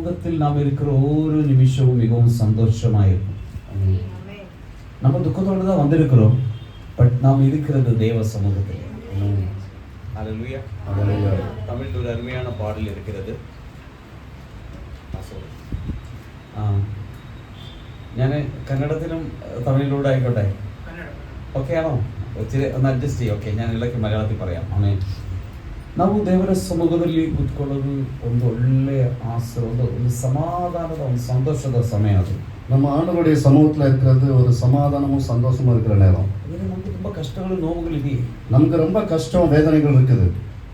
ലോകത്തിൽ നാം இருக்கிற ஒவ்வொரு நிமிஷமும் மிகவும் சந்தோஷமாயிருக்கும். நம்ம துக்கத்தோடு தான் வந்திருக்கிறோம், பட் நாம் இருக்கிறது தேவ சமூகத்தில். ஹல்லேலூயா. தமிழில் ஒரு அருமையான பாடல் இருக்கிறது. ഞാൻ കന്നഡത്തിലും തമിഴിലൂടെ ആയിക്കോട്ടെ, ഓക്കെ ആണോ? ഒത്തിരി ഒന്ന് അഡ്ജസ്റ്റ് ചെയ്യും. ഓക്കെ, ഞാൻ ഇടയ്ക്ക് മലയാളത്തിൽ പറയാം. ആമേൻ. ನಾವು ದೇವರ ಸಮೂಹದಲ್ಲಿ ಕೂತ್ಕೊಳ್ಳೋದು ಒಂದು ಒಳ್ಳೆಯ ಆಸರೆ, ಒಂದು ಸಮಾಧಾನದ, ಒಂದು ಸಂತೋಷದ ಸಮಯ. ಅದು நம்ம ஆண்டவருடைய சமூகத்தில் இருக்கிறது ஒரு சமாதானமும் சந்தோஷமும் இருக்கிற நேரம். அதில் நமக்கு ತುಂಬ ಕಷ್ಟಗಳು, ನೋವುಗಳು ಇದೆ, நமக்கு ரொம்ப கஷ்டம், வேதனைகள் இருக்குது.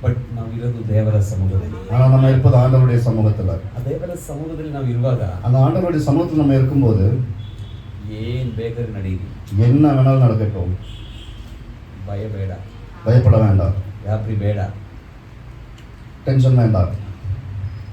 ಬಟ್ ನಾವು ಇರೋದು ದೇವರ ಸಮೂಹದಲ್ಲಿ. ஆனால் நம்ம இருப்பது ஆண்டவருடைய சமூகத்தில். ದೇವರ ಸಮೂಹದಲ್ಲಿ ನಾವು ಇರುವಾಗ, அந்த ஆண்டவருடைய சமூகத்தில் நம்ம இருக்கும்போது ಏನು ಬೇಕಾದ್ರೂ ನಡೆಯಿರಿ, என்ன வேணாலும் நடக்கட்டும், ಭಯಬೇಡ, பயப்பட வேண்டாம், ಗಾಬರಿ ಬೇಡ, ಟೆನ್ಷನ್ வேண்டாம்.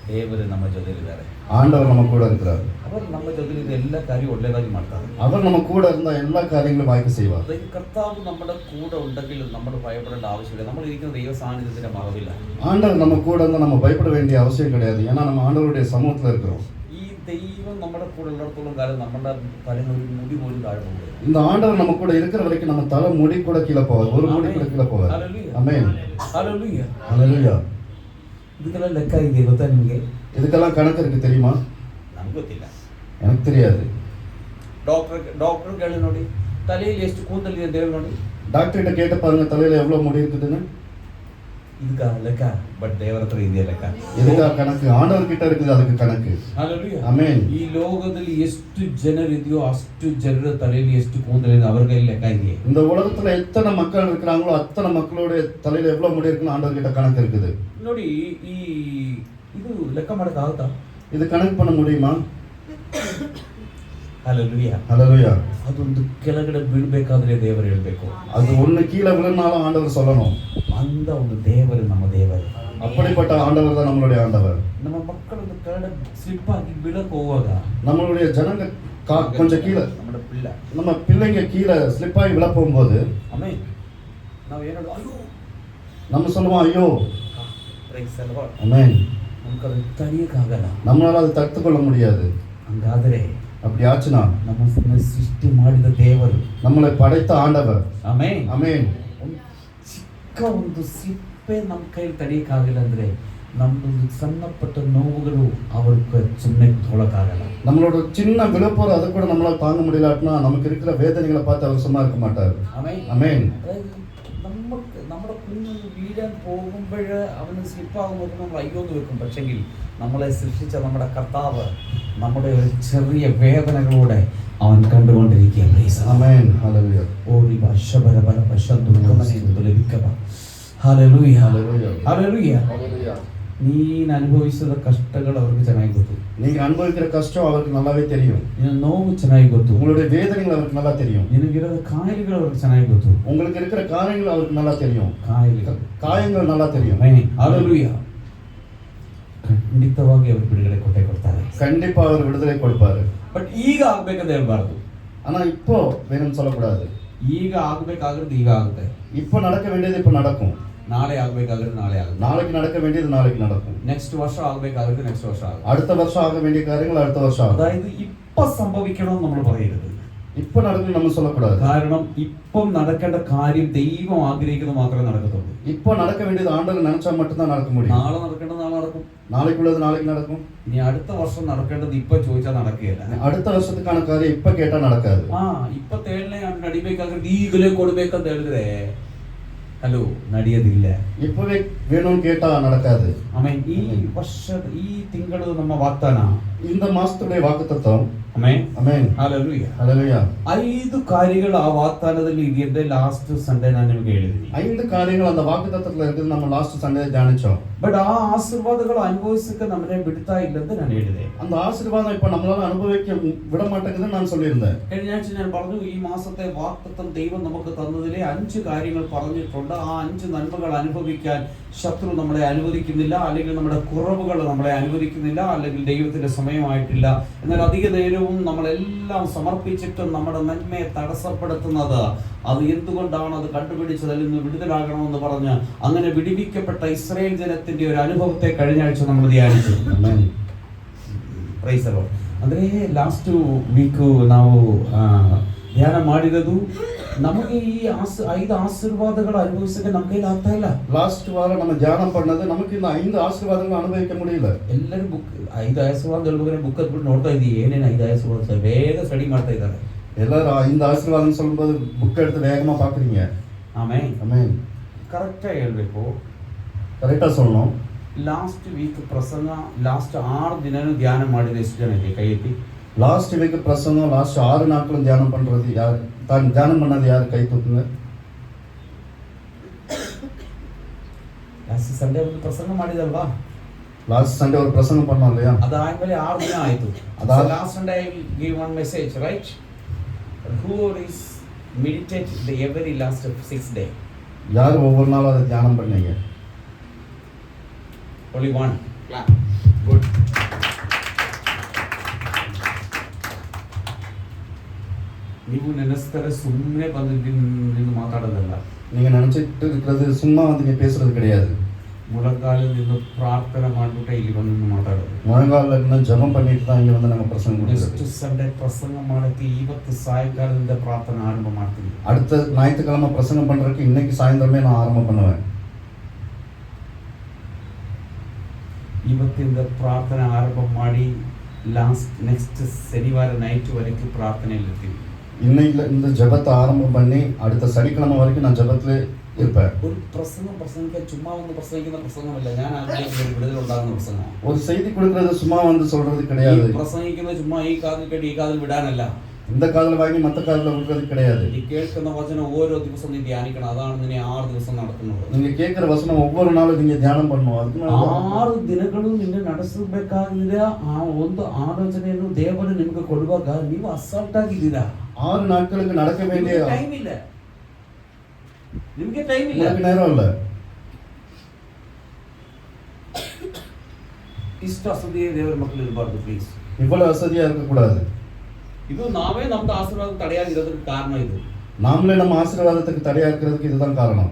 ದೇವರು ನಮ್ಮ ಜೊತೆಲಿದ್ದಾರೆ. ஆண்டவர் நம்ம கூட இருக்கிறார். ಅವರು ನಮ್ಮ ಜೊತೆಲಿದ್ದ ಎಲ್ಲ ಕಾರ್ಯ ಒಳ್ಳೆಯದಾಗಿ ಮಾಡ್ತಾರೆ. அவர் நம்ம கூட இருந்த எல்லா காரியங்களும் வாய்ப்பு செய்வார். അതായത് കർത്താവ് നമ്മുടെ കൂടെ ഉണ്ടെങ്കിൽ നമ്മൾ ഭയപ്പെടേണ്ട ആവശ്യമില്ല. നമ്മൾ ഇരിക്കുന്ന ദൈവ സാന്നിധ്യത്തിന്റെ മറവില്ല. ஆண்டவர் நம்ம கூட இருந்தால் நம்ம பயப்பட வேண்டிய அவசியம் கிடையாது. ஏன்னா நம்ம ஆண்டவருடைய சமூகத்தில் இருக்கிறோம். ഈ ദൈവം നമ്മുടെ കൂടെ ഉള്ളിടത്തോളം കാലം നമ്മുടെ തലയിൽ ഒരു മുടി പോലും താഴെ പോകില്ല. இந்த ஆண்டவர் நம்ம கூட இருக்கிற வரைக்கும் நம்ம தலை முடி கூட கீழே போகாது, ஒரு முடி கூட கீழே போகாது. ஆமென். ஹல்லேலூயா. ஹல்லேலூயா. ಇದಕ್ಕೆಲ್ಲ ಲೆಕ್ಕ ಇದೆ ಗೊತ್ತಾ ನಿಮಗೆ? இதுக்கெல்லாம் கணக்கு இருக்கு தெரியுமா? ನಮ್ಗೆ ಗೊತ್ತಿಲ್ಲ, எனக்கு தெரியாது. ಡಾಕ್ಟರ್ ಕೇಳಿ ನೋಡಿ, ತಲೆಯಲ್ಲಿ ಎಷ್ಟು ಕೂದಲಿದೆ ಅಂತ ಹೇಳಿ ನೋಡಿ. டாக்டர்கிட்ட கேட்டு பாருங்க, தலையில எவ்வளவு முடி இருக்குதுன்னு. ಇದಕ್ಕ ಲೆಕ್ಕ, ಬಟ್ ದೇವರ ಹತ್ರ ಇದೆಯಾ ಲೆಕ್ಕ? இதுக்கா கணக்கு? ஆண்டவர் கிட்ட இருக்குது அதுக்கு கணக்கு. ஹல்லேலூயா. ಆಮೆನ್. ಈ ಲೋಕದಲ್ಲಿ ಎಷ್ಟು ಜನರಿದೆಯೋ ಅಷ್ಟು ಜನರ ತಲೆಯಲ್ಲಿ ಎಷ್ಟು ಕೂದಲಿದೆ ಅವರ ಕೈಯಲ್ಲಿ ಲೆಕ್ಕ ಇದೆಯೇ? இந்த உலகத்துல எத்தனை மக்கள் இருக்கிறாங்களோ அத்தனை மக்களோட தலையில எவ்வளவு முடி இருக்குன்னு ஆண்டவர் கிட்ட கணக்கு இருக்குது. ನೋಡಿ, ಈ ಇದು ಲೆಕ್ಕ ಮಾಡಕ್ ಆಗುತ್ತಾ? இது கணக்கு பண்ண முடியுமா? ஹல்லேலூயா. ஹல்லேலூயா. ಅದೊಂದು ಕೆಳಗಡೆ ಬೀಳ್ಬೇಕಾದ್ರೆ ದೇವರು ಹೇಳ್ಬೇಕು, அது ஒண்ணு கீழே விழுந்தாலும் ஆண்டவர் சொல்லணும். அந்த ಒಂದು ದೇವರು ನಮ್ಮ ದೇವರು. அப்படிப்பட்ட ஆண்டவர் தான் நம்மளுடைய ஆண்டவர். ನಮ್ಮ ಮಕ್ಕಳೊಂದು ಕೆಳಗಡೆ ಸ್ಲಿಪ್ ಆಗಿ ಬೀಳಕ್ ಹೋಗುವಾಗ, நம்மளுடைய ஜனங்க கொஞ்சம் கீழே, நம்ம பிள்ளைங்க கீழே ஸ்லிப் ஆகி விழ போகும்போது ಆಮೇನ್ ನಾವು ಏನು ಅಯ್ಯೋ நம்ம சொல்லுவோம், ஐயோ. Praise the lord. ஆமென். நமக்கு ಅದು ತಡೆಯಕ್ಕಾಗಲ್ಲ, நம்மளால அது தடுத்துக்கொள்ள முடியாது. ಹಂಗಾದ್ರೆ அப்படி ஆச்சுனா ನಮ್ಮನ್ನು ಸೃಷ್ಟಿ ಮಾಡಿದ ದೇವರು, நம்மளை படைத்த ஆண்டவர். ಆಮೆನ್. ஆமென். ಒಂದು ಚಿಕ್ಕ ಒಂದು ಸ್ಲಿಪ್ಪೇ ನಮ್ಮ ಕೈಯಲ್ಲಿ ತಡೆಯಕ್ಕಾಗಲ್ಲ ಅಂದ್ರೆ ನಮ್ಮೊಂದು ಸಣ್ಣಪಟ್ಟ ನೋವುಗಳು ಅವ್ರಿಗೆ ಸುಮ್ಮನೆ ಕೂತ್ಕೊಳ್ಳೋಕ್ಕಾಗಲ್ಲ. நம்மளோட சின்ன விழுப்புற அதை கூட நம்மளால தாங்க முடியலாட்டினா நமக்கு இருக்கிற வேதனைகளை பார்த்து அவர் சும்மா இருக்க மாட்டார். ആമേൻ. ஆமென். നമ്മുടെ കുഞ്ഞൊന്ന് വീഴാൻ പോകുമ്പോൾ അവന് സ്ലിപ്പാകുമ്പോൾ നമ്മൾ അയ്യോന്ന് വെക്കും. പക്ഷെങ്കിൽ നമ്മളെ സൃഷ്ടിച്ച നമ്മുടെ കർത്താവ് നമ്മുടെ ഒരു ചെറിയ വേദനകളോടെ അവൻ കണ്ടുകൊണ്ടിരിക്കുക. ஆமென். ஹல்லேலூயா. ഓടി വർഷബല ബല വശത്തുക്കമനെ ലഭിക്കുക. ഹല്ലേലൂയ. ഹല്ലേലൂയ. ஹல்லேலூயா. ನೀನು ಅನುಭವಿಸಿದ ಕಷ್ಟಗಳು ಅವ್ರಿಗೆ ಚೆನ್ನಾಗಿ ಗೊತ್ತು. நீங்க அனுபவிக்கிற கஷ்டம் அவருக்கு நல்லாவே தெரியும். ನಿನ್ನ ನೋವು ಚೆನ್ನಾಗಿ ಗೊತ್ತು. உங்களுடைய வேதனைகள் அவருக்கு நல்லா தெரியும். ನಿನಗಿರೋದ ಕಾಯಿಲೆಗಳು ಅವ್ರಿಗೆ ಚೆನ್ನಾಗಿ ಗೊತ್ತು. உங்களுக்கு இருக்கிற காரியங்கள் அவருக்கு நல்லா தெரியும். ಕಾಯங்கள் நல்லா தெரியும். ஹல்லேலூயா. ಖಂಡಿತವಾಗಿ ಅವರು ಬಿಡುಗಡೆ ಕೊಡ್ತಾರೆ. கண்டிப்பா அவர் விடுதலை கொடுப்பாரு. ಬಟ್ ಈಗ ಆಗ್ಬೇಕಂತ ಹೇಳ್ಬಾರ್ದು. ஆனா இப்போ வேணும்னு சொல்லக்கூடாது. ಈಗ ಆಗ್ಬೇಕಾಗಿರೋದು ಈಗ ಆಗುತ್ತೆ. இப்போ நடக்க வேண்டியது இப்போ நடக்கும். ನಾಳೆ ಆಗ್ಬೇಕಾಗಿರೋದು ನಾಳೆ ಆಗುತ್ತೆ. நாளைக்கு நடக்க வேண்டியது நாளைக்கு நடக்கும். ನೆಕ್ಸ್ಟ್ ವರ್ಷ ಆಗ್ಬೇಕಾಗಿರೋದು ನೆಕ್ಸ್ಟ್ ವರ್ಷ ಆಗುತ್ತೆ. அடுத்த வருஷம் ஆக வேண்டிய காரியங்கள் அடுத்த வருஷம் ஆகும். അതായത് ഇപ്പൊ സംഭവിക്കണം നമ്മൾ പറയരുത്. இப்போ நடக்கும் நம்ம சொல்லக்கூடாது. കാരണം ഇപ്പം നടക്കേണ്ട കാര്യം ദൈവം ആഗ്രഹിക്കുന്നത് മാത്രമേ നടക്കത്തുള്ളൂ. இப்போ நடக்க வேண்டியது ஆண்டவர் நினைச்சா மட்டும் தான் நடக்க முடியும். നാളെ നടക്കേണ്ടത് നാളെ നടക്കും, நாளைக்குள்ளது நாளைக்கு நடக்கும். ഇനി അടുത്ത വർഷം നടക്കേണ്ടത് ഇപ്പൊ ചോദിച്ചാൽ നടക്കുകയില്ല. அடுத்த வருஷத்துக்கான காரியம் இப்ப கேட்டா நடக்காது. ಇಪ್ಪ ತೇಳನೆ ನಡಿಬೇಕಾಗಿರೋದು ಈಗಲೇ ಕೊಡ್ಬೇಕಂತ ಹೇಳಿದ್ರೆ ಹಲೋ ನಡೆಯೋದಿಲ್ಲ. இப்பவே வேணும்னு கேட்டா நடக்காது. ಆಮೇಲೆ ಈ ವರ್ಷದ ಈ ತಿಂಗಳು ನಮ್ಮ ವಾಗ್ದಾನ, இந்த மாசத்துடைய வாக்குத்தத்தம். ಆಮೆನ್. ಆಮೆನ್. ಹಲ್ಲೆಲೂಯಾ. ಹಲ್ಲೆಲೂಯಾ. 5 ಕಾರ್ಯಗಳು ಆ ವಾಗ್ದಾನದಲ್ಲಿ ಇದೆ. ಲಾಸ್ಟ್ ಸಂಡೇ ನಾನು ನಿಮಗೆ ಹೇಳಿದ್ದೀನಿ. 5 காரியங்கள் அந்த வாக்குத்தத்தத்துல இருக்குது. நம்ம லாஸ்ட் சண்டே தியானிச்சோம். ಬಟ್ ಆ ಆಶೀರ್ವಾದಗಳು ಅನುಭವಿಸಕ್ಕೆ ನಮ್ಮನೆ ಬಿಡ್ತಾ ಇಲ್ಲ ಅಂತ ನಾನು ಹೇಳಿದೆ. அந்த ஆசீர்வாதம் இப்ப நம்மளால அனுபவிக்க விட மாட்டேங்குதுன்னு நான் சொல்லியிருந்தேன். കഴിഞ്ഞ ആഴ്ച ഞാൻ പറഞ്ഞു, ഈ മാസത്തെ വാഗ്ദത്തം ദൈവം നമുക്ക് തന്നതിലെ 5 കാര്യങ്ങൾ പറഞ്ഞിട്ടുണ്ട്. ആ 5 നന്മകൾ അനുഭവിക്കാൻ ശത്രു നമ്മളെ അനുവദിക്കുന്നില്ല, അല്ലെങ്കിൽ നമ്മുടെ കുറവുകൾ നമ്മളെ അനുവദിക്കുന്നില്ല, അല്ലെങ്കിൽ ദൈവത്തിന്റെ സമയമായിട്ടില്ല. എന്നാൽ അധിക നേരവും നമ്മളെല്ലാം സമർപ്പിച്ചിട്ടും നമ്മുടെ നന്മയെ തടസ്സപ്പെടുത്തുന്നത് അത് എന്തുകൊണ്ടാണ്, അത് കണ്ടുപിടിച്ചത്, അതിൽ നിന്ന് വിടുതലാകണമെന്ന് പറഞ്ഞ് അങ്ങനെ വിടുവിക്കപ്പെട്ട ഇസ്രായേൽ ജനത്തിന്റെ ഒരു അനുഭവത്തെ കഴിഞ്ഞ ആഴ്ച നമ്മൾ ധ്യാനിച്ചു. ಪ್ರೈಸ್ ಅಲ್ಲ. ಅಂದರೆ ಲಾಸ್ಟ್ ವೀಕು ನಾವು ಧ್ಯಾನ ಮಾಡಿರೋದು ನಮಗೆ ಈ 5 ಆಶೀರ್ವಾದಗಳು ಅನುಭವಿಸಕ್ಕೆ ನಮ್ಮ ಕೈಲಿ ಆಗ್ತಾ ಇಲ್ಲ. லாஸ்ட் வாரம் நம்ம தியானம் பண்ணது நமக்கு இந்த 5 ஆசீர்வாதங்களை அனுபவிக்க முடியல. ಎಲ್ಲರೂ ಬುಕ್ 5 ಆಶೀರ್ವಾದ ಹೇಳ್ಬೇಕಾದ್ರೆ ಬುಕ್ ಹತ್ಬಿಟ್ಟು ನೋಡ್ತಾ ಇದ್ದೀವಿ ಏನೇನು 5 ಆಶೀರ್ವಾದ ಬೇಗ ಸ್ಟಡಿ ಮಾಡ್ತಾ ಇದ್ದಾರೆ. எல்லாரும் 5 ஆசீர்வாதம் சொல்லும்போது புக் எடுத்து வேகமா பாக்குறீங்க. ಆಮೇನ್ ஆமென். ಕರೆಕ್ಟಾಗಿ ಹೇಳ್ಬೇಕು. கரெக்டா சொல்லணும். ಲಾಸ್ಟ್ ವೀಕ್ ಪ್ರಸಂಗ ಲಾಸ್ಟ್ 6 ದಿನನೂ ಧ್ಯಾನ ಮಾಡಿದ ಎಷ್ಟು ಜನ ಇದೆ ಕೈ ಎತ್ತಿ? லாஸ்ட் வீக் பிரசங்கம் லாஸ்ட் 6 நாட்களும் தியானம் பண்றது யார்? தான் தியானம் பண்ணது யார்? கை தூக்குங்க. ಲಾಸ್ಟ್ ಸಂಡೇ ಒಂದು ಪ್ರಸಂಗ ಮಾಡಿದಲ್ವಾ? லாஸ்ட் சண்டே ஒரு பிரசங்கம் பண்ணோம் இல்லையா? ಅದಾದ್ಮೇಲೆ 6 ದಿನ ಆಯ್ತು. Last Sunday I will give one message, right? Who is meditate the every last 6 day? யார் ஒவ்வொரு நாளும் அதை தியானம் பண்ணீங்க? Only one. Clap. Good. ನೀವು ನೆನೆಸ್ತಾರೆ ಸುಮ್ಮನೆ ಬಂದು ನಿನ್ನ ಮಾತಾಡೋದಲ್ಲ. நீங்க நினைச்சிட்டு இருக்கிறது சும்மா வந்து நீங்க பேசுறது கிடையாது. ಮುಳಗಾಲದಿಂದ ಪ್ರಾರ್ಥನೆ ಮಾಡ್ಬಿಟ್ಟೆ ಇಲ್ಲಿ ಬಂದು ಮಾತಾಡೋದು. முழங்கால்ல இருந்து ஜெபம் பண்ணிட்டு தான் இங்க வந்து நாங்க பிரசங்கம் ನೆಕ್ಸ್ಟ್ கொடுக்கிறோம். ಸಂಡೇ ಪ್ರಸಂಗ ಮಾಡಕ್ಕೆ ಇವತ್ತು ಸಾಯಂಕಾಲದಿಂದ ಪ್ರಾರ್ಥನೆ ಆರಂಭ ಮಾಡ್ತೀನಿ. அடுத்த ஞாயிற்றுக்கிழமை பிரசங்கம் பண்றதுக்கு இன்னைக்கு சாயந்தரமே நான் ஆரம்பம் பண்ணுவேன். ಇವತ್ತಿಂದ ಪ್ರಾರ್ಥನೆ ಆರಂಭ ಮಾಡಿ ನೆಕ್ಸ್ಟ್ ಶನಿವಾರ ನೈಟ್ ವರೆಗೂ ಪ್ರಾರ್ಥನೆಯಲ್ಲಿರ್ತೀವಿ. இன்னைக்கு இந்த ஜெபத்தை ஆரம்பம் பண்ணி அடுத்த சனிக்கிழமை வரைக்கும் நான் ஜெபத்திலே இருப்பேன். ഒരു പ്രസംഗിക്കാൻ ചുമ്മാ വന്ന് പ്രസംഗിക്കുന്ന പ്രസംഗമല്ല. ഞാൻ അതിലേക്ക് വിടുതൽ ഉണ്ടാകുന്ന പ്രസംഗം. ஒரு செய்தி கொடுக்கிறது சும்மா வந்து சொல்றது கிடையாது. പ്രസംഗിക്കുന്നത് ചുമ്മാ ഈ കാതിൽ കേട്ട് ഈ കാതിൽ വിടാനല്ല. இந்த காதுல வாங்கி மத்த காதுல விடுறது கிடையாது. ഈ കേൾക്കുന്ന വചനം ഓരോ ദിവസം നീ ധ്യാനിക്കണം. അതാണ് നിന്നെ 6 ദിവസം നടത്തുന്നത്. நீங்க கேட்கிற வசனம் ஒவ்வொரு நாளும் நீங்க தியானம் பண்ணணும். அதுக்கு 6 ದಿನಗಳು ನಿನ್ನ ನಡೆಸಬೇಕಾಗಿದೆ. ಆ ಒಂದು ಆಲೋಚನೆಯನ್ನು ದೇವರು ನಿಮಗೆ ಕೊಡುವಾಗ ನೀವು ಅಸಾಲ್ಟ್ ಆಗಿದ್ದೀರಾ. 6 நாட்களுக்கு நடக்க வேண்டிய ಟೈಮ್ ಇಲ್ಲ. ನಿಮಗೆ ಟೈಮ್ ಇಲ್ಲ. உங்களுக்கு நேரம் இல்ல. ಇಷ್ಟು ಅಸದಿಯೇ ದೇವರ ಮಕ್ಕಳು ಇರಬಾರ್ದು ಪ್ಲೀಸ್. இவ்வளவு அசதியா இருக்க கூடாது. ಇದು ನಾವೇ ನಮ್ದು ಆಶೀರ್ವಾದ ತಡೆಯಾಗಿರೋದಕ್ಕೆ ಕಾರಣ ಇದು. நாமளே நம்ம ஆசீர்வாதத்துக்கு தடையா இருக்கிறதுக்கு இதுதான் காரணம்.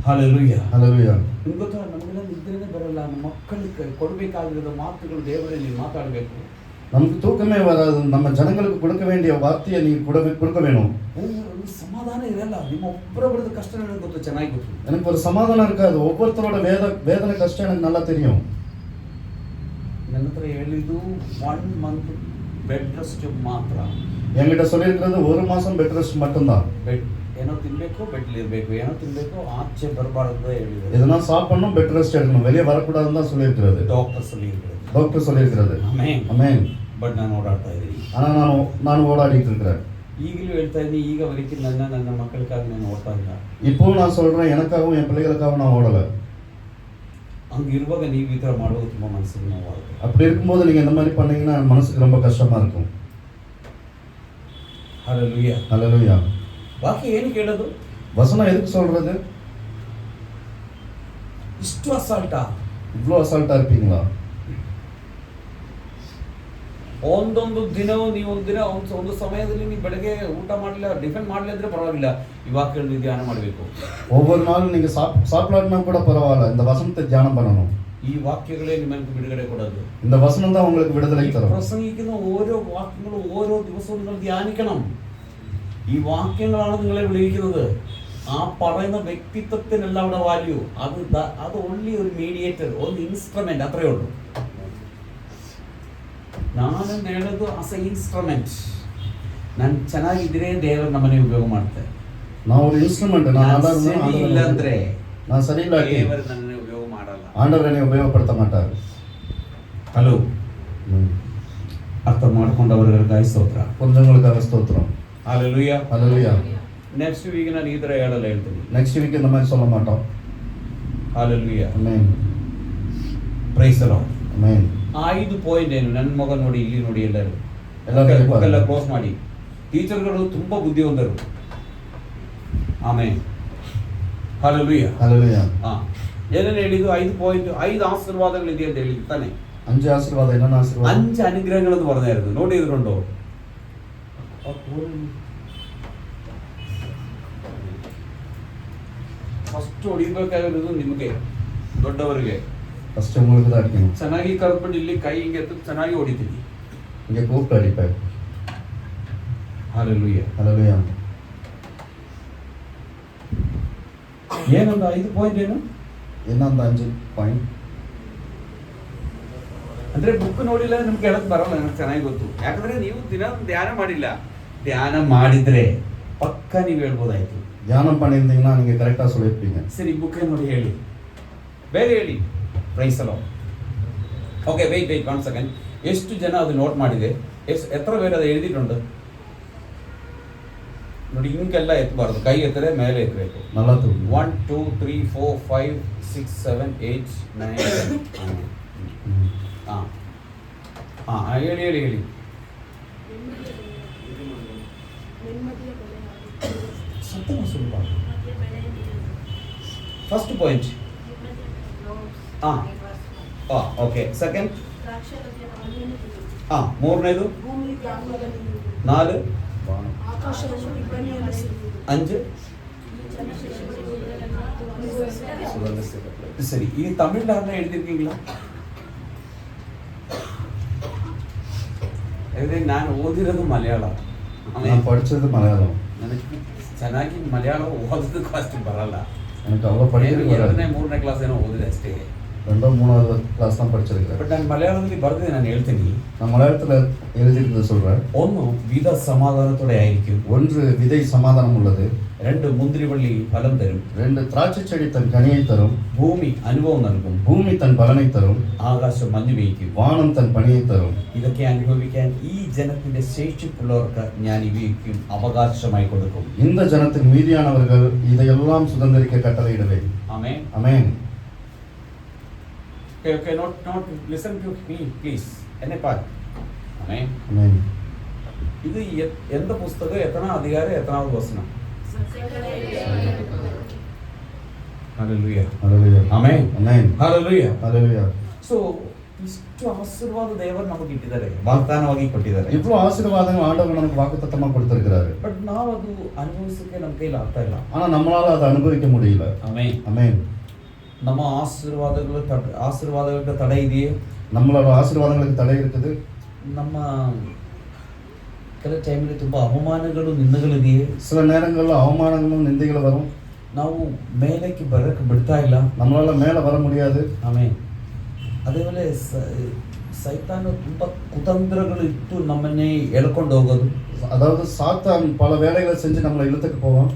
ಹಲ್ಲೆಲೂಯಾ. ஹல்லேலூயா. ನಿಮ್ಗೆ ಗೊತ್ತಾ, ನಮಗೆಲ್ಲ ನಿದ್ರೆನೇ ಬರಲ್ಲ. ನಮ್ಮ ಮಕ್ಕಳಿಗೆ ಕೊಡಬೇಕಾಗಿರೋದು ಮಾತುಗಳು ದೇವರೇ ನೀವು ಮಾತಾಡಬೇಕು. நமக்கு தூக்கமே வராது. நம்ம ஜனங்களுக்கு கொடுக்க வேண்டிய வார்த்தையை நீங்க கொடுக்க வேணும். ಒಂದು ಸಮಾಧಾನ ಇರಲ್ಲ. ನಿಮ್ಮ ಒಬ್ಬರೊಬ್ಬರದ ಕಷ್ಟ ನನಗೆ ಗೊತ್ತು, ಚೆನ್ನಾಗಿ ಗೊತ್ತು. எனக்கு ஒரு சமாதானம் இருக்காது. ஒவ்வொருத்தரோட வேதனை கஷ்டம் எனக்கு நல்லா தெரியும். ನನ್ನ ಹತ್ರ ಹೇಳಿದ್ದು 1 ಮಂತ್ ಬೆಡ್ ರೆಸ್ಟ್ ಮಾತ್ರ. என்கிட்ட சொல்லியிருக்கிறது 1 மாசம் பெட் ரெஸ்ட் மட்டும்தான். ಬೆಡ್ ಏನೋ ತಿನ್ಬೇಕು, ಬೆಡ್ಲಿ ಇರಬೇಕು, ಏನೋ ತಿನ್ಬೇಕು, ಆಚೆ ಬರಬಾರದು ಹೇಳಿದ್ರು. எதனா சாப்பிடணும், பெட் ரெஸ்ட் எடுக்கணும், வெளியே வரக்கூடாதுன்னு தான் சொல்லியிருக்கிறது. ಡಾಕ್ಟರ್ சொல்லியிருக்கிறது. டாக்டர் சொல்லியிருக்கிறது. ಆಮೆನ್. ஆமென். ಬಟ್ ನಾನು ಓಡಾಡ್ತಾ ಇದ್ದೀನಿ. ஆனா ನಾನು ஓடாடிட்டு இருக்கிறேன். ಈಗಲೂ ಹೇಳ್ತಾ ಇದ್ದೀನಿ, ಈಗವರೆಗೆ ನನ್ನ ಮಕ್ಕಳಿಗಾಗಿ ನಾನು ಓಡ್ತಾ ಇಲ್ಲ. இப்போ நான் சொல்றேன், எனக்காகவும் என் பிள்ளைகளுக்காகவும் நான் ஓடல. ಹಂಗಿರುವಾಗ ನೀವು ಈ ಥರ ಮಾಡೋದು ತುಂಬ ಮನಸ್ಸಿಗೆ ನೋವಾಗುತ್ತೆ. அப்படி இருக்கும்போது நீங்க இந்த மாதிரி பண்ணீங்கன்னா மனசுக்கு ரொம்ப கஷ்டமா இருக்கும். ಹಲ್ಲೆಲೂಯಾ. ஹல்லேலூயா. ವಾಕ್ಯ ಏನು ಕೇಳೋದು? வசனம் எதுக்கு சொல்றது? ಇಷ್ಟು ಅಸಾಲ್ಟಾ? இவ்வளோ அசால்ட்டா இருப்பீங்களா? ಒಂದೊಂದು ದಿನವೂ ನೀವು ಒಂದು ಸಮಯದಲ್ಲಿ ನೀವು ಬೆಳಗ್ಗೆ ಊಟ ಮಾಡಲಿಲ್ಲ, ಟಿಫನ್ ಮಾಡಲಿಲ್ಲ ಅಂದ್ರೆ ಪರವಾಗಿಲ್ಲ, ಈ ವಾಕ್ಯಗಳನ್ನು ಧ್ಯಾನ ಮಾಡಬೇಕು. ஒவ்வொரு நாளும் நீங்க சாப்பிடலாம்னா கூட பரவாயில்ல, இந்த வசனத்தை தியானம் பண்ணணும். ಈ ವಾಕ್ಯಗಳೇ ನಿಮಗೆ ಬಿಡುಗಡೆ ಕೊಡೋದು. இந்த வசனம் தான் உங்களுக்கு விடுதலை தரும். പ്രസംഗിക്കുന്ന ഓരോ വാക്യങ്ങളും ഓരോ ദിവസവും നിങ്ങൾ ധ്യാനിക്കണം. ഈ വാക്യങ്ങളാണ് നിങ്ങളെ വിളിക്കുന്നത്. ആ പറയുന്ന വ്യക്തിത്വത്തിനല്ല അവിടെ വാല്യൂ. അത് ഓൺലി ഒരു മീഡിയേറ്റർ, ಒಂದು ഇൻസ്ട്രുമെന്റ്, അത്രയേ ഉള്ളൂ. ನಾನು ಹೇಳೋದು ಆಸ್ ಎ ಇನ್ಸ್ಟ್ರುಮೆಂಟ್. ನಾನು ಚೆನ್ನಾಗಿದ್ರೆ ದೇವರು ನಮ್ಮನೆ ಉಪಯೋಗ ಮಾಡ್ತಾರೆ. நான் ஒரு இன்ஸ்ட்ருமெண்ட். ಇಲ್ಲ ಅಂದ್ರೆ நான் சரியில்லை, ದೇವರು ನನ್ನನ್ನು ಉಪಯೋಗ ಮಾಡಲ್ಲ. ஆண்டவர் என்னை உபயோகப்படுத்த மாட்டார். ಹಲೋ, ಅರ್ಥ ಮಾಡ್ಕೊಂಡವರಿಗಾಗಿ ಸ್ತೋತ್ರ. கொஞ்சங்களுக்காக ஸ்தோத்திரம். ஹல்லேலூயா. ஹல்லேலூயா. ನೆಕ್ಸ್ಟ್ ವೀಕ್ ನಾನು ಈ ಥರ ಹೇಳಲ್ಲ, ಹೇಳ್ತೀನಿ. நெக்ஸ்ட் வீக் இந்த மாதிரி சொல்ல மாட்டோம். Hallelujah. Amen. Praise the lord. Amen. 5 point ಏನು? ನನ್ನ ಮಗ ನೋಡಿ, ಇಲ್ಲಿ ನೋಡಿ, ಎಲ್ಲರೂ ಬುಕ್ಕೆಲ್ಲ ಕ್ಲೋಸ್ ಮಾಡಿ. ಟೀಚರ್ಗಳು ತುಂಬಾ ಬುದ್ಧಿವಂತರು. ಆಮೆನ್. ಹಲ್ಲೇಲೂಯಾ. ಹಲ್ಲೇಲೂಯಾ. ಏನೇನು ಹೇಳಿದ್ದು? 5 ಪಾಯಿಂಟ್, 5 ಆಶೀರ್ವಾದಗಳಿದೆ ಅಂತ ಹೇಳಿದ್ದು ತಾನೆ. 5 ಆಶೀರ್ವಾದ. ಏನನ್ನ ಆಶೀರ್ವಾದ? 5 ಅನುಗ್ರಹಗಳನ್ನು ಬರೆದಿರೋದು ನೋಡಿ. ಇದ್ಕೊಂಡು ಫಸ್ಟ್ ಹೊಡಿಬೇಕಾಗಿರೋದು ನಿಮಗೆ, ದೊಡ್ಡವರಿಗೆ. ಫಸ್ಟ್ உங்களுக்கு தான் அடிக்கணும். ಚೆನ್ನಾಗಿ ಕರ್ಕೊಂಡು ಇಲ್ಲಿ ಕೈ ಹಿಂಗೆ ಎತ್ತು ಚೆನ್ನಾಗಿ ಹೊಡಿತೀನಿ. இங்கே கூப்பிட்டு அடிப்பேன். ಹಾಲೆಲೂಯಾ. ஹalleluya. ಏನೊಂದು 5 ಪಾಯಿಂಟ್ ಏನು? என்ன அந்த 5 ಪಾಯಿಂಟ್? ಅಂದ್ರೆ ಬುಕ್ ನೋಡಿಲ್ಲ ನಿಮ್ಗೆ ಹೇಳಕ್ ಬರಲ್ಲ, ನನಗೆ ಚೆನ್ನಾಗಿ ಗೊತ್ತು. ಯಾಕಂದ್ರೆ ನೀವು ದಿನ ಧ್ಯಾನ ಮಾಡಿಲ್ಲ. ಧ್ಯಾನ ಮಾಡಿದ್ರೆ ಪಕ್ಕ ನೀವು ಹೇಳ್ಬೋದಾಯ್ತು. தியானம் பண்ணியிருந்தீங்கன்னா நீங்க கரெக்டா சொல்லிருப்பீங்க. ಸರಿ ಬುಕ್ ನೋಡಿ ಹೇಳಿ, ಬೇಗ ಹೇಳಿ. ಪ್ರೈಸ್ ಅಲೋ. Okay, wait 1 second. ಎಷ್ಟು ಜನ ಅದು ನೋಟ್ ಮಾಡಿದೆ? ಎತ್ತರ ಬೇರೆ ಅದು ಎഴുതിട്ടുണ്ട് ನೋಡಿ. ಹಿಂಗೆಲ್ಲ ಎತ್ತಬಾರ್ದು, ಕೈ ಎತ್ತರೆ ಮೇಲೆ ಎತ್ತಬೇಕು. நல்லா தூக்கு. 1 2 3 4 5 6 7 8 9 10. ಹೇಳಿ. சத்தமா சொல்லுப்பா. First point. ಓಕೆ. ಸೆಕೆಂಡ್. ಮೂರನೇದು. 4 5. சரி, இது தமிழ்ல யாருன்னா எழுதிருக்கீங்களா? ನಾನು ಓದಿರೋದು ಮಲಯಾಳ, ನಾನು படிச்சது மலையாளம். ನನಗೆ ಚೆನ್ನಾಗಿ ಮಲಯಾಳ ಓದೋದಕ್ಕೂ ಅಷ್ಟು ಬರಲ್ಲ. எனக்கு அவ்வளோ படிக்கிறது வராது. 2ನೇ 3ನೇ ಕ್ಲಾಸ್ ಏನೋ ಓದಿದೆ ಅಷ್ಟೇ. 2வது 3வது கிளாஸ் தான் படிச்சிருக்கேன். ಬಟ್ ನಾನು ಮಲಯಾಳದಲ್ಲಿ ಬರೆದಿದೆ, ನಾನು ಹೇಳ್ತೀನಿ. நான் மலையாளத்துல எழுதியிருந்தது சொல்றேன். 1 வித சமாதானத்தோட ஆയിരിக்கும். 1 விதை சமாதானம் உள்ளது. 2 முந்திரி வள்ளி பலம் தரும். 2 திராட்சை செடி தன் கனியை தரும். பூமி அனுபவம் നൽകും. ഭൂമി തൻ പലனை തരും. ആകാശം മഞ്ഞ് പെയ്യ്ക്കും. വാനം തൻ പണിയെ തരും. ഇതൊക്കെ അനുഭവിക്കാൻ ഈ ജനത്തിന്റെ ശേഷിപ്പുള്ളവർക്ക് ഞാൻ ഇവയ്ക്കും അവകാശമായി കൊടുക്കും. இந்த ஜனத்தின் மீதியானவர்கள் இதையெல்லாம் சுதந்தரிக்க கட்டளையிடுவேன். ആമേൻ. ஆமென். Okay, not listen to me please. എന്നെ പാർ. ആമേൻ. ஆமென். ഇത് എന്ത പുസ്തകം, എത്ര അധികാരം, എത്രാമത് വചനം? Hallelujah. ஹalleluya. Amen. Amen. Hallelujah. Hallelujah. So ಇಷ್ಟು ಆಶೀರ್ವಾದ ದೇವರು ನಮಗೆ ಇಟ್ಟಿದ್ದಾರೆ, ವಾಗ್ದಾನವಾಗಿ ಕೊಟ್ಟಿದ್ದಾರೆ. இவ்வளவு ஆசீர்வாதங்கள் ஆண்டவர் நமக்கு வாக்குத்தத்தமா கொடுத்திருக்கிறாரு. ಬಟ್ ನಾವು ಅದು ಅನುಭವಿಸಕ್ಕೆ ನಮ್ಮ ಕೈಲಿ ಆಗ್ತಾ ಇಲ್ಲ. ஆனா நம்மளால அதை அனுபவிக்க முடியல. ಆಮೆನ್. ஆமென். ನಮ್ಮ ಆಶೀರ್ವಾದಗಳಿಗೆ ತಡೆ ಇದೆಯೇ? நம்மளோட ஆசீர்வாதங்களுக்கு தடை இருக்குது. ನಮ್ಮ ಕೆಲ ಟೈಮಲ್ಲಿ ತುಂಬಾ ಅವಮಾನಗಳು, ನಿಂದೆಗಳಿದೆಯೇ? சில நேரங்கள்ல அவமானங்களும் நிந்தைகளும் வரும். ನಾವು ಮೇಲಕ್ಕೆ ಬರಕ್ಕೆ ಬಿಡ್ತಾ ಇಲ್ಲ. நம்மளால மேல வர முடியாது. ಆಮೆನ್. അതേപോലെ ಸೈತಾನ ತುಂಬಾ ಕುತಂತ್ರಗಳು ಇಟ್ಟು ನಮ್ಮನ್ನೇ ಎಳ್ಕೊಂಡು ಹೋಗೋದು. அதாவது சாத்தான் பல வேலைகளை செஞ்சு நம்மளை இழுத்துக்கு போவான்.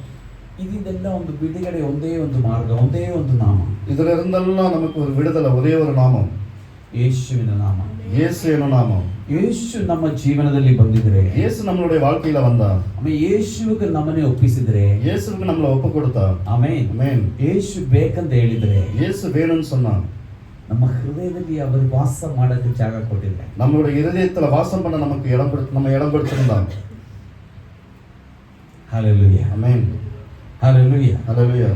ಇದೆಲ್ಲ ಒಂದು ಬಿಡುಗಡೆ, ಒಂದೇ ಒಂದು ಮಾರ್ಗ, ಒಂದೇ ಒಂದು ನಾಮ. இதுல இருந்தெல்லாம் நமக்கு ஒரு விடுதலை, ஒரே ஒரு நாமம், ಯೇಸುವಿನ ನಾಮ. இயேசு என்னும் நாமம். ಯೇಸು ನಮ್ಮ ಜೀವನದಲ್ಲಿ ಬಂದಿದ್ರೆ, இயேசு நம்மளுடைய வாழ்க்கையில வந்தா, ಆಮೇಲೆ ಯೇಸುವಿಗೆ ನಮ್ಮನ್ನೇ ಒಪ್ಪಿಸಿದ್ರೆ, இயேசுவுக்கு நம்மளை ஒப்பு கொடுத்தா, ಆಮೆನ್, ஆமென், ಯೇಸು ಬೇಕಂತ ಹೇಳಿದ್ರೆ, இயேசு வேணும்னு சொன்னா, ನಮ್ಮ ಹೃದಯದಲ್ಲಿ ಅವರು ವಾಸ ಮಾಡೋಕ್ಕೆ ಜಾಗ ಕೊಟ್ಟಿದ್ದಾರೆ. நம்மளுடைய இதயத்துல வாசம் பண்ண நமக்கு நம்ம இடம் கொடுத்திருந்தாங்க. ಹಲ್ಲೆಲೂಯಾ. ஆமென். ಹಲ್ಲೆಲೂಯಾ. ஹalleluya.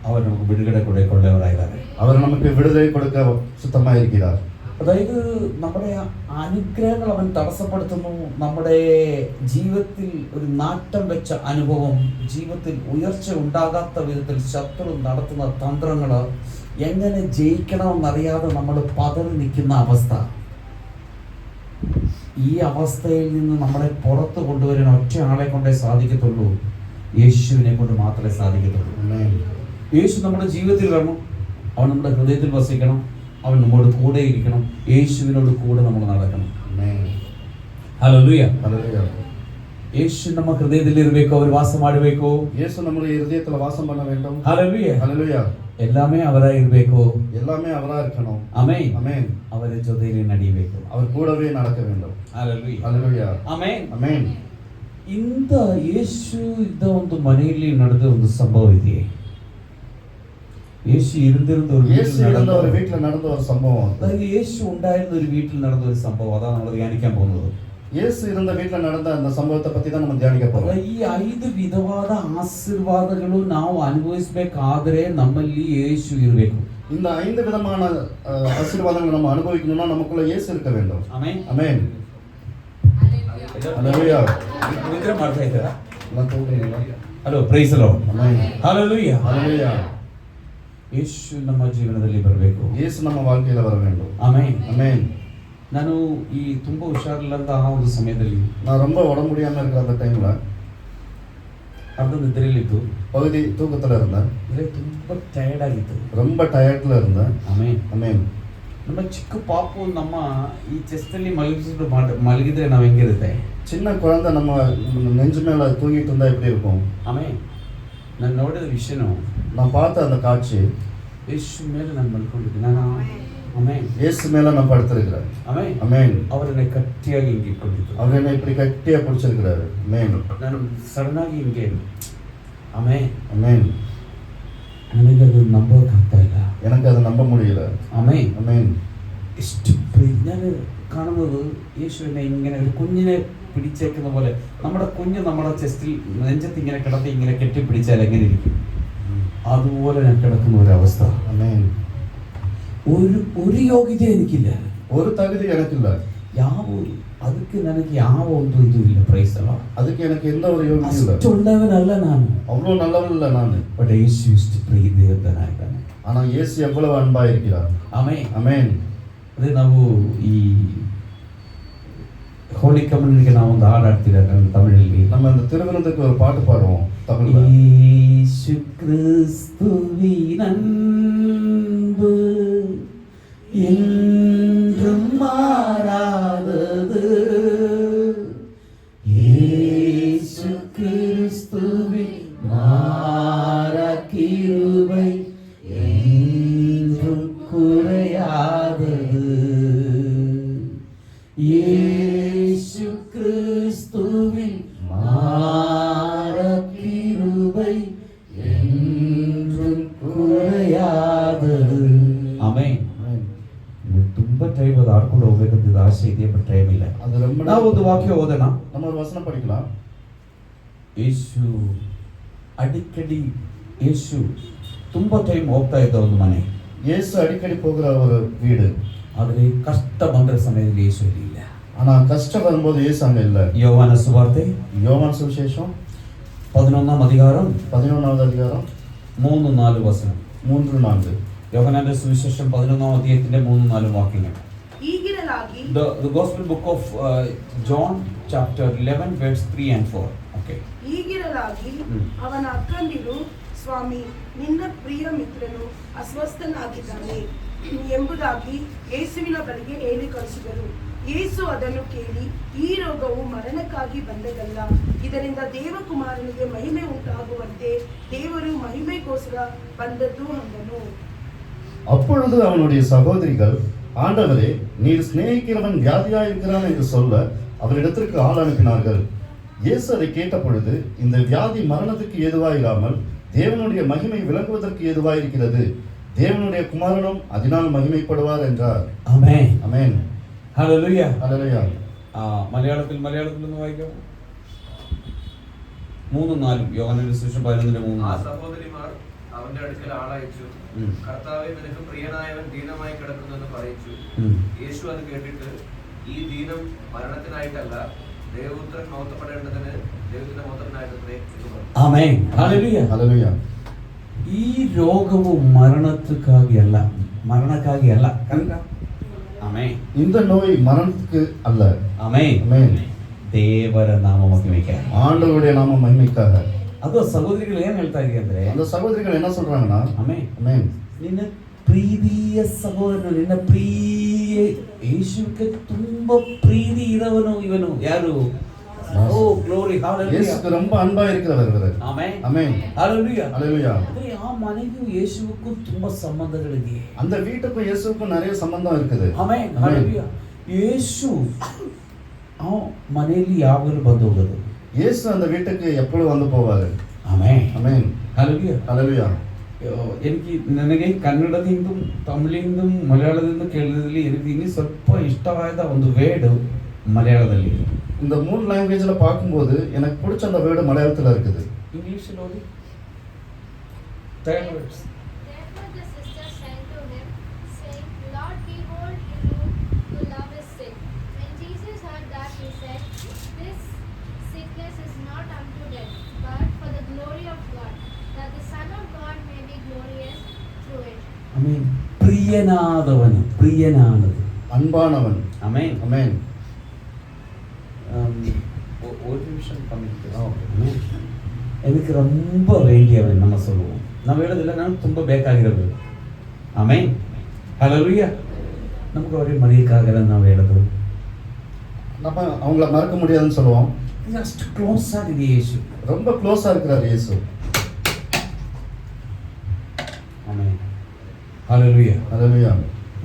ಅವರು ನಮಗೆ ಬಿಡುಗಡೆ ಕೊಡಕೊಳ್ಳವರಾಗಿದ್ದಾರೆ. அவர் நமக்கு விடுதலை கொடுக்க சுத்தமா இருக்கிறார். അതായത് നമ്മുടെ അനുഗ്രഹങ്ങൾ അവൻ തടസ്സപ്പെടുത്തുന്നു. നമ്മുടെ ജീവിതത്തിൽ ഒരു നാട്ടം വെച്ച അനുഭവം, ജീവിതത്തിൽ ഉയർച്ച ഉണ്ടാകാത്ത വിധത്തിൽ ശത്രു നടത്തുന്ന തന്ത്രങ്ങൾ എങ്ങനെ ജയിക്കണമെന്നറിയാതെ നമ്മൾ പതറി നിൽക്കുന്ന അവസ്ഥ. ഈ അവസ്ഥയിൽ നിന്ന് നമ്മളെ പുറത്ത് കൊണ്ടുവരാൻ ഒറ്റ ആളെ കൊണ്ടേ സാധിക്കത്തുള്ളൂ, യേശുവിനെ കൊണ്ട് മാത്രമേ സാധിക്കത്തുള്ളൂ. യേശു നമ്മുടെ ജീവിതത്തിൽ വരണം, അവൻ നമ്മുടെ ഹൃദയത്തിൽ വസിക്കണം, അവൻ നമ്മോട് കൂടെ ഇരിക്കണം, യേശുവിനോട് കൂടെ നമ്മൾ നടക്കണം. ಹಲ್ಲೆಲೂಯಾ. ஹalleluya. ಯೇಸು ನಮ್ಮ ಹೃದಯದಲ್ಲಿ ಇರಬೇಕು, ಅವರು ವಾಸ ಮಾಡಬೇಕು. இயேசு நம்மளுடைய இதயத்துல வாசம் பண்ண வேண்டும். ಹಲ್ಲೆಲೂಯಾ. ஹalleluya. எல்லாமே அவரா ಇರಬೇಕು. எல்லாமே அவரா இருக்கணும். ಆಮೆನ್. ஆமென். ಅವರ ಜೊತೆಯಲ್ಲಿ ನಡೆಯಬೇಕು. அவர் கூடவே நடக்க வேண்டும். ಹಲ್ಲೆಲೂಯಾ. ஹalleluya. ಆಮೆನ್. ஆமென். ಇಂಥ ಯೇಸು ಇದ್ದ ಒಂದು ಮನೆಯಲ್ಲಿ ನಡೆದ ಒಂದು ಸಂಭವ ಇದೆಯೇ? യേശു ഇരുന്നിരുന്ന ഒരു இயேசு இருந்த ஒரு வீட்ல நடந்த ஒரு சம்பவம். അതായത് യേശു ഉണ്ടായിരുന്ന ഒരു വീട്ടിൽ നടന്ന ഒരു സംഭവം, അതാണ് നമ്മൾ ധ്യാനിക്കാൻ പോകുന്നത്. இயேசு இருந்த வீட்ல நடந்த அந்த சம்பவத்தை பத்தி தான் நம்ம தியானிக்க போறோம். ಈ 5 ವಿಧವಾದ ಆಶೀರ್ವಾದಗಳು ನಾವು ಅನುಭವಿಸಬೇಕಾದರೆ ನಮ್ಮಲ್ಲಿ ಯೇಸು ಇರಬೇಕು. இந்த 5 விதமான ஆசீர்வாதங்களை நம்ம அனுபவிக்கணும்னா நமக்குள்ள இயேசு இருக்க வேண்டும். ಆಮೆನ್. ஆமென். ஹalleluya. ನಿದ್ರೆ ಮಾಡ್ತಾ ಇದ್ದೀರಾ? நான் தூங்குறீங்களா? Hello, praise the lord. Amen. Hallelujah. Hallelujah. Yesu ನಮ್ಮ ಜೀವನದಲ್ಲಿ ಬರಬೇಕು. ಯೇಸು ನಮ್ಮ வாழ்க்கையில வர வேண்டும். ಆಮೆನ್. ஆமென். ನಾನು ಈ ತುಂಬಾ ಹುಷಾರಿಲ್ಲಂತ ಆ ಒಂದು ಸಮಯದಲ್ಲಿ நான் ரொம்ப உடம்பு முடியாம இருக்கிற அந்த டைம்ல ಅರ್ಧ ನಿದ್ರೆಯಲ್ಲಿದ್ದು பகுதி தூக்கத்துல இருந்தேன். ಅಂದ್ರೆ ತುಂಬಾ ಟಯರ್ಡ್ ಆಗಿತ್ತು. ரொம்ப டயர்ட்ல இருந்தேன். ಆಮೆನ್. ஆமென். ನಮ್ಮ ಚಿಕ್ಕ ಪಾಪು ನಮ್ಮ ಈ ಚೆಸ್ಟಲ್ಲಿ ಮಲಗಿದ್ರೆ ನಾವು ಹೆಂಗಿರುತ್ತೆ? சின்ன குழந்தை நம்ம நெஞ்சு மேல தூங்கிட்டு இருந்தா எப்படி இருக்கும்? ಆಮೆನ್. ನಾನು ನೋಡಿದ ವಿಷಯನು, நான் பார்த்த அந்த காட்சி, ಯೇಸು ಮೇಲೆ ನಾನು ಮಲ್ಕೊಂಡಿದ್ದೆ. ನಾನು ಆಮೆನ್, இயேசு மேல நான் படுத்திருக்கிறேன். ಆಮೆನ್. ஆமென். ಅವರನ್ನ ಗಟ್ಟಿಯಾಗಿ ಹಿಂಗೆ ಇಟ್ಕೊಂಡಿದ್ದು. அவர் என்னை இப்படி கட்டியா பிடிச்சிருக்கிறாரு. ஆமென். ನಾನು ಸಡನ್ ಆಗಿ ಹಿಂಗೆ ಆಮೆನ್. ஆமென். ನನಗೆ ಅದು ನಂಬೋಕ್ಕಾಗ್ತಾ ಇಲ್ಲ. எனக்கு அதை நம்ப முடியல. ആമെൻ. ஆமென். ಎಷ್ಟು ഞാൻ കാണുന്നത് യേശുവിനെ ഇങ്ങനെ ഒരു കുഞ്ഞിനെ പിടിച്ചേക്കുന്ന പോലെ നമ്മുടെ കുഞ്ഞ് നമ്മുടെ ചെസ്റ്റിൽ നെഞ്ചത്ത് ഇങ്ങനെ കിടത്തി ഇങ്ങനെ കെട്ടിപ്പിടിച്ചാൽ എങ്ങനെ ഇരിക്കും, അതുപോലെ ഞാൻ കിടക്കുന്ന ഒരവസ്ഥ. ஆமென். ഒരു യോഗ്യത എനിക്കില്ല, ஒரு தகுதி எனக்கு இல்ல. ಅದಕ್ಕೆ ನನಗೆ ಯಾವ ಒಂದು ಇದು ಇಲ್ಲ. ಪ್ರೈಸ್ ಅಲ್ಲ, அதுக்கு எனக்கு எந்த ஒரு யோகியம் இல்ல. ಅಷ್ಟು ಒಳ್ಳೆಯವನಲ್ಲ ನಾನು, அவ்வளவு நல்லவன் இல்ல நான். ಬಟ್ ಯೇಸು ಇಷ್ಟು ಪ್ರೀತಿಯುತನಾಗಿದ್ದಾನೆ. ஆனா இயேசு எவ்வளவு அன்பா இருக்கிறார். ಆಮೆನ್. ஆமென். ಅದೇ ನಾವು ಈ ಹೋಲಿ ಕಮ್ಯುನಿಟಿಗೆ ನಾವು ಒಂದು ಹಾಡು ಹಾಡ್ತೀರ ತಮಿಳಲ್ಲಿ. நம்ம இந்த திருவிருந்துக்கு ஒரு பாட்டு பாடுவோம் தமிழ்ல. ಯೇಸು ಕ್ರಿಸ್ತುವಿನ அன்பு என்றும் மாறாதது. இயேசு கிறிஸ்துவின் மாறா கிருபை என்றும் குறையாதது. இயேசு கிறிஸ்துவின் மாறா கிருபை என்றும் குறையாதது. ಆಮೆನ್. ತುಂಬಾ ಟೈಮ್ ಅದು ಆಡ್ಕೊಂಡು ಹೋಗ್ಬೇಕಂತ ಆಸೆ ಇದೆ, ಬಟ್ ಟೈಮ್ ಇಲ್ಲ. அது ரொம்ப ನಾವು ಒಂದು ವಾಕ್ಯ ಓದೋಣ. நம்ம ஒரு வசனம் படிக்கலாம். ಯೇಸು ಅಡಿக்கடி ಯೇಸು ತುಂಬಾ ಟೈಮ್ ಹೋಗ್ತಾ ಇದ್ದ ಒಂದು ಮನೆ. இயேசு அடிக்கடி போகிற ஒரு வீடு. ಆದರೆ ಕಷ್ಟ ಬಂದ ಸಮಯದಲ್ಲಿ ಯೇಸು ಇಲ್ಲ. ஆனா கஷ்டம் வரும்போது இயேசு அங்க இல்ல. யோவான சுவார்த்தை யோவான் சுவிசேஷம் 11 அதிகாரம் 11வது அதிகாரம் 3-4 വചനം. 3-4. യോഹന്നാന്റെ സുവിശേഷം 11 അധ്യായത്തിന്റെ 3-4 വാക്യങ്ങൾ. ಈಗಿರಲಾಗಿ The Gospel book of John chapter 11 verse 3 and 4. Okay. ಈಗಿರಲಾಗಿ ಅವನ ಅಕ್ಕಂದಿರು, ಸ್ವಾಮಿ, ನಿನ್ನ ಪ್ರಿಯ ಮಿತ್ರನು ಅಸ್ವಸ್ಥನಾಗಿದ್ದಾನೆ ಎಂಬುದಾಗಿ ಯೇಸುವಿನ ಬಳಿಗೆ ಹೇಳಿ ಕಳಿಸಿದರು. ಯೇಸು ಅದನ್ನು ಕೇಳಿ, ಈ ರೋಗವು ಮರಣಕ್ಕಾಗಿ ಬಂದದಲ್ಲ, ಇದರಿಂದ ದೇವಕುಮಾರನಿಗೆ ಮಹಿಮೆ ಉಂಟಾಗುವಂತೆ ದೇವರು ಮಹಿಮೆಗೋಸ್ಕರ ಬಂದದ್ದು ಅಂದನು. அப்பொழுது அவனுடைய சகோதரிகள், ஆண்டவரே, நீர் சிநேகிக்கிறவன் வியாதியாயிருக்கிறான் என்று சொல்ல அவரிடத்திற்கு ஆள் அனுப்பினார்கள். இயேசு அதை கேட்ட பொழுது, இந்த வியாதி மரணத்துக்கு ஏதுவாயிராமல் தேவனுடைய மகிமை விளங்குவதற்கு ஏதுவாயிருக்கிறது, தேவனுடைய குமாரனும் அதனால் மகிமைப்படுவார் என்றார். ആമേൻ. ஆமென். ഹല്ലേലൂയ. ഹല്ലേലൂയ. മലയാളത്തിൽ ഒന്ന് വായിക്കാം. 3-4 യോഹന്നാന്റെ സുവിശേഷം 11:3. ആ സഹോദരിമാർ അവന്റെ അടുക്കൽ ആളയച്ചു, കർത്താവേ, നിനക്ക് പ്രിയനായവൻ ദീനമായി കിടക്കുന്നെന്ന് പറയിച്ചു. യേശു അത് കേട്ടിട്ട്, ഈ ദീനം മരണത്തിനായിട്ടല്ല, ദേവപുത്രൻ മഹത്വപ്പെടേണ്ടതിന് ദൈവത്തിന്റെ മഹത്വത്തിനായിട്ടത്രേ എന്ന് പറഞ്ഞു. ആമേൻ. ഹല്ലേലൂയ. ഹല്ലേലൂയ. ಈ ರೋಗವು ಮರಣಕ್ಕಾಗಿ ಅಲ್ಲ, ಮರಣಕ್ಕಾಗಿ ಅಲ್ಲ. ಆಮೆನ್. இந்த நோய் மரணத்துக்கு அல்ல. ಆಮೆನ್. ஆமென். ದೇವರ ನಾಮ ಮಹಿಮೆಗಾಗಿ, ஆண்டவருடைய நாம மகிமைக்காக. ಅದು ಸಹೋದರಿಗಳು ಏನ್ ಹೇಳ್ತಾ ಇದೀವಿ ಅಂದ್ರೆ, அந்த சகோதரிகள் என்ன சொல்றாங்கன்னா, ಆಮೆನ್, ஆமென், ನಿನ್ನ ಪ್ರೀತಿಯ ಸಹೋದರನು, ನಿನ್ನ ಪ್ರಿಯ ಯೇಸುವಿಗೆ ತುಂಬಾ ಪ್ರೀತಿ ಇರವನು ಇವನು. ಯಾರು? ಓ ಗ್ಲೋರಿ, ಹalleluya. இயேசுக்கு ரொம்ப அன்பா இருக்கிறவர் இவர். ಆಮೆನ್. ஆமென். ಹalleluya. ஹalleluya. ಅಂದ್ರೆ ಆ ಮನೆಗೂ ಯೇಸುವಿಗೂ ತುಂಬಾ ಸಂಬಂಧಗಳಿದೆ. அந்த வீட்டுக்கும் இயேசுவுக்கும் நிறைய சம்பந்தம் இருக்குது. ಆಮೆನ್. ಹalleluya. ಯೇಸು ಆ ಮನೆಯಲ್ಲಿ ಯಾವಾಗಲೂ ಬಂದು ಹೋಗೋದು. இயேசு அந்த வீட்டுக்கு எப்பொழுதும் வந்து போவாரு. ಆಮೆನ್. ஆமென். ಹalleluya. ஹalleluya. ನನಗೆ ಕನ್ನಡದಿಂದ, ತಮಿಳಿಂದ, ಮಲಯಾಳದಿಂದ ಕೇಳಿದಲ್ಲಿ எனக்கு ಇನ್ನೂ ಸ್ವಲ್ಪ ಇಷ್ಟವಾದ ಒಂದು ವರ್ಡ್ ಮಲಯಾಳದಲ್ಲಿ. இந்த 3 லாங்குவேஜ்ல பாக்கும்போது எனக்கு பிடிச்ச அந்த வேர்ட் மலையாளத்துல இருக்குது. ಇಂಗ್ಲಿಷಲ್ಲಿ ಓದಿ. Third words. Therefore the sisters sang to him, saying, Lord, behold, you who love is sick. When Jesus heard that, he said, This sickness is not unto death, but for the glory of God, that the Son of God may be glorious through it. பிரியனானது. அன்பானவன். ஆமென். ஆமென். ஒரு நிமிஷம் எனக்கு ரொம்ப வேண்டியவன் நம்ம சொல்லுவோம். நம்ம ಹೇಳೋದಿಲ್ಲ ನಾನು ತುಂಬಾ ಬೇಕಾಗಿರೋದು. ಆಮೆನ್. ஹalleluya. நமக்கு அவரை மறியக்காகல ನಾವು ಹೇಳೋದು. நம்ம அவங்கள மறக்க முடியாதுன்னு சொல்லுவோம். ಅಷ್ಟು ಕ್ಲೋಸ್ ಆಗಿದೆ ಯೇಸು. ரொம்ப க்ளோஸா இருக்கிறார் இயேசு. ಆಮೆನ್. ஹalleluya. ஹalleluya.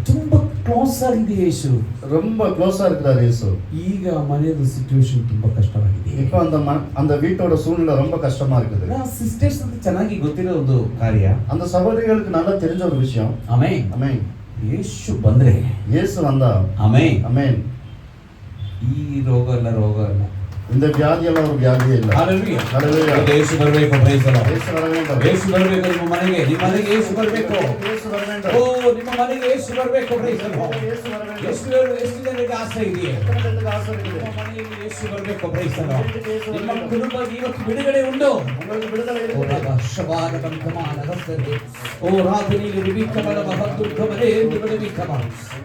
ತುಂಬಾ ಕ್ಲೋಸ್ ಆಗಿದೆ ಯೇಸು. ரொம்ப க்ளோஸா இருக்கிறார் இயேசு. ಈಗ ಮನೆಯ ಸಿಚುವೇಶನ್ ತುಂಬಾ ಕಷ್ಟವಾಗಿದೆ. இப்போ அந்த வீட்டோட சூழ்நிலை ரொம்ப கஷ்டமா இருக்குது. ಸಿಸ್ಟರ್ಸ್ ಅಂತ ಚೆನ್ನಾಗಿ ಗೊತ್ತಿರೋ ಒಂದು ಕಾರ್ಯ. அந்த சகோதரிகளுக்கு நல்லா தெரிஞ்ச ஒரு விஷயம். ಆಮೆನ್. ஆமென். ಯೇಸು ಬಂದ್ರೆ, இயேசு வந்தா, ಆಮೆನ್, ஆமென், ಈ ರೋಗ ಅಲ್ಲ. இந்த வியாதி எல்லாம் ஒரு வியாதியே இல்ல. ஹalleluya. ஹalleluya. ಯೇಸು ಬರಬೇಕು. Praise the Lord. இயேசு வர வேண்டும். ಯೇಸು ಬರಬೇಕು ನಿಮ್ಮ ಮನೆಗೆ. ನಿಮ್ಮ ಮನೆಗೆ ಯೇಸು ಬರಬೇಕು. இயேசு வர வேண்டும். ಓ ನಿಮ್ಮ ಮನೆಗೆ ಯೇಸು ಬರಬೇಕು. Praise the Lord. இயேசு வர வேண்டும். ಎಷ್ಟು ಜನರಿಗೆ ಆಸೆ ಇದೆ? எத்தனை ஆசை இருக்குது? ನಿಮ್ಮ ಮನೆಗೆ ಯೇಸು ಬರಬೇಕು. Praise the Lord. ನಿಮ್ಮ ಕುಟುಂಬ ಇವತ್ತು ಬಿಡುಗಡೆ ಉಂಟು. உங்களுக்கு விடுதலை ಓ இருக்குது. ರಬ ಶಬಾನ ಕಂಕಮಾನ ಹಸ್ತದೆ. ಓ ರಾತ್ರಿಯಲ್ಲಿ ರಿಬಿಕಮನ ಮಹತ್ತುರ್ಕಮನೆ ಬಿಡುವಿಕಮ.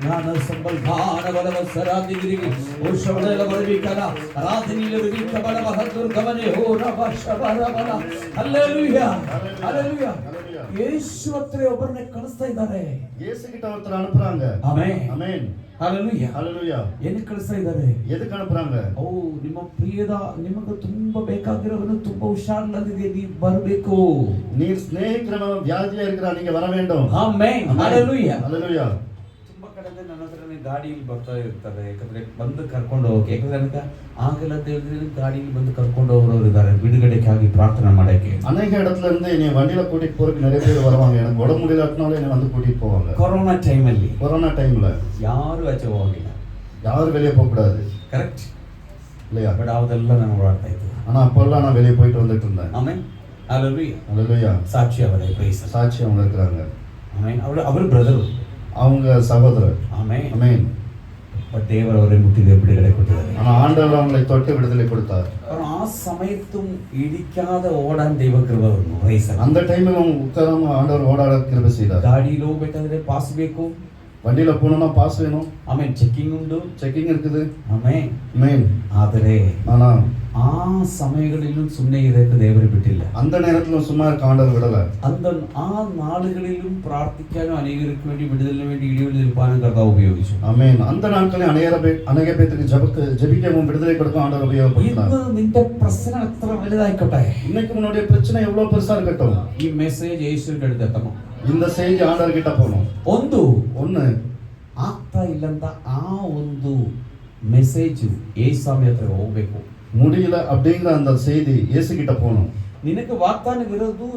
ನಾನು ಸಂಬಲ್ಧಾನ ಬಲವಸರಾದಿಗಿರಿ. ಓ ಶವಣಲ ಬರವಿಕಲ. ರಾತ್ರಿಯಲ್ಲಿ ರಿಬಿಕಮನ ಮಹತ್ತುರ್ಕಮನೆ. ಓ ರಬ ಶಬಾನ ಬಲ. ಹಲ್ಲೆಲೂಯಾ. ಹಲ್ಲೆಲೂಯಾ. ಯೇಸು ಹತ್ರ ಒಬ್ಬರನ್ನ ಕಳಿಸ್ತಾ ಇದ್ದಾರೆ. இயேசு கிட்ட ஒருத்தர் அனுப்புறாங்க. ಆಮೆನ್. ஆமென். ಹಲ್ಲೆಲೂಯಾ. ஹalleluya. ಏನಕ್ಕೆ ಕಳಿಸ್ತಾ ಇದ್ದಾರೆ? எதுக்கு அனுப்புறாங்க? ಓ ನಿಮ್ಮ ಪ್ರಿಯದ ನಿಮಗೆ ತುಂಬಾ ಬೇಕಾಗಿರೋವನು ತುಂಬಾ ಹುಷಾರಿಲ್ಲದಿದೆ, ನೀವು ಬರಬೇಕು. நீர் சிநேகிக்கிறவ வியாதியா இருக்கிறா, நீங்க வர வேண்டும். ಆಮೆನ್. ಹಲ್ಲೆಲೂಯಾ. ஹalleluya. ತುಂಬಾ ಕಡೆ ನನ್ನ ಹತ್ರನೇ ಗಾಡಿಯಲ್ಲಿ ಬರ್ತಾ ಇರ್ತಾರೆ. ಯಾಕಂದ್ರೆ ಬಂದು ಕರ್ಕೊಂಡು ಹೋಗಕ್ಕೆ, ಯಾಕಂದ್ರೆ ನನಗೆ ಆಗಲ್ಲ ಅಂತ ಹೇಳಿದ್ರೆ ಗಾಡಿಯಲ್ಲಿ ಬಂದು ಕರ್ಕೊಂಡು ಹೋಗೋರು ಇದ್ದಾರೆ ಬಿಡುಗಡೆಗಾಗಿ ಪ್ರಾರ್ಥನೆ ಮಾಡಕ್ಕೆ. அநேக இடத்துல இருந்து என்னை வண்டியில கூட்டிட்டு போறதுக்கு நிறைய பேர் வருவாங்க. எனக்கு உடம்பு முடியலனால என்னை வந்து கூட்டிட்டு போவாங்க. ಕೊರೋನಾ ಟೈಮಲ್ಲಿ கொரோனா டைம்ல ಯಾರು ಆಚೆ ಹೋಗಿಲ್ಲ. யாரும் வெளியே போக கூடாது ಕರೆಕ್ಟ್ இல்லையா? ಬಟ್ ಅವೆಲ್ಲ ನಾನು ಓಡಾಡ್ತಾ ಇದ್ದೆ. ஆனா அப்பெல்லாம் நான் வெளியே போயிட்டு வந்துட்டு இருந்தேன். ಆಮೆನ್. ಹಲ್ಲೆಲೂಯಾ. ஹalleluya. ಸಾಕ್ಷಿ ಅವರೇ. ಪ್ರೈಸ್. சாட்சி அவங்க இருக்கிறாங்க. ಆಮೆನ್. ಅವರು ಬ್ರದರ್. அவங்க சகோதரர். ಆಮೆನ್. ஆமென். ಬಟ್ ದೇವರವರೇ ಮುಟ್ಟಿದೆ, ಬಿಡುಗಡೆ ಕೊಟ್ಟಿದ್ದಾರೆ. ஆனா ஆண்டவர் அவங்களை தொட்டு விடுதலை கொடுத்தார். ആ സമയത്തും ഇടിക്കാതെ ഓടാൻ ദൈവകൃപ വന്നു. Praise the Lord. அந்த டைம்ல உட்காராம ஆண்டவர் ஓடாட கிருபை செய்தார். ಗಾಡಿಯಲ್ಲಿ ಹೋಗ್ಬೇಕಾದ್ರೆ ಪಾಸ್ ಬೇಕು. வண்டியில போகணும்னா பாஸ் வேணும். ಆಮೇಲೆ ಚೆಕಿಂಗ್ ಉಂಟು. செக்கிங் இருக்குது. ಆಮೇಲೆ ஆமென். ಆದರೆ ஆனா ಆ ಸಮಯಗಳಲ್ಲೂ ಸುಮ್ಮನೆ ಇರಕ್ಕೆ ದೇವರು ಬಿಟ್ಟಿಲ್ಲ. அந்த நேரத்திலும் சும்மா இருக்க ஆண்டவர் விடல. அந்த ആ നാളുകളിലും പ്രാർത്ഥിക്കാനും അനേകർക്ക് വേണ്ടി വിടുതലിന് വേണ്ടി ഇടിവെളിപ്പാനും കർത്താവ് ഉപയോഗിച്ചു. ஆமென். அந்த நாட்களில் அநேக பேருக்கு ஜெபிக்கவும் விடுதலை கொடுக்க ஆண்டவர் உபயோகப்படுத்தினார். ഇന്ന് നിന്റെ പ്രശ്നം എത്ര വലുതായിക്കോട്ടെ, இன்னைக்கு உன்னுடைய பிரச்சனை எவ்வளவு பெருசா இருக்கட்டும், ഈ മെസ്സേജ് യേശുവിന്റെ അടുത്ത് എത്തണം. இந்த செய்தி ஆண்டவர் கிட்ட போகணும். ஒன்னு ಆಗ್ತಾ ಇಲ್ಲಂತ ಆ ಒಂದು ಮೆಸೇಜ್ ಏಸಾಮಿ ಹತ್ರ ಹೋಗ್ಬೇಕು. முடியல அப்படிங்கிற அந்த செய்தி இயேசு கிட்ட போகணும். ನಿನಗೆ ವಾಗ್ದಾನ ಇರೋದು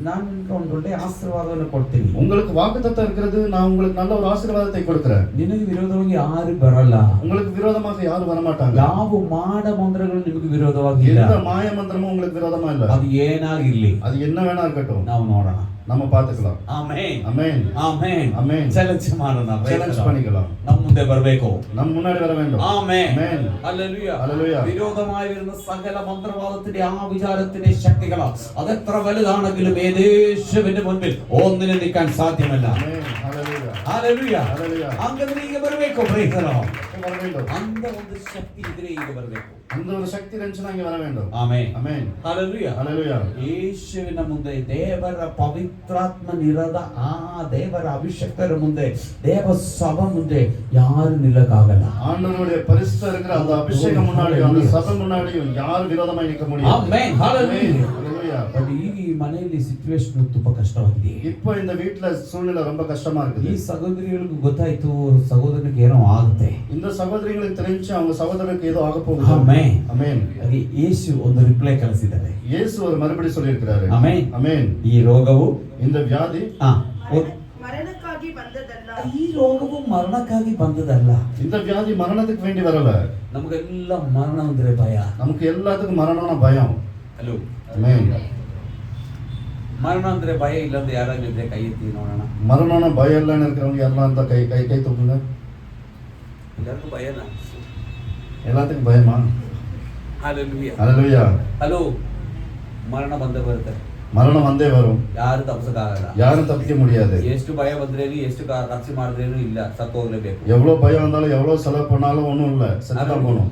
ನಾನು ಒಂದು ಒಳ್ಳೆ ಆಶೀರ್ವಾದವನ್ನು ಕೊಡ್ತೀನಿ. உங்களுக்கு வாக்குத்தத்தம் இருக்கிறது, நான் உங்களுக்கு நல்ல ஒரு ஆசீர்வாதத்தை கொடுக்கிறேன். ನಿನಗೆ ವಿರೋಧವಾಗಿ ಯಾರು ಬರಲ್ಲ. உங்களுக்கு விரோதமாக யாரும் வர மாட்டாங்க. ಯಾವ ಮಾಡ ಮಂತ್ರಗಳು ನಿಮಗೆ ವಿರೋಧವಾಗಿ ಇಲ್ಲ. எந்த மாய மந்திரமும் உங்களுக்கு விரோதமா இல்ல. ಅದು ಏನಾಗಿರ್ಲಿ, அது என்ன வேணா இருக்கட்டும், ನಾವು ನೋಡೋಣ. நம்ம பாத்துக்கலாம். ಆಮೆನ್. ஆமென். ಆಮೆನ್. ஆமென். ಚಾಲೆಂಜ್ ಮಾಡೋಣ. சேலஞ்ச் பண்ணிக்கலாம். ನಮ್ಮ ಮುಂದೆ ಬರಬೇಕು. நம்ம முன்னாடி வர வேண்டும். ആമെൻ. ஆமென். ഹല്ലേലൂയ. ഹല്ലേലൂയ. വിരോധമായി വരുന്ന സകല മന്ത്രവാദത്തിന്റെ ആ വിചാരത്തിന്റെ ശക്തികൾ അതെത്ര വലുതാണെങ്കിലും യേശുവിന്റെ മുൻപിൽ ഒന്നിനും നിൽക്കാൻ സാധ്യമല്ല. ஆமென். ஹalleluya. ഹല്ലേലൂയ. ஹalleluya. അങ്ങനെ ಈಗ ಬರಬೇಕು. Praise the Lord. வர வேண்டும். அந்த ಒಂದು ಶಕ್ತಿ ಇದ್ರೆ ಈಗ ಬರಬೇಕು. அந்த ஒரு சக்தி இருந்துச்சுன்னா இங்க வர வேண்டும். ಆಮೆನ್. ஆமென். ಹಲ್ಲೆಲೂಯ. ஹalleluya. ಯೇಸುವಿನ ಮುಂದೆ, ದೇವರ ಪವಿತ್ರಾತ್ಮ ನಿರದ ಆ ದೇವರ ಅಭಿಷೇಕರ ಮುಂದೆ, ದೇವ ಸಭೆ ಮುಂದೆ ಯಾರು ನಿಲ್ಲಕ್ಕಾಗಲ್ಲ. ஆண்டவருடைய பரிசுத்த இருக்கிற அந்த அபிஷேகம் முன்னாடி, அந்த சபை முன்னாடியும் யாரும் விரோதமா நிற்க முடியாது. ಆಮೆನ್. ಹಲ್ಲೆಲೂಯ. ஹalleluya. ಬಟ್ ಈಗ ಈ ಮನೆಯಲ್ಲಿ ಸಿಚುವೇಶನ್ ತುಂಬಾ ಕಷ್ಟವಾಗಿದೆ. இப்போ இந்த வீட்ல சூழ்நிலை ரொம்ப கஷ்டமா ಈ இருக்குது. ಸಹೋದರಿಗಳಿಗೂ ಗೊತ್ತಾಯ್ತು ಸಹೋದರನಿಗೆ ಏನೋ ಆಗುತ್ತೆ. இந்த சகோதரிகளுக்கு தெரிஞ்சு அவங்க சகோதரருக்கு ஏதோ ஆக போகுது. ಆಮೆನ್. ஆமென். ಹಾಗೆ ಯೇಸು ಒಂದು ರಿಪ್ಲೈ ಕಳಿಸಿದ್ದಾರೆ. இயேசு ஒரு மறுபடி சொல்லியிருக்கிறாரு. ಆಮೆನ್. ஆமென். ಈ ರೋಗವು இந்த வியாதி ಮರಣಕ್ಕಾಗಿ ಬಂದದಲ್ಲ. ಈ ರೋಗವು ಮರಣಕ್ಕಾಗಿ ಬಂದದಲ್ಲ. இந்த வியாதி மரணத்துக்கு வேண்டி வரல. ನಮಗೆಲ್ಲ ಮರಣ ಅಂದ್ರೆ ಭಯ. நமக்கு எல்லாத்துக்கும் மரணம்னா பயம். ಹಲೋ. ஆமென். ಮರಣ ಅಂದ್ರೆ ಭಯ ಇಲ್ಲ ಅಂತ ಯಾರಾಗಿದ್ರೆ ಕೈ ಎತ್ತಿ ನೋಡೋಣ. மரணம்னா பயம் இல்லைன்னு இருக்கிறவங்க யாரெல்லாம் இருந்தா கை தூக்குங்க. ಎಲ್ಲರಿಗೂ ಭಯನಾ? எல்லாத்துக்கும் பயமா? ಹಲ್ಲೆಲೂಯಾ. ஹalleluya. ಹಲೋ. ಮರಣ ಬಂದೇ ಬರುತ್ತೆ. மரணம் வந்தே வரும். ಯಾರು ತಪ್ಪಿಸಕ್ಕಾಗಲ್ಲ. யாரும் தப்பிக்க முடியாது. ಎಷ್ಟು ಭಯ ಬಂದ್ರೇನು ಎಷ್ಟು ಖರ್ಚು ಮಾಡಿದ್ರೇನು ಇಲ್ಲ, ಸತ್ತು ಹೋಗ್ಲೇಬೇಕು. எவ்வளவு பயம் வந்தாலும் எவ்வளவு செலவு பண்ணாலும் ஒண்ணும் இல்ல, செத்துதான் போகணும்.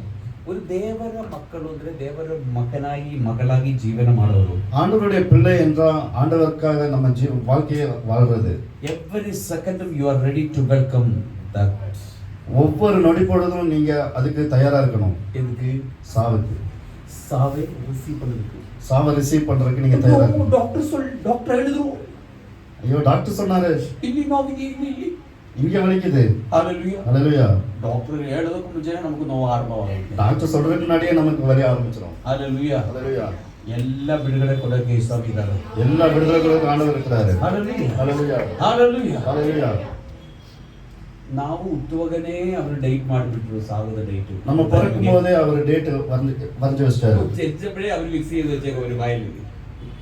ஒரு தேவர மக்கಳು ಅಂದ್ರೆ ದೇವರ ಮಗನಾಗಿ ಮಗಳಾಗಿ ಜೀವನ ಮಾಡೋರು. ஆண்டவருடைய பிள்ளை என்றால் ஆண்டவருக்காக நம்ம வாழ்க்கையை வாழ்றது. எவ்ரி செகண்டும் you are ready to welcome that. ஒவ்வொரு நொடி பொழுதும் நீங்க அதுக்கு தயாரா இருக்கணும். எதுக்கு? சாவுக்கு. சாவை ரிசீவ் பண்ணுறதுக்கு. சாவை ரிசீவ் பண்றதுக்கு நீங்க தயாரா இருக்கணும். டாக்டர் எழுதுறோம். ஐயோ டாக்டர் சொன்னாரு ಇಲ್ಲಿ ನೋವಿಗೆ ಇಲ್ಲಿ இங்க வலிக்குது. ஹalleluya. ஹalleluya. டாக்டர் ಹೇಳೋದಕ್ಕೆ ಮುಂಚೆನೇ நமக்கு ನೋವು ಆರಂಭವಾಗುತ್ತೆ. டாக்டர் சொல்றதுக்கு முன்னாடியே நமக்கு வலி ஆரம்பிச்சிடும். ஹalleluya. ஹalleluya. ಎಲ್ಲ ಬಿಡುಗಡೆ ಕೊಡೋಕೆ ಇಸ್ಲಾಮ್ ಇದ್ದಾರೆ. எல்லா விடுதலைகளுக்கும் ஆண்டவர் இருக்கிறாரு. ஹalleluya. ஹalleluya. ஹalleluya. ஹalleluya. ನಾವು ಹುಟ್ಟುವಾಗನೇ ಅವರು ಡೇಟ್ ಮಾಡಿಬಿಟ್ರು, ಸಾಗದ ಡೇಟ್. நம்ம பிறக்கும் போதே அவர் டேட் வரைஞ்சு வச்சிட்டாரு. ചെറിയ അവർ ഫിക്സ് ചെയ്ത് വെച്ചേക്കും ഒരു ഫയലിൽ.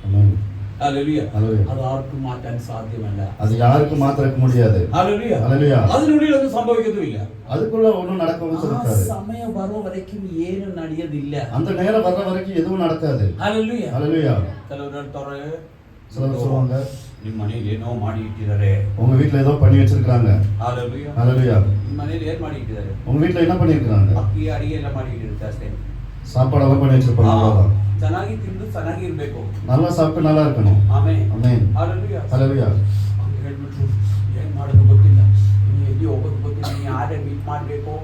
ஆமென். ഹalleluya. ஹalleluya. അത് ആർക്കും മാറ്റാൻ സാധ്യമല്ല. அது யாருக்கும் மாத்திரக்க முடியாது. ഹalleluya. ஹalleluya. അതിനുള്ളിൽ ഒന്നും സംഭവിക്കുന്നില്ല. அதுக்குள்ள ஒண்ணும் நடக்கவும் சொல்றாரு. സമയം ಬರೋ ವರೆக்கும் ಏನು ನಡೆಯೋದಿಲ್ಲ. அந்த நேரம் வர்ற வரைக்கும் எதுவும் நடக்காது. ஹalleluya. ஹalleluya. ಕೆಲವರು ಹೇಳ್ತಾರೆ, சிலர் சொல்லுவாங்க, ನಿಮ್ಮ ಮನೆಯಲ್ಲಿ ಏನೋ ಮಾಡಿ ಇಟ್ಟಿದ್ದಾರೆ. உங்க வீட்ல ஏதோ பண்ணி வச்சிருக்காங்க. ஹalleluya. ஹalleluya. ನಿಮ್ಮ ಮನೆಯಲ್ಲಿ ಏನು ಮಾಡಿ ಇಟ್ಟಿದ್ದಾರೆ? உங்க வீட்ல என்ன பண்ணி இருக்காங்க? ಅಕ್ಕಿ ಅಡಿಗೆ ಎಲ್ಲ ಮಾಡಿ ಇಟ್ಟಿರುತ್ತೆ ಅಷ್ಟೇ. சாப்பாடெல்லாம் பண்ணி வச்சிருப்பாங்க. அவ்வளவுதான். ಚೆನ್ನಾಗಿ ತಿಂದು ಚೆನ್ನಾಗಿ ಇರಬೇಕು. நல்லா சாப்பிட்டு நல்லா இருக்கணும். ಆಮೆನ್. ஆமென். ஹalleluya. ஹalleluya. ಅಂತ ಹೇಳ್ಬಿಟ್ರು, ಏನು ಮಾಡೋದು ಗೊತ್ತಿಲ್ಲ, ನೀವು ಎಲ್ಲಿ ಹೋಗೋದು ಗೊತ್ತಿಲ್ಲ, ನೀವು ಯಾರೇ ಮೀಟ್ ಮಾಡಬೇಕು.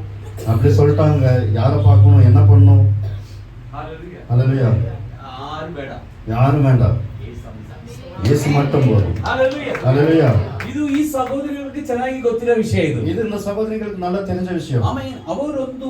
அப்படி சொல்லிட்டாங்க, யாரை பார்க்கணும், என்ன பண்ணணும். ஹalleluya. ஹalleluya. யாரும் ಬೇಡ, யாரும் வேண்டாம், இயேசு மட்டும் போதும். ஹalleluya. ஹalleluya. ಇದು ಈ ಸಹೋದರರಿಗೆ ಚೆನ್ನಾಗಿ ಗೊತ್ತಿರೋ ವಿಷಯ ಇದು. இது இந்த சகோதரிகளுக்கு நல்லா தெரிஞ்ச விஷயம். ಆಮೆನ್. ಅವರದ್ದು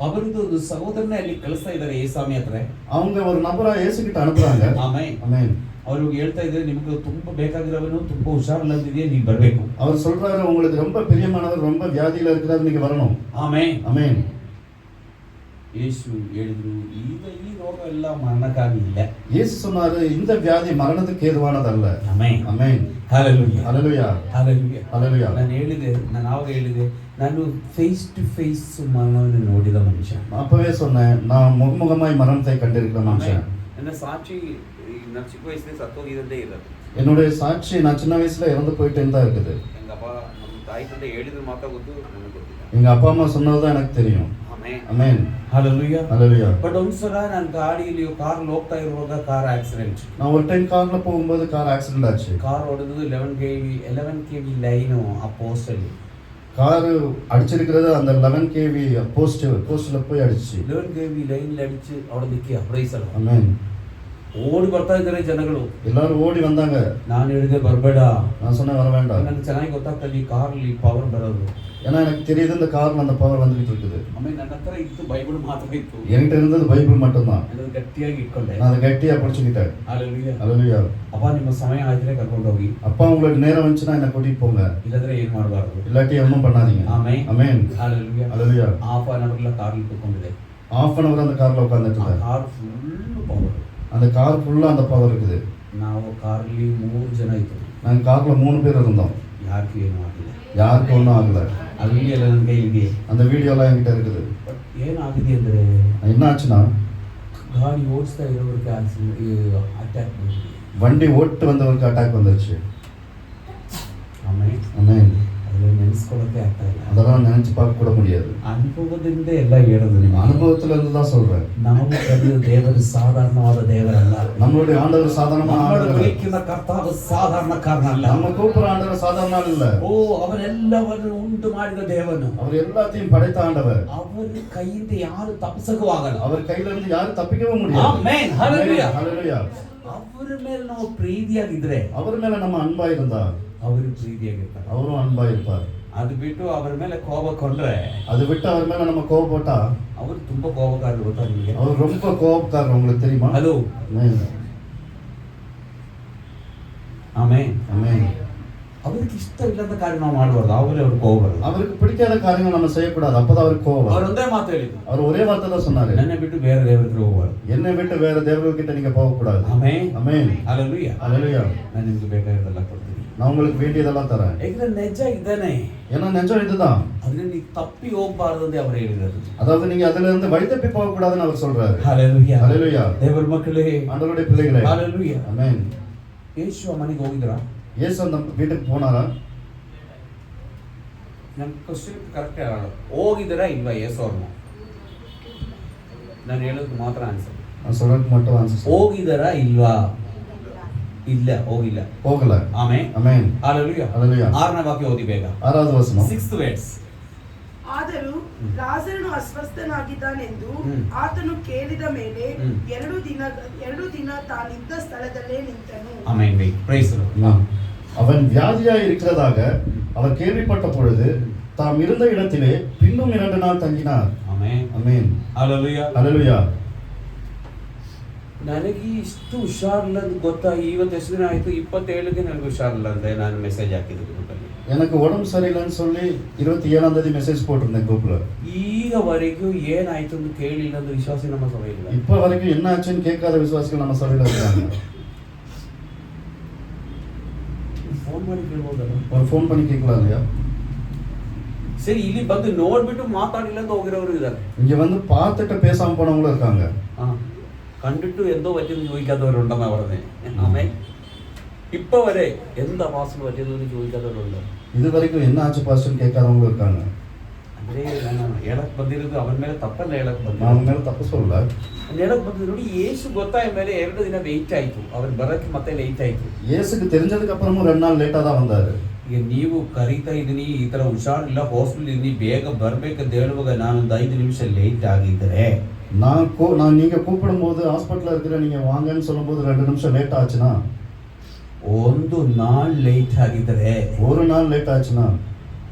ಒಂದು ಸಹೋದರನೇ ಅಲ್ಲಿ ಕಳಿಸ್ತಾ ಇದ್ದಾರೆ ಏಸಾಮಿ ಹತ್ರ. அவங்க ஒரு நபரா இயேசு கிட்ட அனுப்புறாங்க. ಆಮೆನ್. ஆமென். ಅವ್ರಿಗೆ ಹೇಳ್ತಾ ಇದ್ದಾರೆ, ನಿಮಗೆ ತುಂಬಾ ಬೇಕಾಗಿರೋವನು ತುಂಬಾ ಹುಷಾರಿಲ್ಲದಿದೆಯೇ, ನೀವು ಬರಬೇಕು. அவர் சொல்றாரு, உங்களுக்கு ரொம்ப பிரியமானவர் ரொம்ப வியாதியில இருக்கிறாரு, நீங்க வரணும். ಆಮೆನ್. ஆமென். ಯೇಸು ಹೇಳಿದ್ರು, ಈಗ ಈ ರೋಗ ಎಲ್ಲ ಮರಣಕ್ಕಾಗಿ ಇಲ್ಲ. இயேசு சொன்னாரு, இந்த வியாதி மரணத்துக்கு ஏதுவானதல்ல. ಆಮೆನ್. ஆமென். ಹalleluya. ஹalleluya. ಹalleluya. ஹalleluya. ನಾನು ಆವಾಗ ಹೇಳಿದೆ, ನಾನು ಫೇಸ್ ಟು ಫೇಸ್ ಮರಣವನ್ನು ನೋಡಿದ ಮನುಷ್ಯ. அப்பவே சொன்னேன், நான் முகமுகமாய் மரணத்தை கண்டிருக்கிற மனுஷன். ನನ್ನ ಸಾಕ್ಷಿ ನನ್ನ ಚಿಕ್ಕ ವಯಸ್ಸಿನಲ್ಲಿ ಸತ್ತೋಗಿದ್ದೇ ಇರೋದು. என்னுடைய சாட்சி நான் சின்ன வயசுல இறந்து போயிட்டேன்னு தான் இருக்குது. எங்கப்பா ನಮ್ಮ ತಾಯಿ ತಂದೆ ಹೇಳಿದ್ರು ಮಾತ್ರ ಗೊತ್ತು, ನನಗೆ ಗೊತ್ತಿಲ್ಲ. எங்க அப்பா அம்மா சொன்னதுதான் எனக்கு தெரியும். Amen. Amen. Hallelujah. Hallelujah. But ಒಂದ್ಸಲ ನಾನು ಗಾಡಿಯಲ್ಲಿ ಕಾರಲ್ಲಿ ಹೋಗ್ತಾ ಇರುವಾಗ ಕಾರ್ ಆಕ್ಸಿಡೆಂಟ್. நான் ஒரு டைம் கார்ல போகும்போது கார் ஆக்சிடென்ட் ஆச்சு. ಕಾರ್ ಹೊಡೆದು 11 kV ಲೈನು ಆ ಪೋಸ್ಟ್ ಅಲ್ಲಿ. கார் அடிச்சிருக்கிறது அந்த 11 kV போஸ்ட்ல போய் அடிச்சு. 11 kV ಲೈನ್ ಅಡಿச்சு ಹೊಡೆದಕ್ಕೆ ಅಪ್ರೈಸಲ್ಲ. ஆமென். ಓಡಿ ಬರ್ತಾ ಇದ್ದಾರೆ ಜನಗಳು. எல்லாரும் ஓடி வந்தாங்க. ನಾನು ಹೇಳಿದೆ ಬರಬೇಡ. நான் சொன்னேன் வர வேண்டாம். ನನಗೆ ಚೆನ್ನಾಗಿ ಗೊತ್ತಾಗ್ತದೆ ಈ ಕಾರಲ್ಲಿ ಪವರ್ ಬರೋದು. ஏன்னா எனக்கு தெரியுது இந்த கார்ல அந்த பவர் வந்துட்டு இருக்குது. ಆಮೇಲೆ ನನ್ನ ಹತ್ರ ಇತ್ತು ಬೈಬಲ್ ಮಾತ್ರ ಇತ್ತು. என்கிட்ட இருந்தது பைபிள் மட்டும்தான். ಅದನ್ನು ಗಟ್ಟಿಯಾಗಿ ಇಟ್ಕೊಂಡೆ. நான் அதை கட்டியா பிடிச்சுக்கிட்டேன். ஹalleluya. ஹalleluya. ಅಪ್ಪ ನಿಮ್ಮ ಸಮಯ ಆಯ್ತರೆ ಕರ್ಕೊಂಡು ಹೋಗಿ. அப்பா உங்களுக்கு நேரம் வந்துச்சுன்னா என்ன கூட்டிட்டு போங்க. ಇಲ್ಲದ್ರೆ ಏನು ಮಾಡಬಾರದು. இல்லாட்டி ஒன்றும் பண்ணாதீங்க. ಆಮೆನ್. ஆமென். ஹalleluya. ஹalleluya. ಹಾಫ್ ಆನ್ ಅವರ್ ಕಾರಲ್ಲಿ ಕೂತ್ಕೊಂಡಿದೆ. half an hour அந்த கார்ல உட்கார்ந்துட்டு ಆ ಕಾರ್ ಫುಲ್ ಪವರ್. அந்த கார் ஃபுல்லா அந்த பவர் இருக்குது. ನಾವು ಕಾರಲ್ಲಿ 3 ಜನ ಇತ್ತು. நாங்க கார்ல 3 பேர் இருந்தோம். ಯಾರಿಗೂ ಏನು ಆಗಿಲ್ಲ. யாருக்கும் ஒன்றும் ஆகல. ಆ ವಿಡಿಯೋ ಎಲ್ಲ ನನ್ನ ಕೈಲಿದೆ. அந்த வீடியோலாம் என்கிட்ட இருக்குது. ಬಟ್ ಏನಾಗಿದೆ ಅಂದ್ರೆ, என்ன ಆச்சுன்னா, ಗಾಡಿ ಓಡಿಸ್ತಾ ಇರೋರಿಗೆ ಅಟ್ಯಾಕ್ ಬಂದಿದೆ. வண்டி ஓட்டு வந்தவருக்கு அட்டாக் வந்துருச்சு. ಆಮೇಲೆ ஆமென். ಅದನ್ನ ನೆನೆಸ್ಕೊಳ್ಳೋಕೆ ಆಗ್ತಾ ಇಲ್ಲ. அதெல்லாம் நினைச்சு பார்க்க கூட முடியாது. ಅನುಭವದಿಂದ ಎಲ್ಲ ಹೇಳೋದು ನಿಮಗೆ. அனுபவத்துல இருந்து தான் சொல்றேன். ನಾವು ಕರೆಯುವ ದೇವರು ಸಾಧಾರಣವಾದ ದೇವರಲ್ಲ. நம்மளுடைய ஆண்டவர் சாதாரணமான ನಮ್ಮ ஆண்டவர். ವಿಳಿക്കുന്ന ಕರ್ತಾವ ಸಾಧಾರಣ ಕಾರಣಲ್ಲ. நம்ம கூப்பிடுற ஆண்டவர் சாதாரண ஆள் இல்ல. ಓ, ಅವನೆಲ್ಲವನ್ನು ಉಂಟು ಮಾಡಿದ ದೇವನು. அவர் எல்லாத்தையும் படைத்த ஆண்டவர். ಅವನ ಕೈಯಿಂದ ಯಾರು ತಪ್ಪಿಸಕ್ಕೂ ಆಗಲ್ಲ. அவர் கையில இருந்து யாரும் தப்பிக்கவும் முடியாது. ಆಮೆನ್. ಹalleluya. ஹalleluya. ಅವರ ಮೇಲೆ ನಾವು ಪ್ರೀತಿಯಾಗಿದ್ರೆ, அவர் மேல நம்ம அன்பா இருந்தா ಅವರು ಪ್ರೀತಿಯಾಗಿರ್ತಾರೆ. அவரும் அன்பா இருப்பார். ಅದು ಬಿಟ್ಟು ಅವರ ಮೇಲೆ ಕೋಪ ಕೊಂಡ್ರೆ, அது விட்டு அவர் மேல நம்ம கோபப்பட்டா, ಅವರು ತುಂಬಾ ಕೋಪಕಾರರು. ಗೊತ್ತಾ ನಿಮಗೆ? அவர் ரொம்ப கோபக்காரர், உங்களுக்கு தெரியுமா? ಹಲೋ. ஆமென். ಆಮೆನ್. ஆமென். ಅವರಿಗೆ ಇಷ್ಟ ಇಲ್ಲದ ಕಾರ್ಯ ನಾವು ಮಾಡಬಾರ್ದು. ಅವರೇ ಅವ್ರ ಕೋಪ ಬರೋದು. அவருக்கு பிடிக்காத காரியங்கள் நம்ம செய்யக்கூடாது. அப்பதான் அவருக்கு கோபம் வரும். ಅವ್ರು ಒಂದೇ ಮಾತು ಹೇಳಿದ್ರು, அவர் ஒரே வார்த்தை தான் சொன்னாரு, ನನ್ನ ಬಿಟ್ಟು ಬೇರೆ ದೇವರ ಹತ್ರ ಹೋಗಬಾರ್ದು. என்னை விட்டு வேற தேவர்கள்கிட்ட நீங்க போக கூடாது. ಆಮೆನ್. ஆமென். ಹalleluya. ஹalleluya. ನಾನು ನಿಮ್ಗೆ ಬೇಕಾಗಿರೋದೆಲ್ಲ ಕೊಡ್ತೀನಿ. நான் உங்களுக்கு வேண்டியதெல்லாம் தரேன். ಯಾಕಂದ್ರೆ ನಿಜ ಇದ್ದಾನೆ. ஏன்னா நிஜம் இதுதான். ಅದ್ರಲ್ಲಿ ನೀವು ತಪ್ಪಿ ಹೋಗಬಾರದು ಅಂತ ಅವರು ಹೇಳಿರೋದು. அதாவது நீங்க அதுல இருந்து வழி தப்பி போக கூடாதுன்னு அவர் சொல்றாரு. ಹalleluya. ஹalleluya. ದೇವರ ಮಕ್ಕಳೇ, ஆண்டவருடைய பிள்ளைகளே, ಹalleluya. ஆமென். ಯೇಸು ಆ ಮನೆಗೆ ಹೋಗಿದ್ರಾ? இயேசு அந்த வீட்டுக்கு போனாரா? ನನ್ನ ಕ್ವಶನ್ ಕರೆಕ್ಟ್ ಹೋಗಿದ್ದೀರಾ ಇಲ್ವಾ ಯೇಸು ಅವ್ರನ್ನ? ನಾನು ಹೇಳೋದು ಮಾತ್ರ ಆನ್ಸರ್. நான் சொல்றதுக்கு மட்டும் ஆன்சர். ಹೋಗಿದ್ದಾರಾ ಇಲ್ವಾ? ಇಲ್ಲ, ಹೋಗಿಲ್ಲ. போகல. ಆಮೆನ್. ಆಮೆನ್. ಹalleluya. ಹalleluya. 6ನೇ ವಾಕ್ಯ ಓದಿ ಬೇಗ. 6வது வசனம். 6th verse. ಆದರೂ ಲಾಜರನು ಅಸ್ವಸ್ಥನಾಗಿದ್ದಾನೆಂದು ಆತನು ಕೇಳಿದ ಮೇಲೆ 2 ದಿನ ತಾನಿದ್ದ ಸ್ಥಳದಲ್ಲೇ ನಿಂತನು. ಆಮೆನ್. Praise the Lord. அவன் வியாதியாய் இருக்கிறதாக அவர் கேள்விப்பட்ட பொழுது தாம் இருந்த இடத்திலே பின்னும் 2 நாள் தங்கினார். ಆಮೆನ್. ಆಮೆನ್. ಹalleluya. ಹalleluya. ನನಗೆ ಇಷ್ಟು ಹುಷಾರಿಲ್ಲ ಅಂತ ಗೊತ್ತಾಗಿ ಇವತ್ತು ಎಷ್ಟು ದಿನ ಆಯ್ತು, 27ಗೆ ನನಗೆ ಹುಷಾರಿಲ್ಲ ಅಂತ ನಾನು ಮೆಸೇಜ್ ಹಾಕಿದ್ದೆ ಗ್ರೂಪಲ್ಲಿ. எனக்கு உடம்பு சரியில்லைன்னு சொல்லி 27ஆம் தேதி மெசேஜ் போட்டிருந்தேன் குரூப்ல. ಈಗವರೆಗೂ ಏನಾಯ್ತು ಅಂತ ಕೇಳಿಲ್ಲ ಅಂತ ವಿಶ್ವಾಸ ನಮ್ಮ ಸಭೆಯಿಲ್ಲ. இப்ப வரைக்கும் என்ன ஆச்சுன்னு கேட்காத விசுவாசிகள் நம்ம சபையில இருக்காங்க. ಫೋನ್ ಮಾಡಿ ಕೇಳ್ಬೋದಲ್ಲ? ஒரு ஃபோன் பண்ணி கேட்கலாம் இல்லையா? ಸರಿ, ಇಲ್ಲಿ ಬಂದು ನೋಡ್ಬಿಟ್ಟು ಮಾತಾಡಿಲ್ಲ ಅಂತ ಹೋಗಿರೋರು ಇದ್ದಾರೆ. இங்க வந்து பார்த்துட்டு பேசாம போனவங்களும் இருக்காங்க. കണ്ടിട്ട് എന്തോ പറ്റിയെന്ന് ചോദിക്കാത്തവരുണ്ടെന്നാ പറഞ്ഞത്. ആമേൻ. ഇപ്പൊ വരെ എന്താ പാസ്റ്റർ പറ്റിയതെന്ന് ചോദിക്കാത്തവരുണ്ട്. இது வரைக்கும் என்ன ஆச்சு பாஸ்டர்னு கேட்காதவங்களும் இருக்காங்க. ಅಂದ್ರೆ ನಾನು ಹೇಳಕ್ ಬಂದಿರೋದು ಅವನ ಮೇಲೆ ತಪ್ಪಲ್ಲ, ಹೇಳಕ್ நான் ಬಂದಿರೋದು ಮೇಲೆ ತಪ್ಪು சொல்லல. ಹೇಳಕ್ ಬಂದಿದ್ದು ನೋಡಿ, ಯೇಸು ಗೊತ್ತಾದ ಮೇಲೆ 2 ದಿನ ಲೇಟ್ ಆಯ್ತು, ಅವ್ರು ಬರಕ್ಕೆ ಮತ್ತೆ ಲೇಟ್ ಆಯ್ತು. இயேசுக்கு தெரிஞ்சதுக்கு அப்புறமும் 2 நாள் லேட்டா தான் வந்தாரு. ಈಗ ನೀವು ಕರೀತಾ ಇದೀನಿ, ಈ ತರ ಹುಷಾರಿಲ್ಲ, ಹಾಸ್ಪಿಟಲ್ ಇದೀನಿ, ಬೇಗ ಬರ್ಬೇಕಂತ ಹೇಳುವಾಗ ನಾನೊಂದು 5 ನಿಮಿಷ ಲೇಟ್ ಆಗಿದ್ರೆ, நான் நீங்க கூப்பிடும்போது ஹாஸ்பிட்டல்ல இருக்கிற நீங்க வாங்கன்னு சொல்லும்போது 2 நிமிஷம் லேட் ஆச்சுனா, 1 ನಾள் ಲೇಟ್ ಆಗಿದ್ರೆ, 1 நாள் லேட் ஆச்சுனா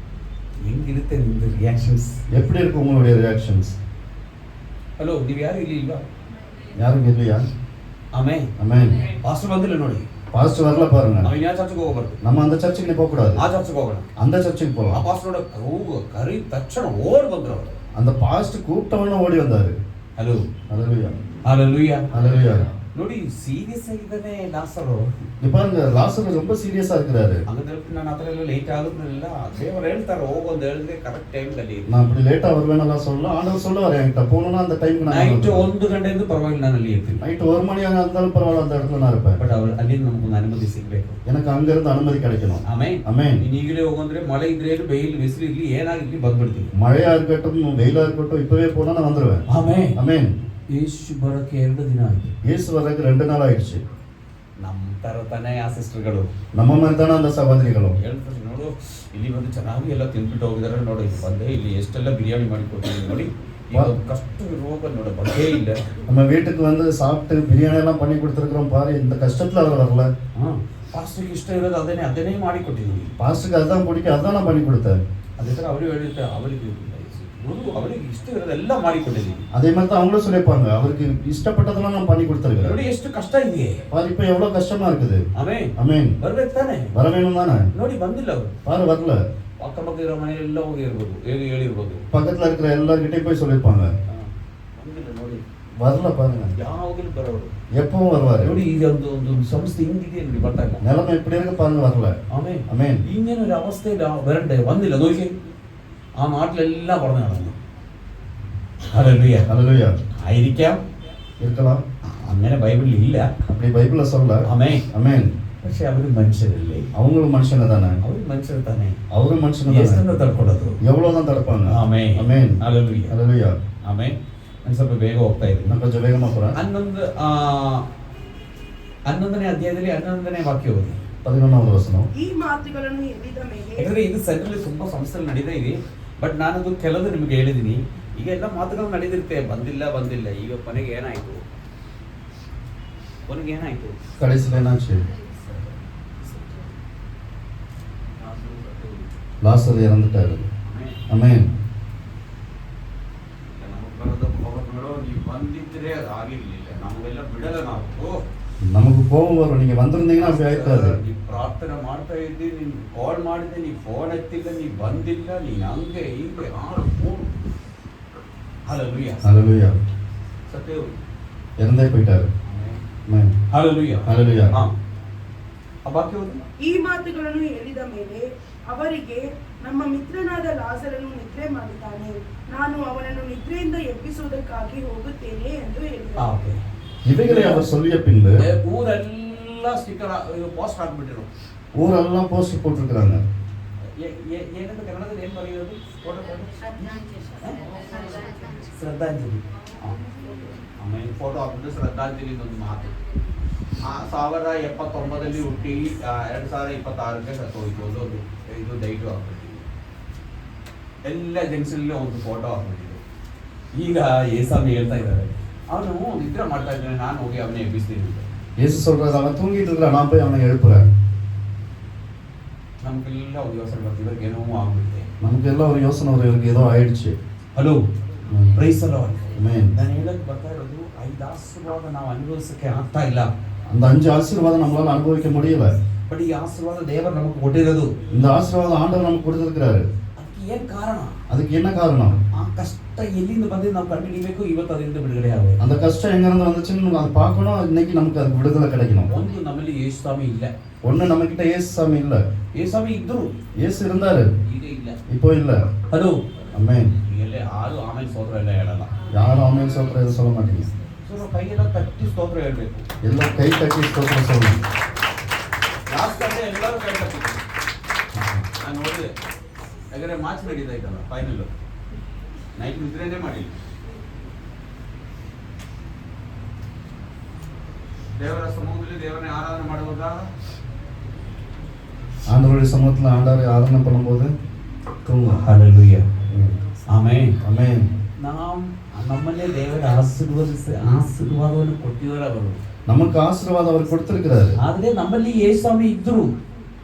ಹೆಂಗಿರುತ್ತೆ ನಿಮ್ದು ರಿಯಾಕ್ಷನ್ಸ್? எப்படி இருக்கு உங்களுடைய ரியாக்ஷன்ஸ்? ಹಲೋ, ನೀವು ಯಾರು ಇಲ್ಲಿ ಇಲ್ವಾ? யாரும் இல்லையா? ಆಮೇನ್. ஆமென். ಪಾಸ್ಟರ್ ಬಂದಿಲ್ಲ ನೋಡಿ, பாஸ்டர் வரல பாருங்க. ನಾವು ಯಾವ ಚರ್ಚ್ಗೆ ಹೋಗ್ಬಾರ್ದು, நம்ம அந்த சர்ச்சுக்கு போக கூடாது, ಆ ಚರ್ಚ್ಗೆ ಹೋಗೋಣ. அந்த சர்ச்சுக்கு ಆ போலாம். ಪಾಸ್ಟರ್ ಕರಿ ತಕ್ಷಣ ಓಡ್ ಬಂದ್ರು ಅವರು. அந்த பாஸ்டர் கூப்பிட்டவன ஓடி வந்தாரு. ಹಲೋ, ஹalleluya. ಹalleluya. ஹalleluya. ನೋಡಿ, ಸೀರಿಯಸ್ ಆಗಿದ್ದಾನೆ ಲಾಸರು. இப்ப பாருங்க, லாசரு ரொம்ப சீரியஸா இருக்கிறாரு. ಹಂಗಂದ್ರೆ ನಾನು ಆ ಥರ ಎಲ್ಲ ಲೇಟ್ ಆಗುದಿಲ್ಲ, ದೇವರು ಹೇಳ್ತಾರೆ ಹೋಗು ಅಂತ ಹೇಳಿದ್ರೆ ಕರೆಕ್ಟ್ ಟೈಮ್ನಲ್ಲಿ. நான் இப்படி லேட்டா வருவேனெல்லாம் சொல்லலாம், ஆண்டவர் சொல்லுவாரு என்கிட்ட போகணும்னா அந்த டைம்க்கு நான் ನೈಟ್ 1 ಗಂಟೆಯಿಂದ ಪರವಾಗಿಲ್ಲ, ನಾನು ಅಲ್ಲಿ ಇರ್ತೀನಿ. நைட் 1 மணியாக இருந்தாலும் பரவாயில்ல, அந்த இடத்துல நான் இருப்பேன். ಬಟ್ ಅವ್ರು ಅಲ್ಲಿ ನಮಗೊಂದು ಅನುಮತಿ ಸಿಗ್ಬೇಕು. எனக்கு ಅங்க இருந்து ಅನುಮತಿ கிடைக்கணும். ಆಮೇನ್. ಆಮೆನ್. ನೀನು ಈಗಲೇ ಹೋಗಂದ್ರೆ ಮಳೆ ಇದ್ರೆ ಬೇಯಿಲ್ ಬಿಸಿಲು ಇರ್ಲಿ ಏನಾಗಿರ್ಲಿ ಬಂದ್ಬಿಡ್ತೀನಿ. மழையா இருக்கட்டும் வெயிலா இருக்கட்டும் இப்பவே போனா நான் வந்துருவேன். ಆಮೇನ್. ஆமென். ಯೇಸು ಬರೋಕೆ 2 ದಿನ ಆಯ್ತು. இயேசு வரக்கு 2 நாள் ஆயிடுச்சு. ನಮ್ಮ ತರ ತಾನೇ ಆ ಸಿಸ್ಟರ್ಗಳು, நம்ம மாதிரி தானே அந்த சகோதரிகளும் ಹೇಳ್ತಾರೆ, ನೋಡು ಇಲ್ಲಿ ಬಂದು ಚೆನ್ನಾಗಿ ಎಲ್ಲ ತಿಂದ್ಬಿಟ್ಟು ಹೋಗಿದ್ದಾರೆ, ನೋಡಿ ಇಲ್ಲಿ ಬಂದೆ, ಇಲ್ಲಿ ಎಷ್ಟೆಲ್ಲ ಬಿರಿಯಾನಿ ಮಾಡಿ ಕೊಟ್ಟಿದ್ದೀನಿ ನೋಡಿ, ಈಗ ಕಷ್ಟ ರೋಗ ನೋಡ ಬಗ್ಗೆ ಇಲ್ಲ. நம்ம வீட்டுக்கு வந்து சாப்பிட்டு பிரியாணி எல்லாம் பண்ணி கொடுத்துருக்கிறோம் பாரு, இந்த கஷ்டத்துல அவர் வரல. ಪಾಸ್ಟರ್ಗೆ ಇಷ್ಟ ಇರೋದು ಅದನ್ನೇ ಮಾಡಿ ಕೊಟ್ಟಿದ್ದೀನಿ. பாஸ்டருக்கு அதான் பிடிக்கும், அதான் நான் பண்ணி கொடுத்தேன். ಅದೇ ಥರ ಅವರು ಹೇಳಿರ್ತಾರೆ, ಅವರಿಗೆ ಇಷ್ಟ ಇರೋದೆಲ್ಲ ಮಾಡಿ ಕೊಟ್ಟಿದ್ದೀನಿ. அதே மாதிரி தான் அவங்களும் சொல்லியிருப்பாங்க, அவருக்கு இஷ்டப்பட்டதெல்லாம் நான் பண்ணி கொடுத்துருக்கேன். ನೋಡಿ ಎಷ್ಟು ಕಷ್ಟ ಇದೆಯೇ பாரு இப்ப எவ்வளவு கஷ்டமா இருக்குது. ಆಮೇನ್. ஆமென். ಬರ್ಬೇಕು ತಾನೆ, வர வேணும் தானே. ನೋಡಿ ಬಂದಿಲ್ಲ ಅವರು. பாரு வரல. ಅಕ್ಕಪಕ್ಕ ಇರೋ ಮನೆಯೆಲ್ಲ ಹೋಗಿ ಇರ್ಬೋದು, ಹೇಳಿರ್ಬೋದು, பக்கத்துல இருக்கிற எல்லார்கிட்டயும் போய் சொல்லியிருப்பாங்க, ಬಂದಿಲ್ಲ ನೋಡಿ, வரல பாருங்க. ಯಾವಾಗಲೂ ಬರೋರು, எப்பவும் வருவாரு. ನೋಡಿ ಈಗ ಒಂದು ಸಂಸ್ಥೆ ಹಿಂಗಿದೆ ನೋಡಿ, ಬರ್ತಾ ಇಲ್ಲ. நிலைமை இப்படி இருக்கு பாருங்க, வரல. ആമേൻ. ஆமென். ഇങ്ങനെ ഒരു അവസ്ഥയിൽ വരണ്ടേ, വന്നില്ല. നോക്കി ആ നാട്ടിലെല്ലാം പറഞ്ഞു നടന്നു. ഹല്ലേലൂയ. ஹalleluya. ആയിരിക്കാം, இருக்கலாம், അങ്ങനെ ബൈബിളിൽ ഇല്ല. அப்படி பைபிள்ல சொல்ல. ആമേൻ. ஆமென். പക്ഷെ അവര് മനുഷ്യരല്ലേ, அவங்களும் மனுஷங்க தானே. അവര് മനുഷ്യർ തന്നെ, அவரும் மனுஷங்க தானே. ಎಷ್ಟು ತಡ್ಕೊಳ್ಳೋದು. எவ்வளவுதான் தடுப்பாங்க. ಆಮೇನ್. ஆமென். ಹಲ್ಲೆಲೂಯ. ஹalleluya. ಆಮೇನ್. ನಾನು ಸ್ವಲ್ಪ ಬೇಗ ಹೋಗ್ತಾ ಇದ್ದೀನಿ. நான் கொஞ்சம் வேகமா போறேன். 11ನೇ ಅಧ್ಯಾಯದಲ್ಲಿ 11ನೇ ವಾಕ್ಯ ಓದಿ. 11வது வசனம். ಈ ಮಾತುಗಳನ್ನು ಹೇಳಿದ ಮೇಲೆ, ಯಾಕಂದ್ರೆ ಇದು ಸೆಂಟ್ರಲ್ ತುಂಬಾ ಸಂಸ್ಥೆಗಳು ನಡೀತಾ ಇದೆ, ಬಟ್ ನಾನದು ಕೆಲವು ನಿಮಗೆ ಹೇಳಿದ್ದೀನಿ. ಈಗ ಎಲ್ಲ ಮಾತುಗಳು ನಡೆದಿರುತ್ತೆ, ಬಂದಿಲ್ಲ. ಈಗ ಕೊನೆಗೆ ಏನಾಯ್ತು? கடைசில என்னாச்சு? லாசர் இறந்துட்டாரு. ஆமென். ನೀವು ಬಂದಿದ್ರೆ ಅದು ಆಗಿರ್ಲಿಲ್ಲ, ನಮಗೆಲ್ಲ ಬಿಡಲ್ಲ. ನಾವು நமக்கு கோபம் வரும், நீங்க வந்திருந்தீங்கன்னா அப்படி ஆயிருக்காது. ನೀ ಪ್ರಾರ್ಥನೆ ಮಾಡ್ತಾ ಇದ್ದಿ, ನೀನು ಕಾಲ್ ಮಾಡಿದೆ, ನೀ ಫೋನ್ ಎತ್ತಿಲ್ಲ, ನೀ ಬಂದಿಲ್ಲ, ನೀ ಹಂಗೆ ಹಿಂಗೆ ಹಲ್ಲೆಲೂಯಾ. ஹalleluya. ಸತ್ಯ இறந்தே போயிட்டாரு. ஆமென். ಹಲ್ಲೆಲೂಯಾ. ஹalleluya. ಆ ವಾಕ್ಯ ಓದಿ. ಈ ಮಾತುಗಳನ್ನು ಹೇಳಿದ ಮೇಲೆ ಅವರಿಗೆ, ನಮ್ಮ ಮಿತ್ರನಾದ ಲಾಜರನು ನಿದ್ರೆ ಮಾಡಿದ್ದಾನೆ, ನಾನು ಅವನನ್ನು ನಿದ್ರೆಯಿಂದ ಎಬ್ಬಿಸುವುದಕ್ಕಾಗಿ ಹೋಗುತ್ತೇನೆ ಎಂದು ಹೇಳಿದನು. இவைகளை அவர் சொல்லிய பின்பு ಊರೆಲ್ಲ ಎಲ್ಲ ಸ್ಟಿಕ್ಕರ್ ಪೋಸ್ಟ್ ಹಾಕ್ಬಿಟ್ಟಿರು. ஊரெல்லாம் போஸ்டர் போட்டிருக்கிறாங்க. ಏನಂತ ಕನ್ನಡದಲ್ಲಿ ಏನು ಬರೆಯೋದು? ಶ್ರದ್ಧಾಂಜಲಿ. ಆಮೇಲೆ ಫೋಟೋ ಹಾಕಿದ್ರೆ ಶ್ರದ್ಧಾಂಜಲಿ ಒಂದು ಮಾತು. 1979 ಹುಟ್ಟಿ 2026 ಸತ್ತೋಯ್ತು. ಅದೊಂದು ಇದು ಡೈಟು ಹಾಕ್ಬಿಟ್ಟಿದೆ. ಎಲ್ಲ ಜಂಕ್ಷನಲ್ಲಿ ಒಂದು ಫೋಟೋ ಹಾಕ್ಬಿಟ್ಟಿದೆ. ಈಗ ಏಸಾಮಿ ಹೇಳ್ತಾ ಇದ್ದಾರೆ, ಅವನು ನಿದ್ರೆ ಮಾಡ್ತಾ ಇದ್ದಾನೆ, ನಾನು ಹೋಗಿ ಅವನೇ ಎಬ್ಬಿಸ್ತೀನಿ ಅಂತ. இயேசு சொல்றாரு, அவன் தூங்கிட்டு இருக்கிறான், நான் போய் அவனை எழுப்புறேன். ನಮಗೆಲ್ಲ ಒಂದು ಯೋಚನೆ ಬರ್ತೀವಿ, ಇವಾಗ ಏನೋ ಆಗ್ಬಿಟ್ಟಿದೆ. நமக்கெல்லாம் ஒரு யோசனை வரும், இவருக்கு ஏதோ ஆயிடுச்சு. Hello, praise the lord. ಆಮೆನ್. ನಾನು ಹೇಳಕ್ ಬರ್ತಾ ಇರೋದು 5 ಆಶೀರ್ವಾದ ನಾವು ಅನುಭವಿಸಕ್ಕೆ ಆಗ್ತಾ ಇಲ್ಲ. அந்த 5 ஆசீர்வாதம் நம்மளால அனுபவிக்க முடியல. ಬಟ್ ಈ ಆಶೀರ್ವಾದ ದೇವರು ನಮಗೆ ಕೊಟ್ಟಿರೋದು. இந்த ஆசீர்வாதம் ஆண்டவர் நமக்கு கொடுத்திருக்கிறாரு. ಅದಕ್ಕೆ ಏನು ಕಾರಣ? அதுக்கு என்ன காரணம்? ಆ ಕಷ್ಟ ಎಲ್ಲಿಂದ ಬಂದಿದ್ದು ನಾವು ಕಂಡುಹಿಡಿಯಬೇಕು. ಇವತ್ತು ಅದರಿಂದ ಬಿಡುಗಡೆ ಆಗಬೇಕು. அந்த கஷ்டம் எங்க இருந்து வந்துச்சுன்னு அதை பார்க்கணும். இன்னைக்கு நமக்கு அதுக்கு விடுதலை கிடைக்கணும். ಒಂದು ನಮ್ಮಲ್ಲಿ ಯೇಸುಸ್ವಾಮಿ ಇಲ್ಲ. ஒண்ணு நம்ம கிட்ட இயேசுசாமி இல்ல. ಯೇಸುಸ್ವಾಮಿ ಇದ್ರು, இயேசு இருந்தாரு, ಈಗ ಇಲ್ಲ. இப்போ இல்ல. ಹಲೋ, ஆமென். ಎಲ್ಲ ಯಾರು ಆಮೇಲೆ ಸ್ತೋತ್ರ ಎಲ್ಲ ಹೇಳಲ್ಲ. யாரும் ஆமென் ஸ்தோத்திரம் எதுவும் சொல்ல மாட்டீங்க. ಸೊ ನಾವು ಕೈಯೆಲ್ಲ ತಟ್ಟಿ ಸ್ತೋತ್ರ ಹೇಳ್ಬೇಕು. எல்லாம் கை தட்டி ஸ்தோத்திரம் சொல்லணும். ಲಾಸ್ಟ್ ಗಂಟೆ ಎಲ್ಲರೂ ಕೈ ತಟ್ಟಿ. ನಾನು ನೋಡಿದೆ, ಯಾಕಂದ್ರೆ ಮ್ಯಾಚ್ ನಡೀತಾ ಇದ್ದಲ್ಲ ಫೈನಲ್, ನೈಟ್ ನಿದ್ರೆನೇ ಮಾಡಿಲ್ಲ. ದೇವರ ಸಮೂಹದಲ್ಲಿ ದೇವರನ್ನ ಆರಾಧನೆ ಮಾಡುವಾಗ ஆண்டவருடைய சமூகத்துல ஆண்டவரை ஆராதனை பண்ணும்போது தூங்கும். Hallelujah, amen. ஆமென். ನಮ್ಮನ್ನೇ ದೇವರ ಆಶೀರ್ವಾದವನ್ನು ಕೊಟ್ಟಿದ್ದಾರೆ ಅವರು. நமக்கு ஆசீர்வாதம் அவர் கொடுத்திருக்கிறாரு. ಆದ್ರೆ ನಮ್ಮಲ್ಲಿ ಯೇಸುಸ್ವಾಮಿ ಇದ್ರು.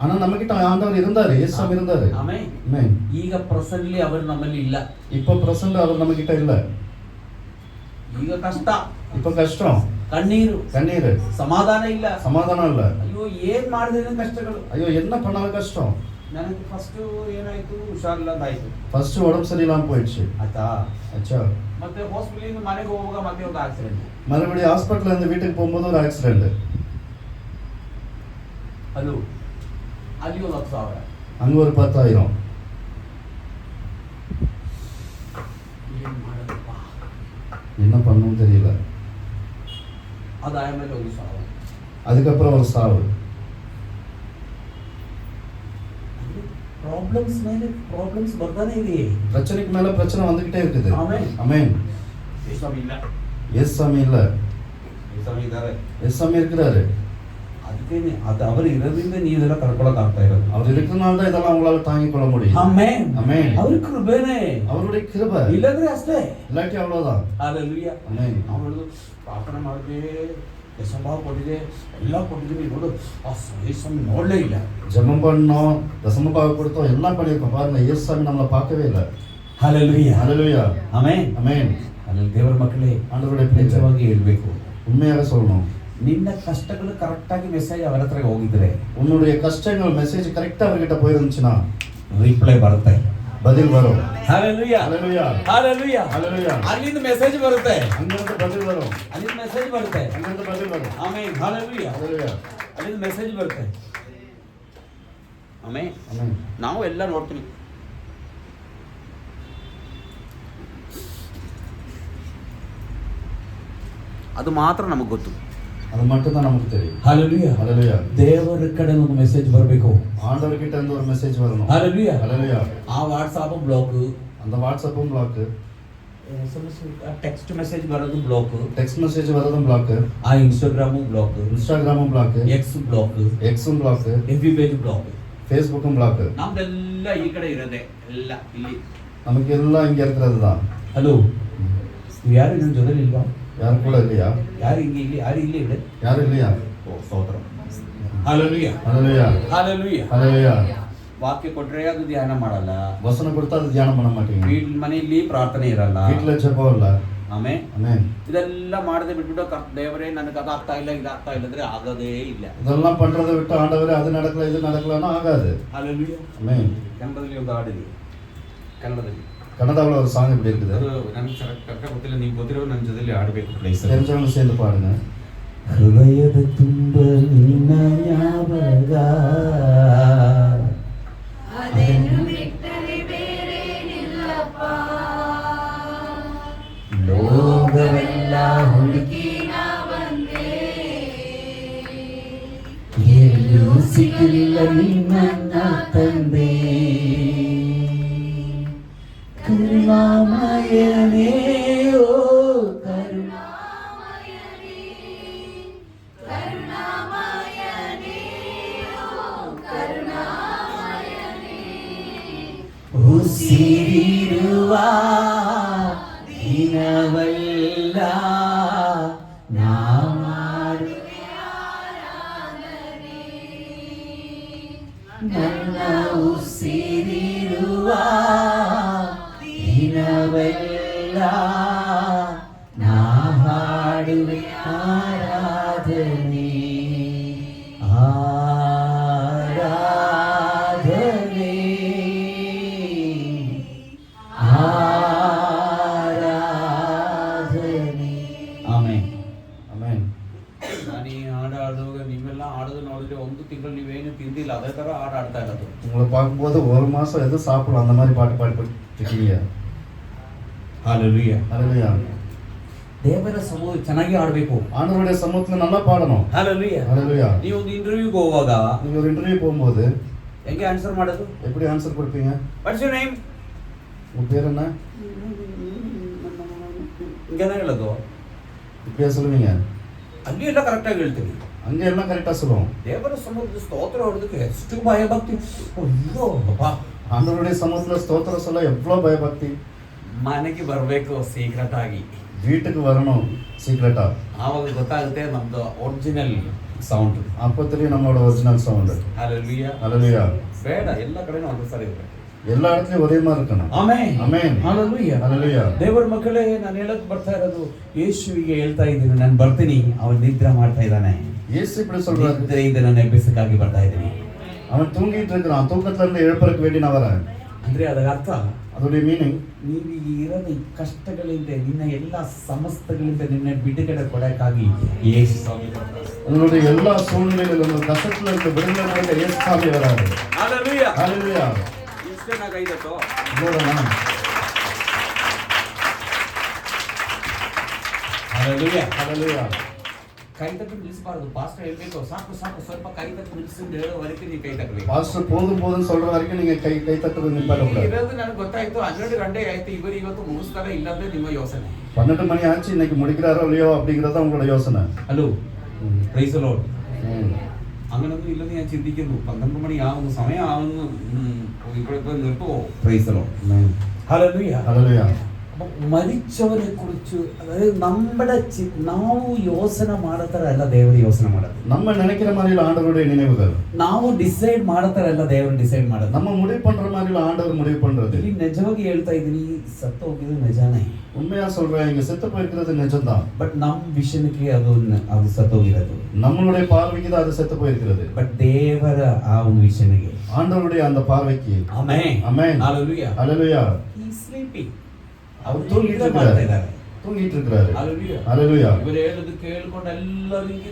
ஆனா நம்ம கிட்ட ஆண்டவர் இருந்தாரு, இயேசுசாமி இருந்தாரு. ಆಮೆನ್. ஆமென். ಈಗ ಪ್ರೆಸೆಂಟ್ಲಿ ಅವರು ನಮ್ಮಲ್ಲಿ ಇಲ್ಲ. இப்போ பிரசன்ட் அவர் நம்ம கிட்ட இல்ல. ಈಗ ಕಷ್ಟ, இப்போ கஷ்டம், ಕಣ್ಣೀರು, கண்ணீர், ಸಮಾಧಾನ ಇಲ್ಲ. சமாதானம் இல்ல. ಅಯ್ಯೋ ಏನ್ ಮಾಡಿದ್ರೆ ಕಷ್ಟಗಳು. ஐயோ என்ன பண்ணாலும் கஷ்டம். ನನಗೆ ಫಸ್ಟ್ ಏನಾಯ್ತು, ಹುಷಾರಿಲ್ಲದಾಯ್ತು. ஃபர்ஸ்ட் உடம்பு சரியில்லாம போயிடுச்சு. ಆಯ್ತಾ? அச்சா. ಮತ್ತೆ ಹಾಸ್ಪಿಟಲ್ ಮನೆಗೆ ಹೋಗುವಾಗ ಮತ್ತೆ ಒಂದು ಆಕ್ಸಿಡೆಂಟ್. மறுபடியும் ஹாஸ்பிட்டல்ல இருந்து வீட்டுக்கு போகும்போது ஒரு ஆக்சிடென்ட். ಅದು ಅಲ್ಲಿ ಒಂದು 10,000. அங்க ஒரு 10,000. ಏನ್ ಮಾಡೋದಪ್ಪ? என்ன பண்ணணும்னு தெரியல. ಅದಾದ ಮೇಲೆ ಒಂದು 1,000. அதுக்கப்புறம் ஒரு சாவு. ಪ್ರಾಬ್ಲಮ್ಸ್ ಮೇಲೆ ಪ್ರಾಬ್ಲಮ್ಸ್ ಬರ್ತಾನೆ ಇದೆ. பிரச்சனைக்கு மேல பிரச்சனை வந்துகிட்டே இருக்குது. ಆಮೆನ್. ஆமென். ಯೇಸುಸ್ವಾಮಿ ಇಲ್ಲ. இயேசுசாமி இல்ல. ಯೇಸುಸ್ವಾಮಿ ಇದ್ದಾರೆ. இயேசுசாமி இருக்கிறாரு. ಅದಕ್ಕೆ ಅದು ಅವರು ಇರೋದ್ರಿಂದ ನೀವು ಇದೆಲ್ಲ ಕಳ್ಕೊಳಕ್ ಆಗ್ತಾ ಇರೋದು. அவர் இருக்கிறனால தான் இதெல்லாம் உங்களால தாங்கிக் கொள்ள முடியும். ಆಮೆನ್. ஆமென். ಅವ್ರ ಕೃಪೆನೇ, அவருடைய கிருபை. ಇಲ್ಲದ್ರೆ ಅಷ್ಟೇ. இல்லாட்டி அவ்வளவுதான். ಹಲ್ಲೆಲೂಯಾ. ஆமென். ನಾವು ಹೇಳುದು ಪ್ರಾರ್ಥನೆ ಮಾಡಿದೆ, ದಶಮಭಾಗ ಕೊಟ್ಟಿದೆ, ಎಲ್ಲ ಕೊಟ್ಟಿದ್ದೀವಿ, ನೋಡು ಆ ಯೇಸುಸ್ವಾಮಿ ನೋಡಲೇ ಇಲ್ಲ. ஜெபம் பண்ணோம், தசமபாக கொடுத்தோம், எல்லாம் பண்ணியிருக்கோம். பாருங்க, இயேசுசாமி நம்மளை பார்க்கவே இல்லை. ಹಲ್ಲೆಲೂಯಾ. ஹல்லேலூயா. ಆಮೆನ್. ஆமென். ಅಲ್ಲಿ ದೇವರ ಮಕ್ಕಳೇ ஆண்டவருடைய பிள்ளைகள் ನಿಜವಾಗಿ ಹೇಳ್ಬೇಕು. உண்மையாக சொல்லணும். ನಿನ್ನ ಕಷ್ಟಗಳು ಕರೆಕ್ಟ್ ಆಗಿ ಮೆಸೇಜ್ ಅವರ ಹತ್ರ ಹೋಗಿದ್ರೆ, உன்னுடைய கஷ்டங்கள் மெசேஜ் கரெக்டா அவர்கிட்ட போயிருந்துச்சுன்னா ರಿಪ್ಲೈ ಬರುತ್ತೆ, பதில் வரும். ಹಲ್ಲೆಲೂಯಾ. ஹல்லேலூயா. ಹಲ್ಲೆಲೂಯಾ. ஹல்லேலூயா. ಅಲ್ಲಿಂದ ಮೆಸೇಜ್ ಬರುತ್ತೆ, அங்கிருந்து பதில் வரும். ಅಲ್ಲಿಂದ ಮೆಸೇಜ್ ಬರುತ್ತೆ. அங்கிருந்து பதில் வரும். ಆಮೆನ್. ಹಲ್ಲೆಲೂಯಾ. ஹல்லேலூயா. ಅಲ್ಲಿಂದ ಮೆಸೇಜ್ ಬರುತ್ತೆ. ಆಮೆನ್. ஆமென். ನಾವು ಎಲ್ಲ ನೋಡ್ತೀವಿ. ಅದು ಮಾತ್ರ ನಮಗೆ ಗೊತ್ತು. அது மட்டும் தான் நமக்கு தெரியும். ಹಲ್ಲೆಲೂಯಾ. ஹல்லேலூயா. ದೇವರ ಕಡೆ ಒಂದು ಮೆಸೇಜ್ ಬರಬೇಕು. ஆண்டவர்கிட்ட இருந்து ஒரு மெசேஜ் வரணும். ಹಲ್ಲೆಲೂಯಾ. ஹல்லேலூயா. ಆ ವಾಟ್ಸಾಪ್ ಬ್ಲಾಕ್, அந்த வாட்ஸ்அப்பும் பிளாக், ಟೆಕ್ಸ್ಟ್ ಮೆಸೇಜ್ ಬರೋದು ಬ್ಲಾಕ್, டெக்ஸ்ட் மெசேஜ் வரதும் பிளாக், ಆ ಇನ್ಸ್ಟಾಗ್ರಾಮು ಬ್ಲಾಕ್, இன்ஸ்டாகிராமும் பிளாக், ಎಕ್ಸ್ ಬ್ಲಾಕ್, எக்ஸும் பிளாக், ಎಫ್ಬಿ ಪೇಜ್ ಬ್ಲಾಕ್. ஃபேஸ்புக்கும் பிளாக். ನಮ್ದೆಲ್ಲ ಈ ಕಡೆ ಇರೋದೆ, ಎಲ್ಲ ಇಲ್ಲಿ. நமக்கு எல்லாம் இங்க இருக்கிறது தான். ಹಲೋ, ನೀವು ಯಾರು ನನ್ನ ಜೊತೆಲಿ ಇಲ್ವಾ? யாரும் கூட இல்லையா? ಯಾರು ಹಿಂಗೆ ಇಲ್ಲಿ, ಯಾರು ಇಲ್ಲೇ ಇದೆ? யாரும் இல்லையா? ಓ ಸ್ತೋತ್ರ. ಹಲ್ಲೆಲೂಯಾ. ஹல்லேலூயா. ಹಲ್ಲೆಲೂಯಾ. ஹல்லேலூயா. ವಾಕ್ಯ ಕೊಟ್ರೆ ಅದು ಧ್ಯಾನ ಮಾಡಲ್ಲ, வசனம் கொடுத்தா அது தியானம் பண்ண மாட்டீங்க. ಮನೆಯಲ್ಲಿ ಪ್ರಾರ್ಥನೆ ಇರಲ್ಲ. வீட்டுல ஜெபம் இல்ல. ಆಮೆನ್. ஆமென். ಇದೆಲ್ಲ ಮಾಡದೆ ಬಿಟ್ಬಿಟ್ಟು ದೇವರೇ ನನಗೆ ಅದಾಗ್ತಾ ಇಲ್ಲ ಇದಾಗ್ತಾ ಇಲ್ಲ ಅಂದ್ರೆ ಆಗೋದೇ ಇಲ್ಲ. இதெல்லாம் பண்றதை விட்டு ஆண்டவரே அது நடக்கல இது நடக்கலன்னா ஆகாது. ಹಲ್ಲೆಲೂಯಾ. ஆமென். ಕನ್ನಡದಲ್ಲಿ ಒಂದು ಹಾಡಿದೆ, ಕನ್ನಡದಲ್ಲಿ. கன்னடாவில் ஒரு சாங் இப்படி இருக்குது. ಅದು ನನಗೆ ಕರೆಕ್ಟಾಗಿ ಗೊತ್ತಿಲ್ಲ, ನೀವು ಗೊತ್ತಿರೋ ನನ್ನ ಜೊತೆಲಿ ಆಡಬೇಕು ಪ್ಲೇಸ್. தெரிஞ்சவங்க சேர்ந்து பாடுங்க. ಹೃದಯದ ತುಂಬ ನಿನ್ನ ಜ್ಞಾಪಕ, ಅದನ್ನು ಬಿಟ್ಟರೆ ಬೇರೇನಿಲ್ಲಪ್ಪ, ಲೋಕವೆಲ್ಲ ಹುಡುಕಿ ನಾ ಬಂದೆ, ಎಲ್ಲ ನಿನ್ನ ತಂದೆ ಕರುಣಾಮಯನೇ ಓ ಉಸಿರಿರುವ ದಿನವಲ್ಲ ನಾ ಮಾಡುವೆ ಆರಾಧನೆ. ನನ್ನ ಉಸಿರಿರುವ ದಿನವಲ್ಲ ನಾ ಹಾಡುವೆ ಆರಾಧನೆ. நீவேன்னு திந்தில அதே தர ஆடுறதா இருக்கு. உங்களை பார்க்கும்போது ஒரு மாசம் எது சாப்பிடலாம் அந்த மாதிரி பாட்டு பாடி இருக்கீங்க. ஹalleluya ஹalleluya. ದೇವರ ಸಮೂಹ ಚೆನ್ನಾಗಿ ಆಡಬೇಕು. ஆண்டவருடைய சமூகத்துல நல்லா பாடணும். ஹalleluya ஹalleluya. ನೀವು ಒಂದು ಇಂಟರ್ವ್ಯೂಗೆ ಹೋಗುವಾಗ நீங்க ஒரு இன்டர்வியூ போகும்போது ಹೆಂಗೆ ಆನ್ಸರ್ ಮಾಡೋದು? எப்படி ஆன்சர் கொடுப்பீங்க? What's your name? உங்க பேர் என்ன? ಹಿಂಗೇನ ಹೇಳೋದು? இப்படியா சொல்லுவீங்க? ಅಲ್ಲಿ ಎಲ್ಲ ಕರೆಕ್ಟ್ ಆಗಿ ಹೇಳ್ತೀವಿ. அங்க எல்லாம் கரெக்டா சொல்லுவோம். ದೇವರ ಸಮೂಹದ ಸ್ತೋತ್ರ ಹೊರದಕ್ಕೆ ಎಷ್ಟು ಭಯಭಕ್ತಿ. ಅಯ್ಯೋ ಅಪ್ಪಾ, ஆண்டவருடைய சமூகத்துல ஸ்தோத்திரம் சொல்ல எவ்வளவு பயபக்தி. ಮನೆಗೆ ಬರಬೇಕು ಸೀಕ್ರೆಟ್ ಆಗಿ, வீட்டுக்கு வரணும் சீக்ரெட்டா. ಆವಾಗ ಗೊತ್ತಾಗುತ್ತೆ ನಮ್ದು ಒರಿಜಿನಲ್ ಸೌಂಡ್. அப்போ தெரியும் நம்மளோட ஒரிஜினல் சவுண்ட். ஹalleluya ஹalleluya. ಬೇಡ ಎಲ್ಲ ಕಡೆನೂ ಒಂದೇ ಸರಿ ಇರಬೇಕು. எல்லா இடத்துலயும் ஒரே மாதிரி இருக்கணும். Amen amen. Hallelujah hallelujah. ದೇವರ ಮಕ್ಕಳೇ, ನಾನು ಹೇಳಕ್ಕೆ ಬರ್ತಾ ಇರೋದು ಯೇಸುವಿಗೆ ಹೇಳ್ತಾ ಇದ್ದೀನಿ, ನಾನು ಬರ್ತೀನಿ, ಅವನು ನಿದ್ರೆ ಮಾಡ್ತಾ ಇದ್ದಾನೆ. இயேசு இப்படி சொல்றாரு, ನಿದ್ರೆಯಿಂದ ನಾನು ಎಬ್ಬಿಸಕ್ಕಾಗಿ ಬರ್ತಾ ಇದ್ದೀನಿ. அவன் தூங்கிட்டு இருக்கிறான், தூக்கத்துல இருந்து எழுப்பறதுக்கு வேண்டி நான் வரேன். ಅಂದ್ರೆ ಅದರ ಅರ್ಥ, அதோட மீனிங், ನೀವು ಇರೋದು ಈ ಕಷ್ಟಗಳಿಂದ, ನಿನ್ನ ಎಲ್ಲ ಸಮಸ್ತಗಳಿಂದ ನಿನ್ನ ಬಿಡುಗಡೆ ಕೊಡಕ್ಕಾಗಿ ಯೇಸು ಸ್ವಾಮಿ ಬರ್ತಾರೆ. உங்களுடைய எல்லா சூழ்நிலைகளிலும் உங்க கஷ்டத்துல இருக்க விடுதலை கொடுக்க இயேசு சாமி வராரு. ஹalleluya ஹalleluya. ಇಷ್ಟೇನ ಕೈದತ್ತು ನೋಡೋಣ. ಹalleluya ஹalleluya. ಕೈ ತಟ್ಟು ನಿಲ್ಲಿಸಬಾರದು. ಪಾಸ್ಟರ್ ಹೇಳ್ಬೇಕು, ಸಾಕು ಸಾಕು ಸ್ವಲ್ಪ ಕೈ ತಟ್ಟು ನಿಲ್ಲಿಸಿಂದ ಹೇಳೋವರೆಗೆ ನೀವು ಕೈ ತಟ್ಟಬೇಕು. பாஸ்டர் போதும் போதும் சொல்ற வரைக்கும் நீங்க கை தட்டுறது நிப்பாட்டக்கூடாது. ಇರೋದು ನನಗೆ ಗೊತ್ತಾಯ್ತು, 12 ಗಂಟೆ ಆಯ್ತು, ಇವರು ಇವತ್ತು ಮುಗಿಸ್ತಾರೆ ಇಲ್ಲಂದ್ರೆ ನಿಮ್ಮ ಯೋಚನೆ. 12 மணி ஆச்சு, இன்னைக்கு முடிக்கிறாரோ இல்லையோ அப்படிங்கறத உங்களோட யோசனை. Hello price the lord. ம். അങ്ങനൊന്നും ഇല്ലെന്ന് ഞാൻ ചിന്തിക്കുന്നു. 12 മണി ആവുന്നു, സമയം ആവുന്നു, ഇപ്പോഴൊക്കെ നിർത്തുവോ? Praise the lord. ம். ഹല്ലേലൂയ. ஹalleluya. അപ്പം മരിച്ചവരെ കുറിച്ച്, അതായത് നമ്മുടെ ನಾವು ಯೋಚನೆ ಮಾಡತರ ಅಲ್ಲ ದೇವರು ಯೋಚನೆ ಮಾಡೋದು. நம்ம நினைக்கிற மாதிரி இல்ல ஆண்டவருடைய நினைவுகள். ನಾವು ಡಿಸೈಡ್ ಮಾಡತರ ಅಲ್ಲ ದೇವರು ಡಿಸೈಡ್ ಮಾಡೋದು. நம்ம முடிவு பண்ற மாதிரி இல்ல ஆண்டவர் முடிவு பண்றது. ಇಲ್ಲಿ ನಿಜವಾಗಿ ಹೇಳ್ತಾ ಇದ್ದೀನಿ, ಸತ್ತು ಹೋಗಿದ್ದು ನಿಜಾನೇ. உண்மையா சொல்றேன், இங்க செத்து போயிருக்கிறது நிஜம்தான். ಬಟ್ ನಮ್ಮ ವಿಷಯಕ್ಕೆ ಅದು ಸತ್ತೋಗಿರೋದು. நம்மளுடைய பார்வைக்கு தான் அது செத்து போயிருக்கிறது. ಬಟ್ ದೇವರ ಆ ಒಂದು ವಿಷಯಕ್ಕೆ, ஆண்டவருடைய அந்த பார்வைக்கு. ಆಮೆನ್ ஆமென். ஹalleluya. ஹalleluya. He is sleeping. அவர் தூங்கிட்டு இருக்கிறாரு. ஹalleluya. ஹalleluya. ಇವರು ಹೇಳೋದು ಕೇಳಿಕೊಂಡು ಎಲ್ಲರೂ ಈ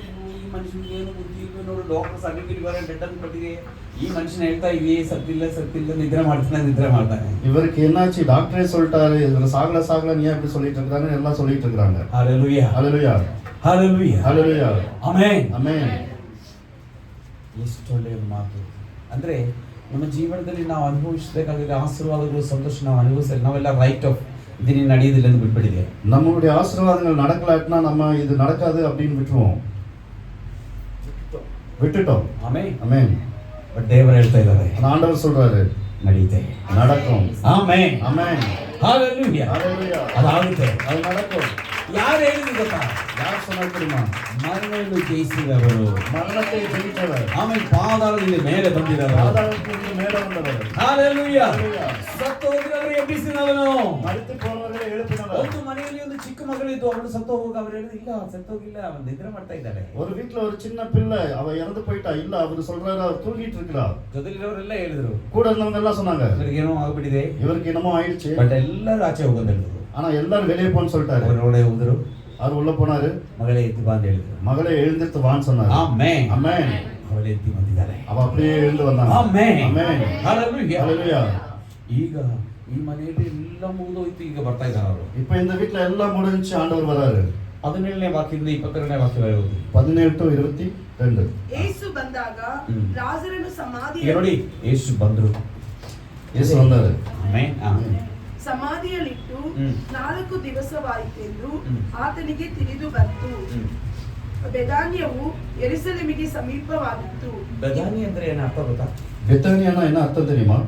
ಮನುಷ್ಯನಿಗೆ ಏನು ಬುದ್ಧಿ ಇಲ್ಲ ನೋಡು, ಡಾಕ್ಟರ್ ಸರ್ಟಿಫಿಕೇಟ್ ಬರ ಡೆಟಲ್ ಕೊಟ್ಟಿದೆ, ಈ ಮನುಷ್ಯನ ಹೇಳ್ತಾ ಇವೆ ಸತ್ತಿಲ್ಲ ನಿದ್ರೆ ಮಾಡ್ತಾನೆ. இவருக்கு என்னாச்சு, டாக்டரே சொல்லிட்டாரு, இவரு சாகல நீ எப்படி சொல்லிட்டு இருக்காருன்னு எல்லாம் சொல்லிட்டு இருக்காங்க. ஹalleluya. ஹalleluya. ஹalleluya. ஹalleluya. ಆಮೆನ್. ಆಮೆನ್. ಎಷ್ಟು ಒಳ್ಳೆಯ ಮಾತು. ಅಂದ್ರೆ ನಮ್ಮ ಜೀವನದಲ್ಲಿ ನಾವು ಅನುಭವಿಸಬೇಕಾಗಿರೋ ಆಶೀರ್ವಾದಗಳು, ಸಂತೋಷ ನಾವು ಅನುಭವಿಸಲ್ಲ. ನಾವೆಲ್ಲ ರೈಟ್ ಆಫ್ இது ನಡೆಯೋದಿಲ್ಲ ಎಂದು ಬಿಟ್ಬಿಟ್ಟಿದೆ. நம்மளுடைய ஆசீர்வாதங்கள் நடக்கலன்னா நம்ம இது நடக்காது அப்படின்னு விட்டுட்டோம். ಆಮೆನ್. ஆமென். ಬಟ್ ದೇವರು ಹೇಳ್ತಾ ಇದ್ದಾರೆ, ஆண்டவர் சொல்றாரு, ನಡೆಯುತ್ತೆ, நடக்கும். ಆಮೆನ್. ஆமென். ஹalleluya. ஹalleluya. ಅದಾಗುತ್ತೆ, அது நடக்கும். ಯಾರು ಹೇಳಿದ್ರು ಗೊತ್ತಾ? யார் சொன்னா தெரியுமா? ಮರಣವನ್ನು ಜಯಿಸಿದವರು, மரணத்தை ஜெயித்தவர், ಆಮೇಲೆ ಪಾದಾಳದಿಂದ ಮೇಲೆ ಬಂದಿದವರು, பாதாளத்திலிருந்து மேலே வந்தவர். ಹalleluya. ஹalleluya. ಸತ್ತು ಹೋಗಿದವರು ಎಬ್ಬಿಸಿದವನು. மரித்து போனவர்களை எழுப்பினவர். ಒಂದು ಮನೆಯಲ್ಲಿ ಒಂದು ಚಿಕ್ಕ ಮಗಳಿದ್ದು, ಅವನು ಸತ್ತು ಹೋಗುವಾಗ ಅವರು ಹೇಳಿದ್ರು, ಇಲ್ಲ ಸತ್ತೋಗಿಲ್ಲ, ಅವನು ನಿದ್ರೆ ಮಾಡ್ತಾ ಇದ್ದಾಳೆ. ஒரு வீட்ல ஒரு சின்ன பிள்ளை, அவ இறந்து போயிட்டா. இல்ல, அவர் சொல்றாரு அவர் தூங்கிட்டு இருக்கிறா. ಜೊತೆಲಿರೋರೆಲ್ಲ ಹೇಳಿದ್ರು, கூட இருந்தவங்க எல்லாம் சொன்னாங்க ಇವ್ರಿಗೆ ಏನೋ ಆಗ್ಬಿಟ್ಟಿದೆ, இவருக்கு என்னமோ ஆயிடுச்சு. ಬಟ್ ಎಲ್ಲರೂ ಆಚೆ ಹೋಗೋದು ಹೇಳಿದ್ರು. ஆனா எல்லாரும் வெளியே போன்னு சொல்லிட்டாரு. ಅವರೊಡೆ ಹೋದ್ರು, அவர் உள்ள போனாரு. ಮಗಳೇ ಎದ್ದು ಬಾ ಅಂತ ಹೇಳಿದ್ರು. மகளை எழுந்திருத்து வான்னு சொன்னாரு. ಆಮೆನ್. ஆமென். ಅವಳು ಎದ್ದು ಬಂದಿದ್ದಾಳೆ. அவ அப்படியே எழுந்து வந்தாங்க. ಆಮೆನ್. ஆமென். ಹalleluya. ஹalleluya. ಈಗ ಈ ಮನೆಯಲ್ಲಿ ಎಲ್ಲ ಮುಗಿದೋಯ್ತು, ಈಗ ಬರ್ತಾ ಇದ್ದಾರೆ ಅವರು. இப்போ இந்த வீட்ல எல்லாம் முடிஞ்சு ஆண்டவர் வராரு. 17ನೇ ವಾಕ್ಯದಿಂದ 22ನೇ ವಾಕ್ಯವರೆಗೆ ಓದಿ. 17 to 22. ಯೇಸು ಬಂದಾಗ ಲಾಜರನು ಈಗ ನೋಡಿ, ಯೇಸು ಬಂದ್ರು, ಯೇಸು ಬಂದಾರೆ. ಆಮೆನ್. ಸಮಾಧಿಯಲ್ಲಿಟ್ಟು 4 ದಿವಸವಾಯಿತೆಂದು ಆತನಿಗೆ ತಿಳಿದು ಬಂತು. ಬೆದಾನ್ಯವು ಯೆರೂಸಲೇಮಿಗೆ ಸಮೀಪವಾಗಿತ್ತು. ಬೆದಾನಿ ಅಂದ್ರೆ ಏನು ಅರ್ಥ ಗೊತ್ತಾ? பெத்தானியானா என்ன அர்த்தம் தெரியுமா?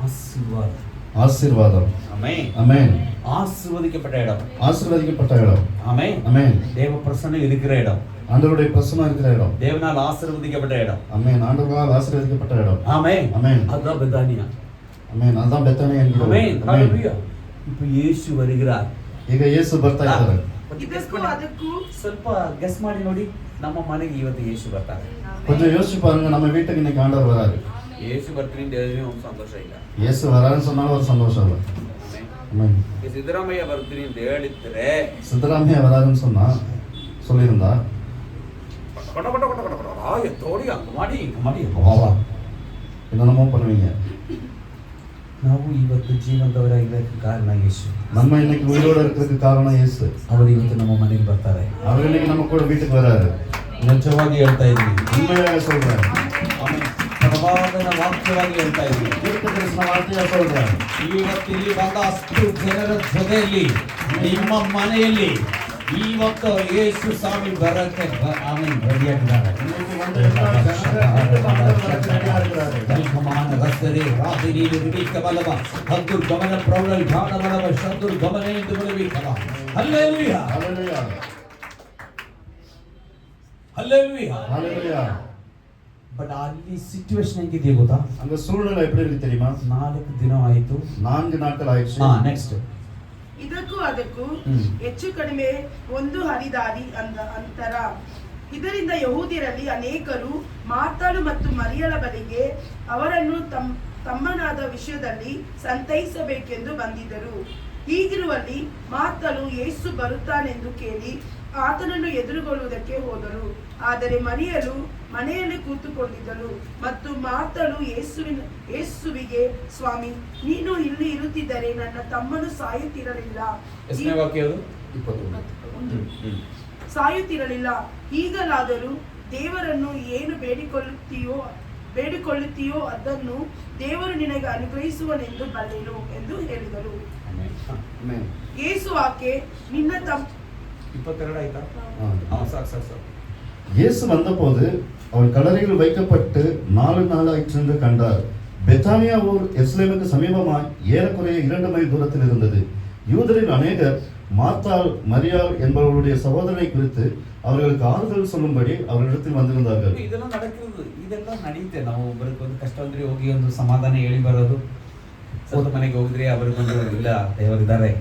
ஆசீர்வாதம். ஆசீர்வாதம். ஆமென். ஆமென். ஆசீர்வதிக்கப்பட்ட இடம். ஆசீர்வதிக்கப்பட்ட இடம். ஆமென். ஆமென். தேவ பிரசன்னம் இருக்கிற இடம். ஆண்டவருடைய பிரசன்னம் இருக்கிற இடம். தேவனால் ஆசீர்வதிக்கப்பட்ட இடம். ஆமென். ஆண்டவரால் ஆசீர்வதிக்கப்பட்ட இடம். ஆமென். ஆமென். அதுதான் பெதானியா. ಆಮೆನ್. ಅதான் ಬೆತಾನಿಯಾ ಎನ್ನುವುದು. ಆಮೆನ್. ಹalleluya. இப்போ ಯೇಸು வருகிறார். ಈಗ ಯೇಸು ಬರ್ತಾ ಇದ್ದಾರೆ. ಇದಕ್ಕೂ ಅದಕ್ಕೂ ಸ್ವಲ್ಪ ಗೆಸ್ ಮಾಡಿ ನೋಡಿ, ನಮ್ಮ ಮನೆಗೆ ಇವತ್ತು ಯೇಸು ಬರ್ತಾರೆ. கொஞ்சம் யோசிச்சு பாருங்க, நம்ம வீட்டுக்கு இன்னைக்கு ஆண்டவர் வராரு. ಯೇಸು ಬರ್ತೀನಿ ಅಂತ ಹೇಳಿದ್ರೆ ಒಂದು ಸಂತೋಷ ಇಲ್ಲ. இயேசு வராருன்னு சொன்னாலும் ஒரு சந்தோஷம் இல்லை. ಆಮೆನ್. ஆமென். ಸಿದ್ದರಾಮಯ್ಯ ಬರ್ತೀನಿ ಅಂತ ಹೇಳಿದ್ರೆ சித்தராமையா வராருன்னு சொன்னா சொல்லியிருந்தா ಕಟ ಕಟ ಕಟ ಕಟ ಕಟ ಎತ್ತೋಡಿ ಹಂಗ ಮಾಡಿ ಹಿಂಗ ಮಾಡಿ ವಾವಾ என்னென்னமோ பண்ணுவீங்க. ನಾವು ಇವತ್ತು ಜೀವಂತವರಾಗಿರೋದಕ್ಕೆ ಕಾರಣ ಯೇಸು. நம்ம இன்னைக்கு உயிரோட இருக்கிறதுக்கு காரணம் இயேசு. ಅವರು ಇವತ್ತು ನಮ್ಮ ಮನೆಗೆ ಬರ್ತಾರೆ. அவர் இன்னைக்கு நம்ம கூட வீட்டுக்கு வராரு. ನಿಜವಾಗಿ ಹೇಳ್ತಾ ಇದ್ದೀನಿ, உண்மையாக சொல்றேன். ಆಮೆನ್. ಪ್ರವಾದನ ವಾಕ್ಯವಾಗಿ ಹೇಳ್ತಾ ಇದ್ದೀನಿ. தீர்க்கதரிசன வார்த்தையா சொல்றேன். ಇವತ್ತಿಲ್ಲಿ ಬಂದ ಅಷ್ಟು ಜನರ ಜೊತೆಯಲ್ಲಿ ನಿಮ್ಮ ಮನೆಯಲ್ಲಿ ಇವತ್ತು ಯೇಸು ಸ್ವಾಮಿ ಬರಕ್ಕೆ ಆಮೆನ್ ರೆಡಿಯಾಗಿದ್ದಾರೆ. இன்னைக்கு வந்து எல்லா ಜನರ ரெடியா இருக்கிறாரு. ಕಲ್ಪಮಾನ ರಸ್ತರೆ ರಾತ್ರಿಯಲ್ಲಿ ರಿಡಿಕಬಲವ ಹದ್ದುರ್ ಗಮನ ಪ್ರೌಢಲ್ ಘಾನಬಲವ ಶದ್ದುರ್ ಗಮನ ಎಂದು ಬರಬೇಕಲ್ಲ. Hallelujah, hallelujah. Hallelujah, hallelujah. But ಅಲ್ಲಿ ಸಿಚುವೇಶನ್ ಹೆಂಗಿದೆಯಾ ಗೊತ್ತಾ? அங்க சூழ்நிலை எப்படி இருக்கு தெரியுமா? 4 ದಿನ ಆಯಿತು. 4 நாட்கள் ஆயிடுச்சு. ನೆಕ್ಸ್ಟ್ ಇದಕ್ಕೂ ಅದಕ್ಕೂ ಹೆಚ್ಚು ಕಡಿಮೆ 1 ಹರಿದಾರಿ ಅಂತರ. ಇದರಿಂದ ಯಹೂದ್ಯರಲ್ಲಿ ಅನೇಕರು ಮಾರ್ತಾಳು ಮತ್ತು ಮರಿಯಳ ಬಳಿಗೆ ಅವರನ್ನು ತಮ್ಮನಾದ ವಿಷಯದಲ್ಲಿ ಸಂತೈಸಬೇಕೆಂದು ಬಂದಿದ್ದರು. ಹೀಗಿರುವಲ್ಲಿ ಮಾರ್ತಾಳು ಯೇಸು ಬರುತ್ತಾನೆಂದು ಕೇಳಿ ಆತನನ್ನು ಎದುರುಗೊಳ್ಳುವುದಕ್ಕೆ ಹೋದಳು. ಆದರೆ ಮರಿಯಳು ಮನೆಯಲ್ಲಿ ಕೂತುಕೊಂಡಿದ್ದಳು. ಮತ್ತು ಮಾರ್ತಾಳು ಯೇಸುವಿಗೆ, ಸ್ವಾಮಿ, ನೀನು ಇಲ್ಲಿ ಇರುತ್ತಿದ್ದರೆ ನನ್ನ ತಮ್ಮನು ಸಾಯುತ್ತಿರಲಿಲ್ಲ. ಎಷ್ಟನೇ ವಾಕ್ಯ ಅದು? 21. ಸಾಯುತ್ತಿರಲಿಲ್ಲ. ಈಗಲಾದರೂ ದೇವರನ್ನು ಏನು ಬೇಡಿಕೊಳ್ಳುತ್ತೀಯೋ ಅದನ್ನು ದೇವರು ನಿನಗೆ ಅನುಗ್ರಹಿಸುವನೆಂದು ಬಲ್ಲೆನು ಎಂದು ಹೇಳಿದರು. ஆமென். ಯೇಸು ಆಕೆ, ನಿನ್ನ 22 ಆಯ್ತಾ? ಸಾಕು. இயேசு வந்தபோது அவர் கல்லறையில் வைக்கப்பட்டு 4 நாள் ஆயிற்று என்று கண்டார். பெத்தானியா ஊர் எருசலேமுக்கு சமீபமாய் ஏறக்குறைய 2 மைல் தூரத்தில் இருந்தது. யூதரில் அநேகர் மார்த்தாள், மரியாள் என்பவர்களுடைய சகோதரனை குறித்து அவர்களுக்கு ஆறுதல் சொல்லும்படி அவர்களிடத்தில் வந்திருந்தார்கள். ಇದೆಲ್ಲ ನಡೆಯುತ್ತೆ, ಇದೆಲ್ಲ ನಡೆಯುತ್ತೆ. ನಾವು ಒಬ್ಬರಿಗೆ ಒಂದು ಕಷ್ಟ ಅಂದ್ರೆ ಹೋಗಿ ಒಂದು ಸಮಾಧಾನ ಹೇಳಿ ಬರೋದು, ಸೋತ ಮನೆಗೆ ಹೋಗಿದ್ರೆ ಅವರಿಗೊಂದು ಇಲ್ಲ ದೇವರಿದ್ದಾರೆ,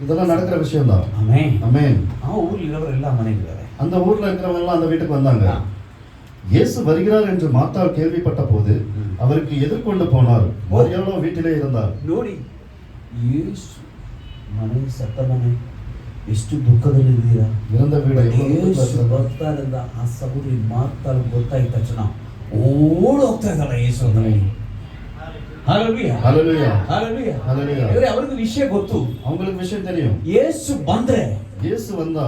இதெல்லாம் நடக்கிற விஷயம் தான். ಆಮೆನ್. ஆமென். ಆ ಊರಲ್ಲಿ ಇರೋರೆಲ್ಲ ಮನೆಗಿದ್ದಾರೆ. அந்த ஊர்ல இருக்கிறவங்க எல்லாம் அந்த வீட்டுக்கு வந்தாங்க. இயேசு வருகிறார் என்று மார்த்தாள் கேள்விப்பட்ட போது அவருக்கு எதிர்கொண்டு போனார். மரியாளோ வீட்டிலே இருந்தார். ನೋಡಿ, ಯೇಸು ಮನೆ ಸತ್ತ ಮನೆ ಎಷ್ಟು ದುಃಖದಲ್ಲಿ ಇದ್ದೀರಾ. இறந்த வீடு ಯೇಸು ಬರ್ತಾರಿಂದ ಆ ಸಹೋದರಿ ಮಾರ್ತಾಳು ಗೊತ್ತಾಯ್ತ ತಕ್ಷಣ ಓಡಿ ಹೋಗ್ತಾ ಇದ್ದಾಳೆ ಯೇಸು ಅಂದ್ರೆ. ಹಲ್ಲೆಲೂಯಾ, ஹalleluya. ಹಲ್ಲೆಲೂಯಾ, ஹalleluya. ಇದ್ರೆ ಅವರಿಗೆ ವಿಷಯ ಗೊತ್ತು. அவங்களுக்கு விஷயம் தெரியும். ಯೇಸು ಬಂದ್ರೆ இயேசு வந்தா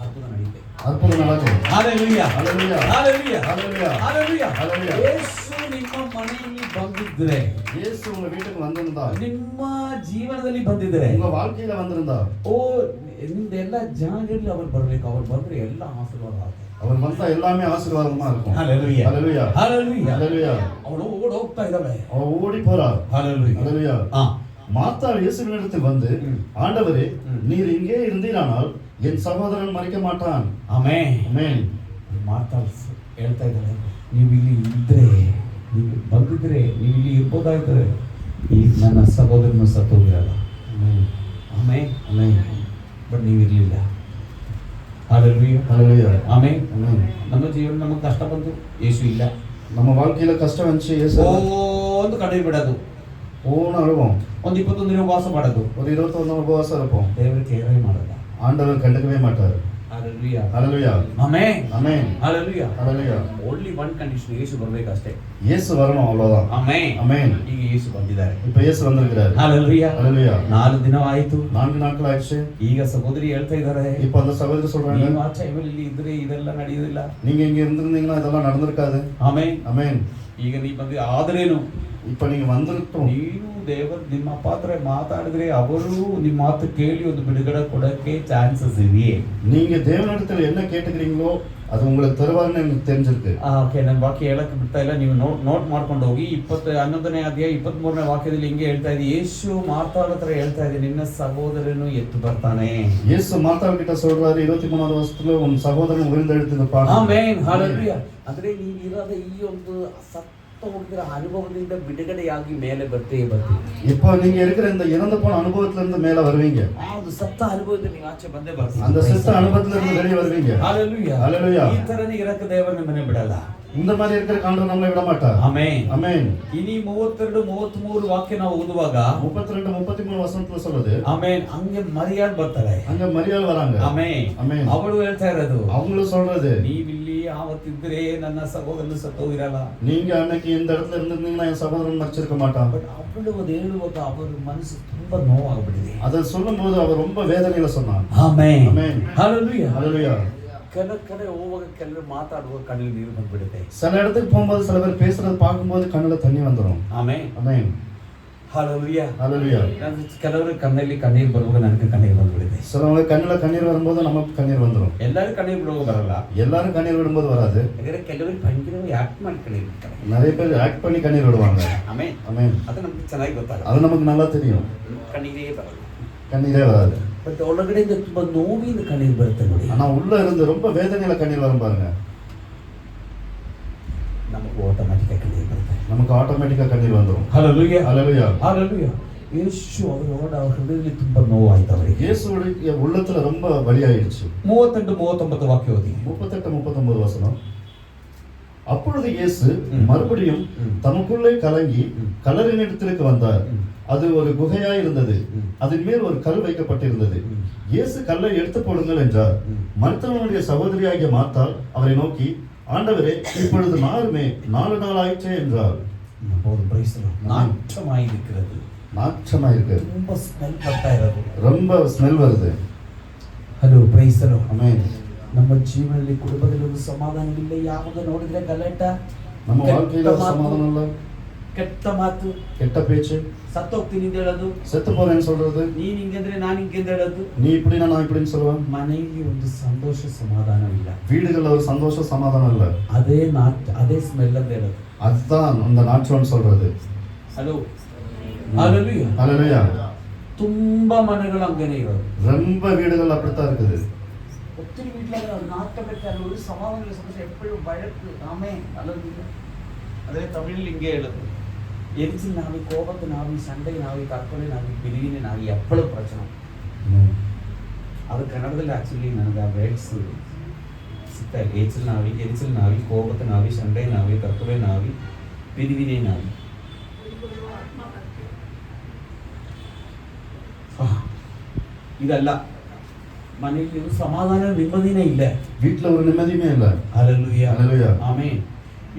ಅದ್ಭುತ ನಡೆಯುತ್ತೆ. அற்புதம் நடக்கும். ಹಲ್ಲೆಲೂಯಾ, ஹalleluya. ಹಲ್ಲೆಲೂಯಾ, ஹalleluya. ಹಲ್ಲೆಲೂಯಾ. ஹalleluya. ಯೇಸು ನಿಮ್ಮ ಮನೆಯಲ್ಲಿ ಬಂದಿದ್ರೆ, இயேசு உங்க வீட்டுக்கு வந்திருந்தா, ನಿಮ್ಮ ಜೀವನದಲ್ಲಿ ಬಂದಿದ್ರೆ, உங்க வாழ்க்கையில வந்திருந்தா, ಓ ನಿಮ್ದೆಲ್ಲ ಜಾಗದಲ್ಲಿ ಅವರು ಬರ್ಬೇಕು. ಅವ್ರು ಬಂದ್ರೆ ಎಲ್ಲ ಆಶೀರ್ವಾದ ಆಗುತ್ತೆ. அவர் வந்தா எல்லாமே ஆசீர்வாதமா இருக்கும். ಹಲ್ಲೆಲೂಯಾ, ஹalleluya. ಹಲ್ಲೆಲೂಯಾ, ஹalleluya. ಅವಳು ಓಡಿ ಹೋಗ್ತಾ ಇದ್ದಾಳೆ. அவ ஓடி போறார். ಹಲ್ಲೆಲೂಯಾ, ஹalleluya. ಆ மார்த்தாள் இயேசுவினிடத்தில் வந்து, ஆண்டவரே, நீர் இங்கே இருந்தீரானால் என் சகோதரன் மரிக்க மாட்டான். ಆಮೆನ್. ஆமென். ಮಾರ್ತಾಳ್ ಹೇಳ್ತಾ ಇದ್ದಾಳೆ, ನೀವು ಇಲ್ಲಿ ಇದ್ರೆ, ನೀವು ಬಂದಿದ್ರೆ, ನೀವು ಇಲ್ಲಿ ಇರ್ಬೋದಾಗಿದ್ರೆ ಈ ನನ್ನ ಸಹೋದರನು ಸತ್ತೋಗಿರಲ್ಲ. ஆமென். ಆಮೆನ್. ஆமென். ಬಟ್ ನೀವು ಇರಲಿಲ್ಲ. ಹಲ್ಲೆಲೂಯಾ, ஹalleluya. ಆಮೆನ್. ஆமென். ನಮ್ಮ ಜೀವನ ನಮಗೆ ಕಷ್ಟ ಬಂತು, ಯೇಸು ಇಲ್ಲ. நம்ம வாழ்க்கையில கஷ்டம் வந்துச்சு, இயேசு ಓ இல்ல. ಒಂದು ಕಡೆ ಬಿಡೋದು, ஓன்னு அழுவோம். ಒಂದು 21 ದಿನ ಉಪವಾಸ ಮಾಡೋದು, ஒரு 21 உபவாசம் இருப்போம். ದೇವರು ಕೇರೇ ಮಾಡಲ್ಲ. ஆண்டவர் கண்டுக்கவே மாட்டார். Hallelujah. Hallelujah. Amen. Amen. Hallelujah. Hallelujah. Only one condition, ಯೇಸು ಬರ್ಬೇಕಷ್ಟೇ. இயேசு வரணும் அவ்வளவுதான். Amen. Amen. ಈಗ ಯೇಸು ಬಂದಿದ್ದಾರೆ. இப்ப இயேசு வந்திருக்கிறாரு. Hallelujah. Hallelujah. 4 ದಿನ ಆಯ್ತು. 4 நாட்கள் ஆயிடுச்சு. ಈಗ ಸಹೋದರಿ ಹೇಳ್ತಾ ಇದ್ದಾರೆ, இப்ப அந்த சகோதரி சொல்றாங்க, ನೀವು ಆ ಟೈಮಲ್ಲಿ ಇದ್ರೆ ಇದೆಲ್ಲ ನಡೆಯುವುದಿಲ್ಲ. நீங்க இங்க இருந்திருந்தீங்கன்னா இதெல்லாம் நடந்திருக்காது. Amen. Amen. ಈಗ ನೀ ಬಂದು ಆದ್ರೇನು இப்ப நீங்க வந்திருக்கோம். ನೀನು ದೇವರು ನಿಮ್ಮ ಪಾತ್ರ ಮಾತಾಡಿದ್ರೆ ಅವರು ನಿಮ್ಮ ಮಾತು ಕೇಳಿ ಒಂದು ಬಿಡುಗಡೆ ಕೊಡಕ್ಕೆ ಚಾನ್ಸಸ್ ಇದೆಯೇ? நீங்க தேவனிடத்துல என்ன கேட்டுக்கிறீங்களோ அது உங்களுக்கு தருவார்னு எனக்கு தெரிஞ்சிருக்கு. ಓಕೆ, ನಾನು ವಾಕ್ಯ ಹೇಳಕ್ಕೆ ಬಿಡ್ತಾ ಇಲ್ಲ, ನೀವು ನೋಟ್ ಮಾಡ್ಕೊಂಡು ಹೋಗಿ. 11ನೇ ಅಧ್ಯಾಯ 23ನೇ ವಾಕ್ಯದಲ್ಲಿ ಹಿಂಗೆ ಹೇಳ್ತಾ ಇದೆ, ಯೇಸು ಮಾತಾಡತ್ರ ಹೇಳ್ತಾ ಇದೆ, ನಿನ್ನ ಸಹೋದರನು ಎತ್ತು ಬರ್ತಾನೆ. இயேசு மார்த்தாள் கிட்ட சொல்றாரு 23வது வசனத்துல உன் சகோதரன் உயிர்த்தெழுந்திருப்பான். ಆಮೆನ್. ಹalleluya. ಅಂದ್ರೆ ನೀವು ಇರೋದ ಈ ಒಂದು ಸತ್ತ ಹೋಗಿರೋ ಅನುಭವದಿಂದ ಬಿಡುಗಡೆಯಾಗಿ ಮೇಲೆ ಬರ್ತೀವಿ. இப்போ நீங்க இருக்கிற இந்த இறந்து போன அனுபவத்துல இருந்து மேல வருவீங்க. ಅದು ಸತ್ತ ಅನುಭವದಿಂದ ನೀವು ಆಚೆ ಬಂದೇ ಬರ್ತೀವಿ. அந்த செத்த அனுபவத்துல இருந்து வெளியே வருவீங்க. ಹalleluya. ஹalleluya. ಈ ತರನೇ ಇರಕ್ಕೆ ದೇವರು ನಿಮ್ಮನ್ನ ಬಿಡಲ್ಲ. இந்த மாதிரி இருக்கிற ஆண்டவர் நம்மளை விட மாட்டார். ಆಮೆನ್. ஆமென். ಇನಿ 32 33 ವಾಕ್ಯ ನಾವು ಓದುವಾಗ 32 33 ವಸನத்துல சொல்லுது, ಆಮೆನ್, ಹಂಗೆ ಮರಿಯಾಳ್ ಬರ್ತಾಳೆ. அங்க மரியாள் வராங்க. ಆಮೆನ್. ஆமென். ಅವಳು ಹೇಳ್ತಾ ಇರೋದು, அவங்களும் சொல்றது, ನೀವಿಲ್ಲಿ ಆವತ್ತಿದ್ರೆ ನನ್ನ ಸಹೋದರನು ಸತ್ತೋಗಿರಲ್ಲ. நீங்க அன்னைக்கு இந்த இடத்துல இருந்திருந்தீங்கன்னா என் சகோதரன் மரிச்சிருக்க மாட்டான். ಬಟ್ ಅವಳು ಅದು ಹೇಳುವಾಗ ಅವರ ಮನಸ್ಸು ತುಂಬಾ ನೋವಾಗ್ಬಿಟ್ಟಿದೆ. அதை சொல்லும்போது அவர் ரொம்ப வேதனையில சொன்னான். ಆಮೆನ್. ஆமென். ಹalleluya. ஹalleluya. ಕೆಲ ಕಡೆ ಹೋಗುವಾಗ ಕೆಲವರು ಮಾತಾಡುವಾಗ ಕಣ್ಣಲ್ಲಿ ನೀರು ಬಂದ್ಬಿಡುತ್ತೆ. சில இடத்துக்கு போகும்போது சில பேர் பேசுறது பார்க்கும்போது கண்ணுல தண்ணி வந்துரும். ಆಮೆನ್. ஆமென். ಹalleluya. ஹalleluya. ಕೆಲವರು ಕಣ್ಣಲ್ಲಿ ಕಣ್ಣೀರು ಬರುವಾಗ ನನಗೆ ಕಣ್ಣೀರು ಬಂದ್ಬಿಡುತ್ತೆ. சிலவங்க கண்ணுல கண்ணீர் வரும்போது நமக்கு கண்ணீர் வந்துரும். ಎಲ್ಲರೂ ಕಣ್ಣೀರು ಬಿಡುವಾಗ ಬರಲ್ಲ. எல்லாரும் கண்ணீர் விடும்போது வராது. ಯಾಕಂದ್ರೆ ಕೆಲವರು ಭಯಂಕರವಾಗಿ ಆಕ್ಟ್ ಮಾಡಿ ಕಣ್ಣೀರು ಬಿಡ್ತಾರೆ. நிறைய பேர் ஆக்ட் பண்ணி கண்ணீர் விடுவாங்க. ಆಮೆನ್. ஆமென். ಅದು ನಮ್ಗೆ ಚೆನ್ನಾಗಿ ಗೊತ್ತಾಗುತ್ತೆ. அது நமக்கு நல்லா தெரியும். ಕಣ್ಣೀರೇ ಬರಲ್ಲ. கண்ணீரே வராது. ಬಟ್ ಒಳಗಡೆಯಿಂದ ತುಂಬಾ ನೋವಿನ ಕಣ್ಣೀರು ಬರುತ್ತೆ ನೋಡಿ. ஆனா உள்ள இருந்து ரொம்ப வேதனையில கண்ணீர் வரும் பாருங்க. ನಮಗೆ ಆಟೋಮ್ಯಾಟಿಕ್ ಕಣ್ಣೀರು ಬರುತ್ತೆ. நமக்கு ஆட்டோமேட்டிக்கா கண்ணீர் வந்துரும். ಹalleluya. ஹalleluya. ಹalleluya. ಯೇಸು ಅವರ ಹೃದಯದಲ್ಲಿ ತುಂಬಾ ನೋವಾಯ್ತು ಅವರಿಗೆ. இயேசுவுடைய உள்ளத்துல ரொம்ப வலியாயிடுச்சு. 38 39 ವಾಕ್ಯ ಓದಿ. 38 39 வசனம். அப்பொழுது இயேசு மறுபடியும் தமக்குள்ளே கலங்கி கல்லறையினிடத்திற்கு வந்தார். அது ஒரு குகையாய் இருந்தது. அதன் மேல் ஒரு கல் வைக்கப்பட்டிருந்தது. இயேசு கல்லை எடுத்து போடுங்கள் என்றார். மரித்தவனுடைய சகோதரியாகிய மார்த்தாள் அவரை நோக்கி, ஆண்டவரே, இப்பொழுது 4 நாள் ஆயிற்றே என்றார். நாற்றமாயிருக்கிறது. நாற்றமா இருக்கு. ரொம்ப ஸ்மெல் ಬರ್ತಾ ಇರೋದು. ரொம்ப ஸ்மெல் வருது. Hello, praise the lord. ಆಮೆನ್. ನಮ್ಮ ಜೀವನದಲ್ಲಿ ಕುಟುಂಬದಲ್ಲಿ ಒಂದು ಸಮಾಧಾನವಿಲ್ಲ. ಯಾವಾಗ ನೋಡಿದ್ರೆ ಗಲಾಟ, நம்ம வாழ்க்கையில சமாதானம் இல்ல, ಕೆಟ್ಟ ಮಾತು, கெட்ட பேச்சு, ಸತ್ತೋಗ್ತೀನಿ ಅಂತ ಹೇಳೋದು, செத்து போறேன்னு சொல்றது, ನೀನ್ ಹಿಂಗಂದ್ರೆ ನಾನು ಹಿಂಗೆ ಅಂತ ಹೇಳೋದು, நீ இப்படினா நான் இப்படின்னு சொல்லுவேன். ಮನೆಯಲ್ಲಿ ಒಂದು ಸಂತೋಷ ಸಮಾಧಾನವಿಲ್ಲ. வீடுகள்ல ஒரு சந்தோஷ சமாதானம் இல்ல. ಅದೇ ಸ್ಮೆಲ್ ಅಂತ ಹೇಳೋದು. அதுதான் அந்த நாற்றம்னு சொல்றது. ಹಲೋ, ஹalleluya. ஹalleluya. ತುಂಬಾ ಮನೆಗಳು ಹಂಗೇನೆ ಇರೋದು. ரொம்ப வீடுகள் அப்படித்தான் இருக்குது. ஒத்திரி வீட்டுல நாட்டப்பட்டால் ஒரு சமாதான சந்தோஷம் எப்பொழுதும் வழக்கு. ஆமென். ஹalleluya. அதே தமிழில் இங்கே எழுது, எரிச்சல் கோபத்து நாவி, சண்டை நாவி, தற்கொலை நாவி, பிரிவினை நாவி, எவ்வளவு பிரச்சனை. அது ಕನ್ನಡದಲ್ಲಿ ಆಕ್ಚುಲಿ ನನಗೆ ಆ ವರ್ಡ್ಸ್ ಸಿಗ್ತಾ ಇಲ್ಲ. ಎರಿಚಲ್ ನಾವಿ, ಕೋಪತ್ತು ನಾವಿ, ಸಂಡೈ ನಾವಿ, ತರ್ಕುಲೆ ನಾವಿ, ಪಿರಿವಿನೆ ನಾವಿ. ಇದಲ್ಲ, ಮನೆಯಲ್ಲಿ ಸಮಾಧಾನ ನೆಮ್ಮದಿನೇ ಇಲ್ಲ. வீட்ல ஒரு நிம்மதியுமே இல்ல. ஹalleluya. ஹalleluya. ಆಮೆನ್.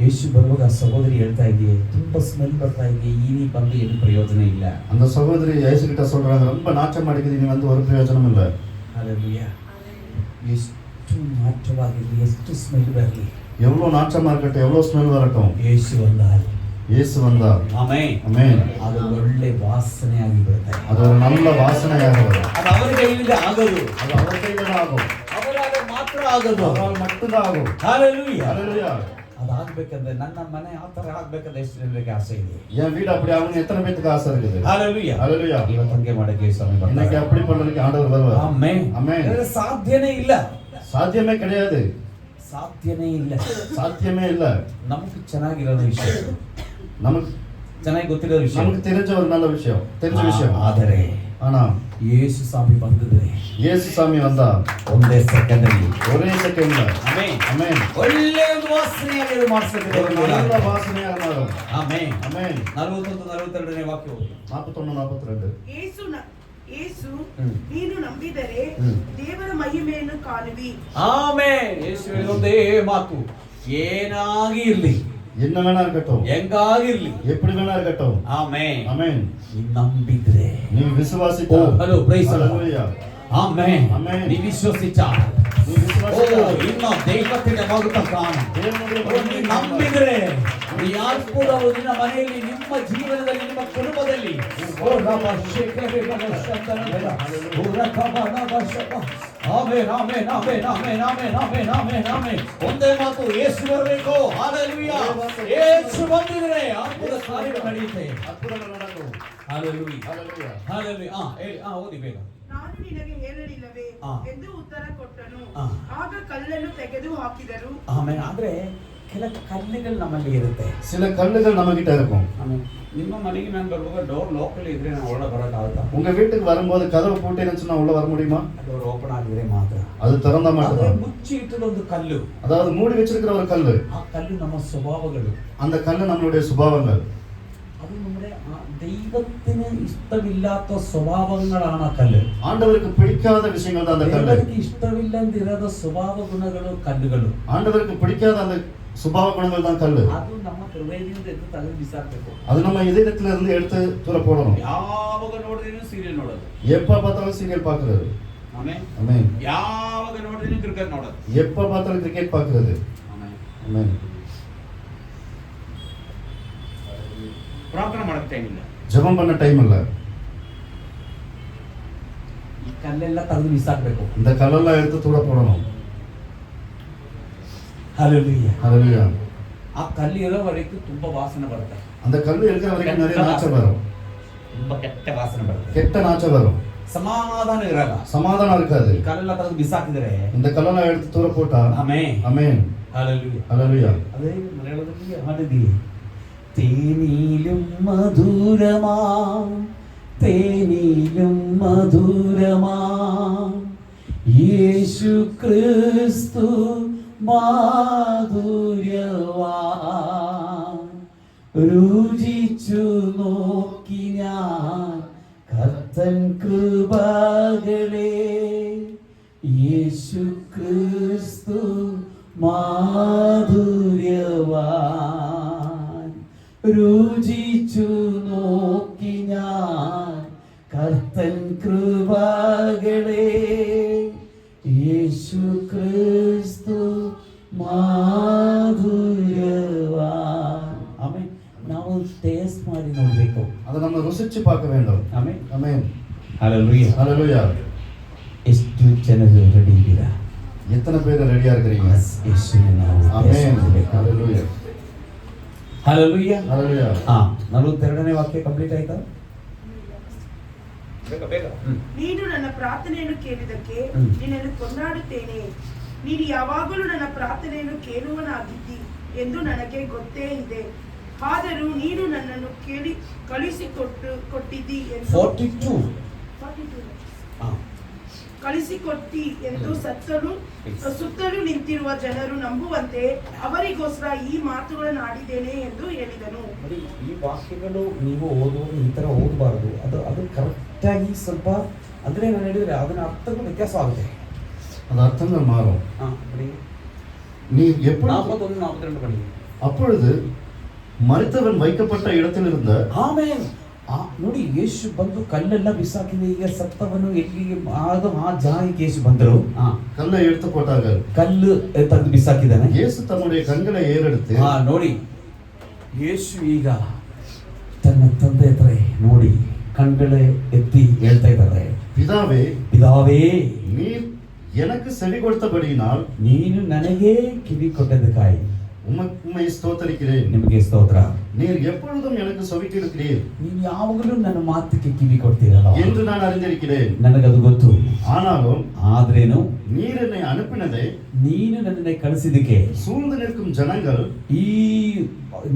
ಯೇಸು ಬರುವಾಗ ಸಹೋದರಿ ಹೇಳ್ತಾ ಇದೆಯೇ, ತುಂಬಾ ಸ್ಮೆಲ್ ಬರ್ತಾ ಇದೆ, ಈ ಬಂದು ಏನು ಪ್ರಯೋಜನ ಇಲ್ಲ. அந்த சகோதரி இயேசு கிட்ட சொல்றாங்க, ரொம்ப நாற்றம் அடிக்குது, நீ வந்து ஒரு பிரயோஜனம் இல்ல. ஹalleluya. ಎಷ್ಟು ನಾற்றವಾಗಲಿ, ಎಷ್ಟು ಸ್ಮೆಲ್ ಬರಲಿ, எவ்வளவு நாற்றமா இருக்கட்டும், எவ்வளவு ஸ்மெல் வரட்டும், ಯೇಸು வந்தார். இயேசு வந்தார். ಆಮೆನ್. ஆமென். ಅದು ಒಳ್ಳೆ ವಾಸನೆಯಾಗಿ ಬರುತ್ತೆ. அது ஒரு நல்ல வாசனையாக வரும். ಅದು ಅವರ ಕೈಯಿಂದ ಆಗೋದು. அது அவர் கையில தான் ஆகும். ಅವರಾಗ ಮಾತ್ರ ಆಗೋದು. அவரால் மட்டும்தான் ஆகும். ஹalleluya. ஹalleluya. ಅದಾಗಬೇಕಂದ್ರೆ ನನ್ನ ಮನೆ ಆ ತರ ಆಗ್ಬೇಕಂದ್ರೆ ಎಷ್ಟು ಜನರಿಗೆ ಆಸೆ ಇದೆ? என் வீடு அப்படி ஆகணும் எத்தனை பேருக்கு ஆசை இருக்குது? ஹalleluya. ஹalleluya. ಇವತ್ತು ಹಂಗೆ ಮಾಡಕ್ಕೆ ಸ್ವಾಮಿ ಬರ್ತಾರೆ. இன்னைக்கு அப்படி பண்றதுக்கு ஆண்டவர் வருவார். ಆಮೆನ್. ஆமென். ಇದು ಸಾಧ್ಯನೇ ಇಲ್ಲ. சாத்தியமே கிடையாது. ಸಾಧ್ಯನೇ ಇಲ್ಲ. சாத்தியமே இல்ல. ನಮಗೆ ಚೆನ್ನಾಗಿರೋ ವಿಷಯ, நமக்கு ಚೆನ್ನಾಗಿ ಗೊತ್ತಿರೋ ವಿಷಯ, நமக்கு தெரிஞ்ச ஒரு நல்ல விஷயம், தெரிஞ்ச விஷயம். ಆದರೆ ஆனா ಯೇಸು ಸ್ವಾಮಿ ಬಂದಿದ್ರೆ இயேசு சாமி வந்தா ಒಂದೇ ಸೆಕೆಂಡ್ ಅಲ್ಲಿ, ஒரே செகண்ட்ல, ಆಮೆನ್, ஆமென், ಒಳ್ಳೆ ಒಂದು ವಾಸನೆಯಾಗಿ ஒரு ಮಾಡಿಸುತ್ತೆ. நல்ல வாசனையாக மாறும். ಆಮೆನ್. ஆமென். 41 42ನೇ ವಾಕ್ಯ ಓದಿ. 41 42. ಯೇಸು ನೀನು ನಂಬಿದರೆ ದೇವರ ಮಹಿಮೆ ಮಹಿಮೆಯನ್ನು ಕಾಣುವಿ. ಆಮೆನ್. ಯೇಸು ಹೇಳಿದ ಮಾತು, ಏನಾಗಿರ್ಲಿ, என்ன வேணா இருக்கட்டும், ಹೆಂಗಾಗಿರ್ಲಿ, எப்படி வேணா இருக்கட்டும், ಆಮೆನ್, ஆமென், ನೀ ನಂಬಿದ್ರೆ, நீ விசுவாசித்தால், ಹಲೋ ಪ್ರೈಸ್ ದಿ ಲಾರ್ಡ್, ஹalleluya, ಆಮೆನ್, ಆಮೆನ್, ನೀ ವಿಶ್ವಸಿച്ചാൽ, நீ விசுவாசித்தால், ಇನ್ನ ದೈವത്തിന്റെ ಮಹತ್ವ ಕಾಣು. ನೀ ನಂಬಿದ್ರೆ ಈ ಅದ್ಭುತವು ನಿನ್ನ ಮನೆಯಲ್ಲಿ, ನಿಮ್ಮ ಜೀವನದಲ್ಲಿ, ನಿಮ್ಮ ಕುಟುಂಬದಲ್ಲಿ amen, amen, amen, amen, amen, amen, amen, amen. ಒಂದೇ ಮಾತು, ಯೇಸು ಬರಬೇಕು. ಹಲ್ಲೆಲೂಯಾ. ಯೇಸು ಬಂದಿದ್ರೆ ಅದ್ಭುತ ಕಾರ್ಯಗಳು ನಡೆಯುತ್ತೆ. அற்புதங்கள் நடக்கும். ಹಲ್ಲೆಲೂಯಾ, ஹalleluya. ಹಲ್ಲೆಲೂಯಾ. ಹೇಳಿ, ಓದಿ ಬೇಗ. ನಾನು ನಿನಗೆ ಹೇಳಲಿಲ್ಲವೇ ಎಂದು ಉತ್ತರ ಕೊಟ್ಟನು. ಆ. ಆಗ ಕಲ್ಲನ್ನು ತೆಗೆದು ಹಾಕಿದರು. ಆಮೇಲೆ ಆದ್ರೆ ಕೆಲ ಕಲ್ಲುಗಳು ನಮ್ಮಲ್ಲಿ ಇರುತ್ತೆ. சில கல்லுகள் நம்ம கிட்ட இருக்கும். ಆಮೇಲೆ ನಿಮ್ಮ ಮನೆಗೆ ನಾನು ಬರುವಾಗ ಡೋರ್ ಲೋಕಲ್ ಇದ್ರೆ ನಾವು ಒಳಗೆ ಬರೋಕ್ಕಾಗುತ್ತಾ? உங்க வீட்டுக்கு வரும்போது கதவு பூட்டிருந்துச்சுன்னா சொன்னா உள்ள வர முடியுமா? ಡೋರ್ ಓಪನ್ ಆಗಿದ್ರೆ ಮಾತ್ರ. அது திறந்தா ಆದ್ರೆ மட்டும்தான். ಮುಚ್ಚಿ ಇಟ್ಟದ ಒಂದು ಕಲ್ಲು, அதாவது மூடி வச்சிருக்கிற ஒரு கல்லு, ಆ ಕಲ್ಲು ನಮ್ಮ ಸ್ವಭಾವಗಳು. அந்த கல்லு நம்மளுடைய சுபாவங்கள். ಅದು നമ്മുടെ ദൈവത്തിന് ഇഷ്ടമില്ലാത്ത സ്വഭാവങ്ങളാണ് ಆ ಕಲ್ಲು. ஆண்டவருக்கு பிடிக்காத விஷயங்கள் தான் அந்த கல்லு. ದೇವರಿಗೆ ಇಷ್ಟವಿಲ್ಲದಿರದ ಸ್ವಭಾವ ಗುಣಗಳು ಕಲ್ಲುಗಳು. ஆண்டவருக்கு பிடிக்காத அந்த சுபாவ குணங்கள் தான் கல்லு. ಅದು ನಮ್ಮ ಹೃದಯದಿಂದ ಎದ್ದು ತೆಗೆದು ಬಿಸಾಕಬೇಕು. அது நம்ம இதயத்துல இருந்து எடுத்து தூர போடணும். ಯಾವಾಗ ನೋಡಿದ್ರು ಸೀರಿಯಲ್ ನೋಡೋದು, எப்ப பார்த்தாலும் சீரியல் பாக்குறது, ಆಮೇಲೆ ஆமென், ಯಾವಾಗ ನೋಡಿದ್ರು ಕ್ರಿಕೆಟ್ ನೋಡೋದು, எப்ப பார்த்தாலும் கிரிக்கெட் பாக்குறது, ಆಮೇಲೆ ஆமென், ಪ್ರಾರ್ಥನೆ ಮಾಡಕ್ ಟೈಮ್ ಇಲ್ಲ, ஜெபம் பண்ண டைம் இல்ல. ಈ ಕಲ್ಲೆಲ್ಲ ತೆಗೆದು ಬಿಸಾಕಬೇಕು. இந்த கல்லெல்லாம் எடுத்து தூர போடணும். ಹಲ್ಲೆಲೂಯಾ. ஹalleluya. ಆ ಕಲ್ಲು ಇರೋವರೆಗೂ ತುಂಬಾ ವಾಸನೆ ಬರುತ್ತೆ, அந்த கல்லு இருக்கிற வரைக்கும் நிறைய நாச்சம் வரும், ತುಂಬಾ ಕೆಟ್ಟ ವಾಸನೆ ಬರುತ್ತೆ, கெட்ட நாச்சம் வரும், ಸಮಾಧಾನ ಇರಲ್ಲ. சமாதானம் இருக்காது. ಈ ಕಲ್ಲೆಲ್ಲ ತೆಗೆದು ಬಿಸಾಕಿದ್ರೆ, இந்த கல்லெல்லாம் எடுத்து தூர போட்டா, ಆಮೆನ್, ஆமென், ಹಲ್ಲೆಲೂಯಾ. ஹalleluya. അതേ മലയാളത്തിൽ ആണിതി, തേനിലും മധുരമാ, തേനിലും മധുരമാ യേശു ക്രിസ്തു മാധുര്യവാൻ, രുചിച്ചു നോക്കി ഞാൻ കർത്തൻ കൃപകളെ, യേശു ക്രിസ്തു മാധുര്യവാൻ, രുചിച്ചു നോക്കി ഞാൻ കർത്തൻ കൃപകളെ, യേശു ക്രിസ്തു ಮಾಧುರ್ಯವಾನ್. ಆಮೇಲೆ ನಾವು ಟೇಸ್ಟ್ ಮಾಡಿ ನೋಡಬೇಕು, அதை நம்ம ருசிச்சு பார்க்க வேண்டும். ಆಮೇಲೆ ஆமென், ಹಲ್ಲೆಲೂಯಾ. ஹalleluya. ಎಷ್ಟು ಜನರು ರೆಡಿ ಇದ್ದೀರಾ? எத்தனை பேர் ரெடியா இருக்கிறீங்க? ಯೇಸುವಿನ ನಾವು ஆமென், taste ಮಾಡ್ಬೇಕು. ஹalleluya, ಹಲ್ಲೆಲೂಯಾ. ஹalleluya. 42ನೇ ವಾಕ್ಯ ಕಂಪ್ಲೀಟ್ ಆಯ್ತಾ? ಬೇಗ ಬೇಗ. ನೀನು ನನ್ನ ಪ್ರಾರ್ಥನೆಯನ್ನು ಕೇಳಿದಕ್ಕೆ ಹ್ಮ್. ನಿನ್ನನ್ನು ಕೊಂಡಾಡುತ್ತೇನೆ. ನೀನು ಯಾವಾಗಲೂ ನನ್ನ ಪ್ರಾರ್ಥನೆಯನ್ನು ಕೇಳುವನಾಗಿದ್ದಿ ಎಂದು ನನಗೆ ಗೊತ್ತೇ ಇದೆ. ಆದರೂ ನೀನು ನನ್ನನ್ನು ಕಳಿಸಿಕೊಟ್ಟಿದ್ದಿ ಎಂದು 42. ಕಳಿಸಿಕೊಟ್ಟಿ ಎಂದು ಸುತ್ತಲೂ ನಿಂತಿರುವ ಜನರು ನಂಬುವಂತೆ ಅವರಿಗೋಸ್ಕರ ಈ ಮಾತುಗಳನ್ನು ಆಡಿದ್ದೇನೆ ಎಂದು ಹೇಳಿದನು. ನೋಡಿ, ಈ ವಾಕ್ಯಗಳು ನೀವು ಓದುವಾಗ ಈ ತರ ಓದಬಾರದು. ಅದು ಕರೆಕ್ಟ್ ಆಗಿ ಸ್ವಲ್ಪ, ಅಂದ್ರೆ ನಾನು ಹೇಳಿದ್ರೆ ಅದನ್ನ ಅರ್ಥಗಳು ವ್ಯತ್ಯಾಸ ಆಗುತ್ತೆ. அந்த அர்த்தங்கள் மாறும். நீ எப்பொழுது 41, 42 படி. அப்பொழுது மரித்தவன் வைக்கப்பட்ட இடத்தில் இருந்த, ಆಮೇಲೆ ನೋಡಿ, ಯೇಸು ಬಂದು ಕಲ್ಲೆಲ್ಲ ಬಿಸಾಕಿದೆ. ಈಗ ಸತ್ತವನು ಎಲ್ಲಿಗೆ ಅದು ಆ ಜಾಗಕ್ಕೆ ಯೇಸು ಬಂದರು. கல்லை எடுத்து போட்டார்கள். ಕಲ್ಲು ತೆಗೆದು ಬಿಸಾಕಿದ್ದಾನೆ. இயேசு தம்முடைய கண்களை ஏறெடுத்து, ನೋಡಿ, ಯೇಸು ಈಗ ತನ್ನ ತಂದೆ ಹತ್ರ ನೋಡಿ ಕಣ್ಗಳೇ ಎತ್ತಿ ಹೇಳ್ತಾ ಇದ್ದಾರೆ, பிதாவே, ಪಿತಾವೇ, நீர் எனக்கு செவி கொடுத்தபடியினால் ನೀನು ನನಗೆ ಕಿವಿ ಕೊಟ್ಟದಕ್ಕಾಗಿ உம்மை ஸ்தோத்தரிக்கிறேன். ನಿಮಗೆ ಸ್ತೋತ್ರ. நீர் எப்பொழுதும் எனக்கு செவி கொடுக்கிறீர் ನೀವು ಯಾವಾಗಲೂ ನನ್ನ ಮಾತಿಗೆ ಕಿವಿ ಕೊಡ್ತೀರಲ್ಲ என்று நான் அறிந்திருக்கிறேன். ನನಗದು ಗೊತ್ತು. ஆனாலும் ಆದ್ರೇನು நீர் என்னை அனுப்பினதை ನೀನು ನನ್ನನ್ನು ಕಳಿಸಿದಕ್ಕೆ சூழ்ந்து நிற்கும் ஜனங்கள் ಈ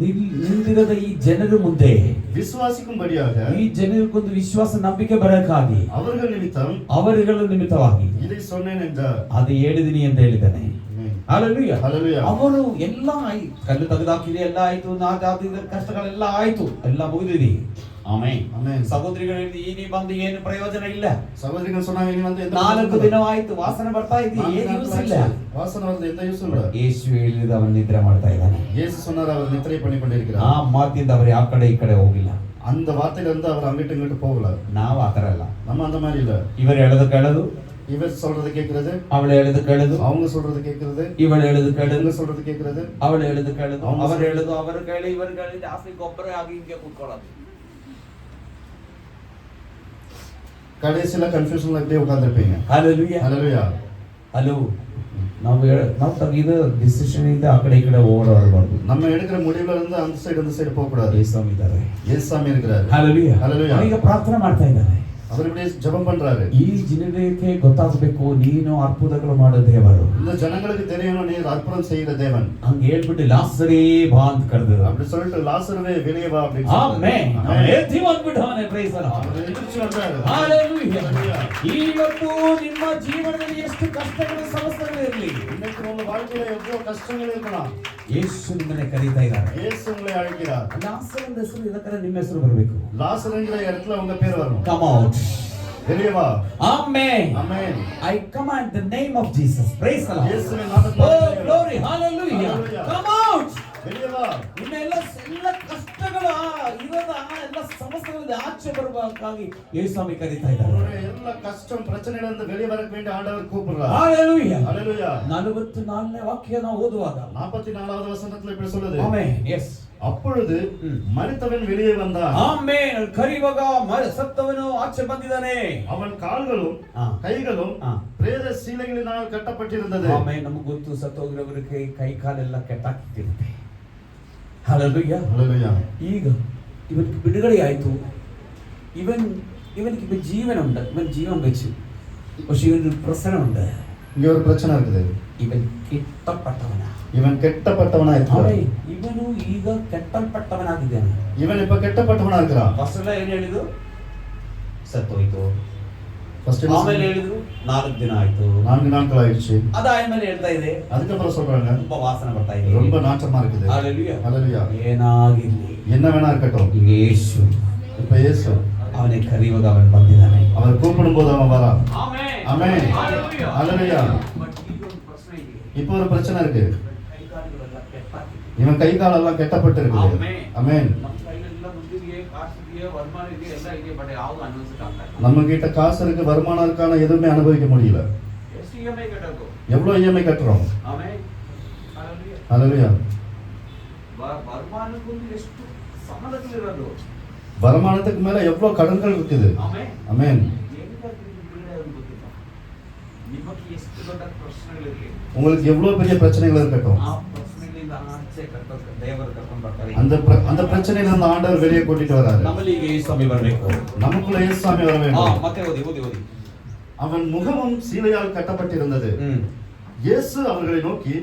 ನಿಂದಿರದ ಈ ಜನರ ಮುಂದೆ விசுவாசிக்கும்படியாக ಈ ಜನರಿಗೊಂದು ವಿಶ್ವಾಸ ನಂಬಿಕೆ ಬರಕ್ಕಾಗಿ அவர்கள் நிமித்தம் ಅವರುಗಳ ನಿಮಿತ್ತವಾಗಿ இதை சொன்னேன் என்றார். ಅದು ಹೇಳಿದೀನಿ ಅಂತ ಹೇಳಿದ್ದಾನೆ. ಹಲ್ಲೆಲೂಯಾ. ஹalleluya. ಅವನು ಎಲ್ಲ ಆಯ್ತು, ಕಲ್ಲು ತೆಗೆದಾಕಿದೆ, ಎಲ್ಲ ಆಯ್ತು, ಕಷ್ಟಗಳೆಲ್ಲ ಆಯ್ತು, ಎಲ್ಲ ಮುಗಿದಿದೆ. ಆಮೆನ್. ಆಮೆನ್. ಸಹೋದರಿಗಳು ಇನಿ ಬಂದು ಏನು ಪ್ರಯೋಜನ ಇಲ್ಲ. ಸಹೋದರಿಗಳು சொன்னாங்க இனி வந்து எந்த 4 ದಿನವಾಯಿತು ವಾಸನೆ ಬರ್ತಾ ಇದೆ, ಏನು ಯೂಸ್ ಇಲ್ಲ. வாசனை வந்து எந்த யூஸ் இல்ல. ಯೇಸು ಹೇಳಿದ ಅವನು ನಿದ್ರೆ ಮಾಡ್ತಾ ಇದ್ದಾನೆ. இயேசு சொன்னார் அவர் நித்திரை பண்ணி கொண்டிருக்கிறார். ಆ ಮಾತಿಂದ ಅವರು ಆ ಕಡೆ ಈ ಕಡೆ ಹೋಗಿಲ್ಲ. அந்த வார்த்தையில இருந்து அவர் அங்கிட்டு இங்கிட்டு போகல. ನಾವು ಆ ತರ ಅಲ್ಲ. நம்ம அந்த மாதிரி இல்ல. ಇವರು ಹೇಳೋದು ಕೇಳೋದು, இவர் சொல்றது கேக்குறது, ಅವಳು ಹೇಳೋದು ಕೇಳೋದು, அவங்க சொல்றது கேக்குறது, ಇವಳು ಹೇಳೋದು ಕೇಳೋದು, இவங்க சொல்றது கேக்குறது, ಅವಳು ಹೇಳೋದು ಕೇಳೋದು, ಅವರು ಹೇಳೋದು ಅವರು ಕೇಳಿ ಇವರು ಕೇಳಿ ಜಾಸ್ತಿ ಗೊಬ್ಬರ ಆಗಿ ಹಿಂಗೆ ಕೂತ್ಕೊಳ್ಳೋದು. கடைசில கன்ஃபியூஷன்ல அப்படியே உட்கார்ந்திருப்பீங்க. ஹalleluya. ஹalleluya. ಹಲೋ, ನಾವು ತೆಗೆದು ಡಿಸಿಷನ್ ಇಂದ ಆ ಕಡೆ ಈ ಕಡೆ ಓಡಾಡಬಾರ್ದು. நம்ம எடுக்கிற முடிவுல இருந்து அந்த சைடு போக கூடாது. ಯೇಸು ಇದ್ದಾರೆ. இயேசுசாமி இருக்கிறார். ஹalleluya. ஹalleluya. ಈಗ ಪ್ರಾರ್ಥನೆ ಮಾಡ್ತಾ ಇದ್ದಾರೆ. அவர் இப்படி ஜெபம் பண்றாரு. ಈ ಜನರಿಗೆ ಗೊತ್ತಾಗಬೇಕು ನೀನು ಅದ್ಭುತಗಳು ಮಾಡೋ ದೇವರು. இந்த ஜனங்களுக்கு தெரியணும் நீ அற்புதம் செய்கிற தேவன். ಹಂಗೆ ಹೇಳ್ಬಿಟ್ಟು ಲಾಸರೇ ಬಾ ಅಂತ ಕರೆದ್ರು. அப்படி சொல்லிட்டு லாசருவே வெளியே வா அப்படி ಆಮೆನ್. ಎತ್ತಿ ಬಂದ್ಬಿಟ್ಟವನೇ, ಪ್ರೈಸ್ ದಿ ಲಾರ್ಡ್. எந்திரிச்சு வந்தாரு. ಹalleluya. ಇವತ್ತು ನಿಮ್ಮ ಜೀವನದಲ್ಲಿ ಎಷ್ಟು ಕಷ್ಟಗಳು ಸಮಸ್ಯೆಗಳು ಇರಲಿ, இன்னைக்கு உங்க வாழ்க்கையில எவ்வளவு கஷ்டங்கள் இருக்கலாம், ಯೇಸು ನಿಮ್ಮನ್ನ ಕರೀತಾ ಇದ್ದಾರೆ. இயேசு உங்களை அழைக்கிறார். ಲಾಸರ್ ಅಂತ ಹೆಸರು ಇದಕ್ಕೆ ನಿಮ್ಮ ಹೆಸರು ಬರಬೇಕು. லாசருங்கிற இடத்துல உங்க பேர் வரணும். Come out. வெளியே வா. Amen. Amen. I command the name of Jesus. Praise the Lord. இயேசுவின் நாமத்தில் Oh glory. Hallelujah. Hallelujah. Come out. வெளியே வா. ನಿಮ್ಮ ಎಲ್ಲ ಕಷ್ಟಗಳು ಇರೋದ ಎಲ್ಲ ಸಮಸ್ಯೆಗಳಿಂದ ಆಚೆ ಬರಬೇಕಾಗಿ ಯೇಸುಸ್ವಾಮಿ ಕರೀತಾ ಇದ್ದಾರೆ. உங்களுடைய எல்லா கஷ்டம் பிரச்சனையில இருந்து வெளியே வர வேண்டிய ஆண்டவர் கூப்பிடுறார். Hallelujah. ஹalleluya. 44ನೇ ವಾಕ್ಯ ನಾವು ಓದುವಾಗ 44வது வசனத்துல இப்படி சொல்லுது. ಆಮೆನ್. Yes. அப்பொழுது மரித்தவன் வெளியே வந்தான். ಆಮೆನ್. ಕರೆಯುವಾಗ ಸತ್ತವನು ಆಚೆ ಬಂದಿದ್ದಾನೆ. அவன் கால்களும் கைகளும் பிரேத சீலைகளினால் கட்டப்பட்டிருந்தது. ಆಮೆನ್. ನಮಗೆ ಗೊತ್ತು ಸತ್ತೋಗಿರೋರಿಗೆ ಕೈ ಕಾಲೆಲ್ಲ ಕೆಟ್ಟಾಕಿರುತ್ತೆ. ಹalleluya. ஹalleluya. ಈಗ ಇವನಿಗೆ ಬಿಡುಗಡೆ ಆಯಿತು. ಇವನಿಗೆ ಜೀವನമുണ്ട്. ಇವನ್ ಜೀವನ വെച്ചു. പക്ഷേ ഇവനൊരു പ്രശ്നമുണ്ട്. இங்க ஒரு பிரச்சனை இருக்குது. ಇವನ್ ಕೆಟ್ಟಪಟ್ಟವನ. இவன் கெட்டப்பட்டவனா இருக்கிறான். ಇವನು ಈಗ ಕೆಟ್ಟಲ್ಪಟ್ಟವನಾಗಿದ್ದಾನೆ. இவன் இப்ப கெட்டப்பட்டவனா இருக்கிறான். ಫಸ್ಟ್ ಎಲ್ಲ ಏನು ಹೇಳಿದ್ರು? ಸತ್ತೋಯ್ತು. ஃபர்ஸ்ட் ಆಮೇಲೆ ಹೇಳಿದ್ರು 4 ದಿನ ಆಯ್ತು. 4 நாட்கள் ஆயிடுச்சு. ಅದಾದ್ಮೇಲೆ ಹೇಳ್ತಾ ಇದೆ அதுக்கப்புறம் சொல்றாங்க ತುಂಬಾ ವಾಸನೆ ಬರ್ತಾ ಇದೆ. ரொம்ப நாற்றமா இருக்குது. ஹalleluya. ஹalleluya. ಏನಾಗಿರಲಿ, என்ன வேணா இருக்கட்டும், ಈಗ ಯೇಸು இப்ப இயேசு ಅವನೇ ಕರೆಯುವಾಗ ಅವನು ಬಂದಿದ್ದಾನೆ. அவர் கூப்பிடும்போது அவன் வரான். ಆಮೆನ್. ஆமென். ஹalleluya. ஹalleluya. ಬಟ್ ಈಗ ಒಂದು ಪ್ರಶ್ನೆ ಇದೆ. இப்போ ஒரு பிரச்சனை இருக்கு. ಕೈಕಾಲುಗಳೆಲ್ಲ ಕೆಟ್ಟಾಗಿದೆ. இவன் கை கால் எல்லாம் கெட்டப்பட்டு இருக்குது. ಆಮೆನ್. ஆமென். ನಮ್ಮ ಕೈಲೆಲ್ಲ ಮುಂದಿಗೆ ಕಾಸಿಗೆ ವರಮಾನ ಇದೆ ಎಲ್ಲ ಇದೆ, ಬಟ್ ಯಾವುದು ಅನುಭವಿಸಕ್ಕೆ ಆಗ್ತಾ ಇಲ್ಲ. நம்ம கிட்ட காசு இருக்கு, வருமானம் இருக்கான எதுவுமே அனுபவிக்க முடியல. ಎಷ್ಟು ಇಎಂಐ ಕಟ್ಟಬೇಕು? எவ்வளவு இஎம்ஐ கட்டுறோம். ಆಮೆನ್. ಹalleluya. ஹalleluya. வருமானಕ್ಕೊಂದು ಎಷ್ಟು ಸಂಬಂಧಗಳಿರೋದು. வருமானத்துக்கு மேல எவ்வளவு கடன்கள் இருக்குது. ಆಮೆನ್. ஆமென். ನಿಮಗೆ ಎಷ್ಟು ದೊಡ್ಡ ಪ್ರಶ್ನೆಗಳಿರಲಿ, உங்களுக்கு எவ்வளவு பெரிய பிரச்சனைகள் இருக்கட்டும், ಆ ಪ್ರಶ್ನೆಗಳಿಂದ ಆಚೆ ದೇವರು ಕರ್ಕೊಂಡು ಬರ್ತಾರೆ. அந்த பிரச்சனையில இருந்து ஆண்டவர் வெளியே கூட்டிட்டு வராரு. ನಮ್ಮಲ್ಲಿ ಈಗ ಯೇಸುಸ್ವಾಮಿ ಬರಬೇಕು. நமக்குள்ள இயேசுசாமி வர வேண்டும். ಮತ್ತೆ ಓದಿ. அவன் முகமும் சீலையால் கட்டப்பட்டிருந்தது. இயேசு அவர்களை நோக்கி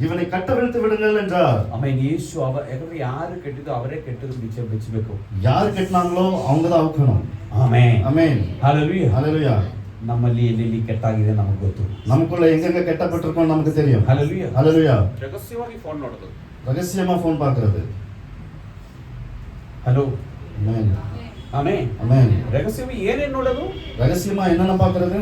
இவனை கட்டவிழ்த்து விடுங்கள் என்றார். ಆಮೇಲೆ ಯೇಸು ಯಾಕಂದ್ರೆ ಯಾರು ಕೆಟ್ಟಿದ್ದು ಅವರೇ ಕೆಟ್ಟದ್ದು ಬಿಚ್ಚಬೇಕು. யார் கட்டினாங்களோ அவங்க தான் அவுக்கணும். ಆಮೆನ್. ஆமென். ಹalleluya. ஹalleluya. ನಮ್ಮಲ್ಲಿ ಎಲ್ಲಿ ಕೆಟ್ಟಾಗಿದೆ ನಮಗೆ ಗೊತ್ತು. நமக்குள்ள எங்கெங்க கெட்டப்பட்டிருக்கோம் நமக்கு தெரியும். ಹalleluya. ஹalleluya. ರಹಸ್ಯವಾಗಿ ಫೋನ್ ನೋಡೋದು, ரகசியமா ஃபோன் பார்க்கிறது. ಹಲೋ. ஆமென். ಆಮೆನ್. ஆமென். ರಹಸ್ಯವಾಗಿ ಏನೇನು ನೋಡೋದು? ரகசியமா என்னென்ன பார்க்கிறது?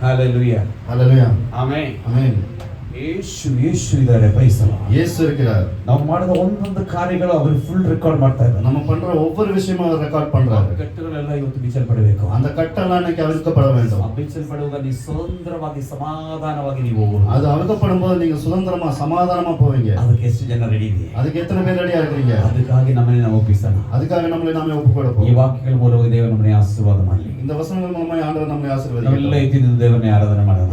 ಹalleluya. ஹalleluya. ಆಮೆನ್. ஆமென். ಯೇಸು ಇದ್ದಾರೆ. Praise the Lord. இயேசு இருக்கிறார். ನಾವು ಮಾಡಿದ ಒಂದೊಂದು ಕಾರ್ಯಗಳು ಅವರು ಫುಲ್ ರೆಕಾರ್ಡ್ ಮಾಡ್ತಾ ಇದ್ದಾರೆ. நம்ம பண்ற ஒவ்வொரு விஷயமும் அவர் ரெக்கார்ட் பண்றாரு. ಕಟ್ಟುಗಳೆಲ್ಲ ಇವತ್ತು ಬಿಚ್ಚಲ್ಪಡಬೇಕು. அந்த கட்டெல்லாம் இன்னைக்கு அவிழ்க்கப்பட வேண்டும். ಬಿಚ್ಚಲ್ಪಡುವಾಗ ನೀವು ಸ್ವತಂತ್ರವಾಗಿ ಸಮಾಧಾನವಾಗಿ ನೀವು ಹೋಗೋದು. அது அவிழ்க்கப்படும் போது நீங்க சுதந்திரமா சமாதானமா போவீங்க. ಅದಕ್ಕೆ ಎಷ್ಟು ಜನ ರೆಡಿ ಇದೆ? அதுக்கு எத்தனை பேர் ரெடியா இருக்கீங்க? ಅದಕ್ಕಾಗಿ ನಮ್ಮನ್ನ ನಾವು ಒಪ್ಪಿಸೋಣ. அதுக்காக நம்மளை நாமே ஒப்பு ಈ கொடுப்போம். ವಾಕ್ಯಗಳ ಮೂಲಕ ದೇವರು ನಮ್ಮನ್ನು ಆಶೀರ್ವಾದ ಮಾಡಲಿ. இந்த வசனங்கள் மூலமா ஆண்டவர் நம்மை ನಾವೆಲ್ಲ ஆசீர்வதிக்கட்டும். ಇದ್ದಿದ್ದು ದೇವರನ್ನ ಆರಾಧನೆ ಮಾಡೋಣ.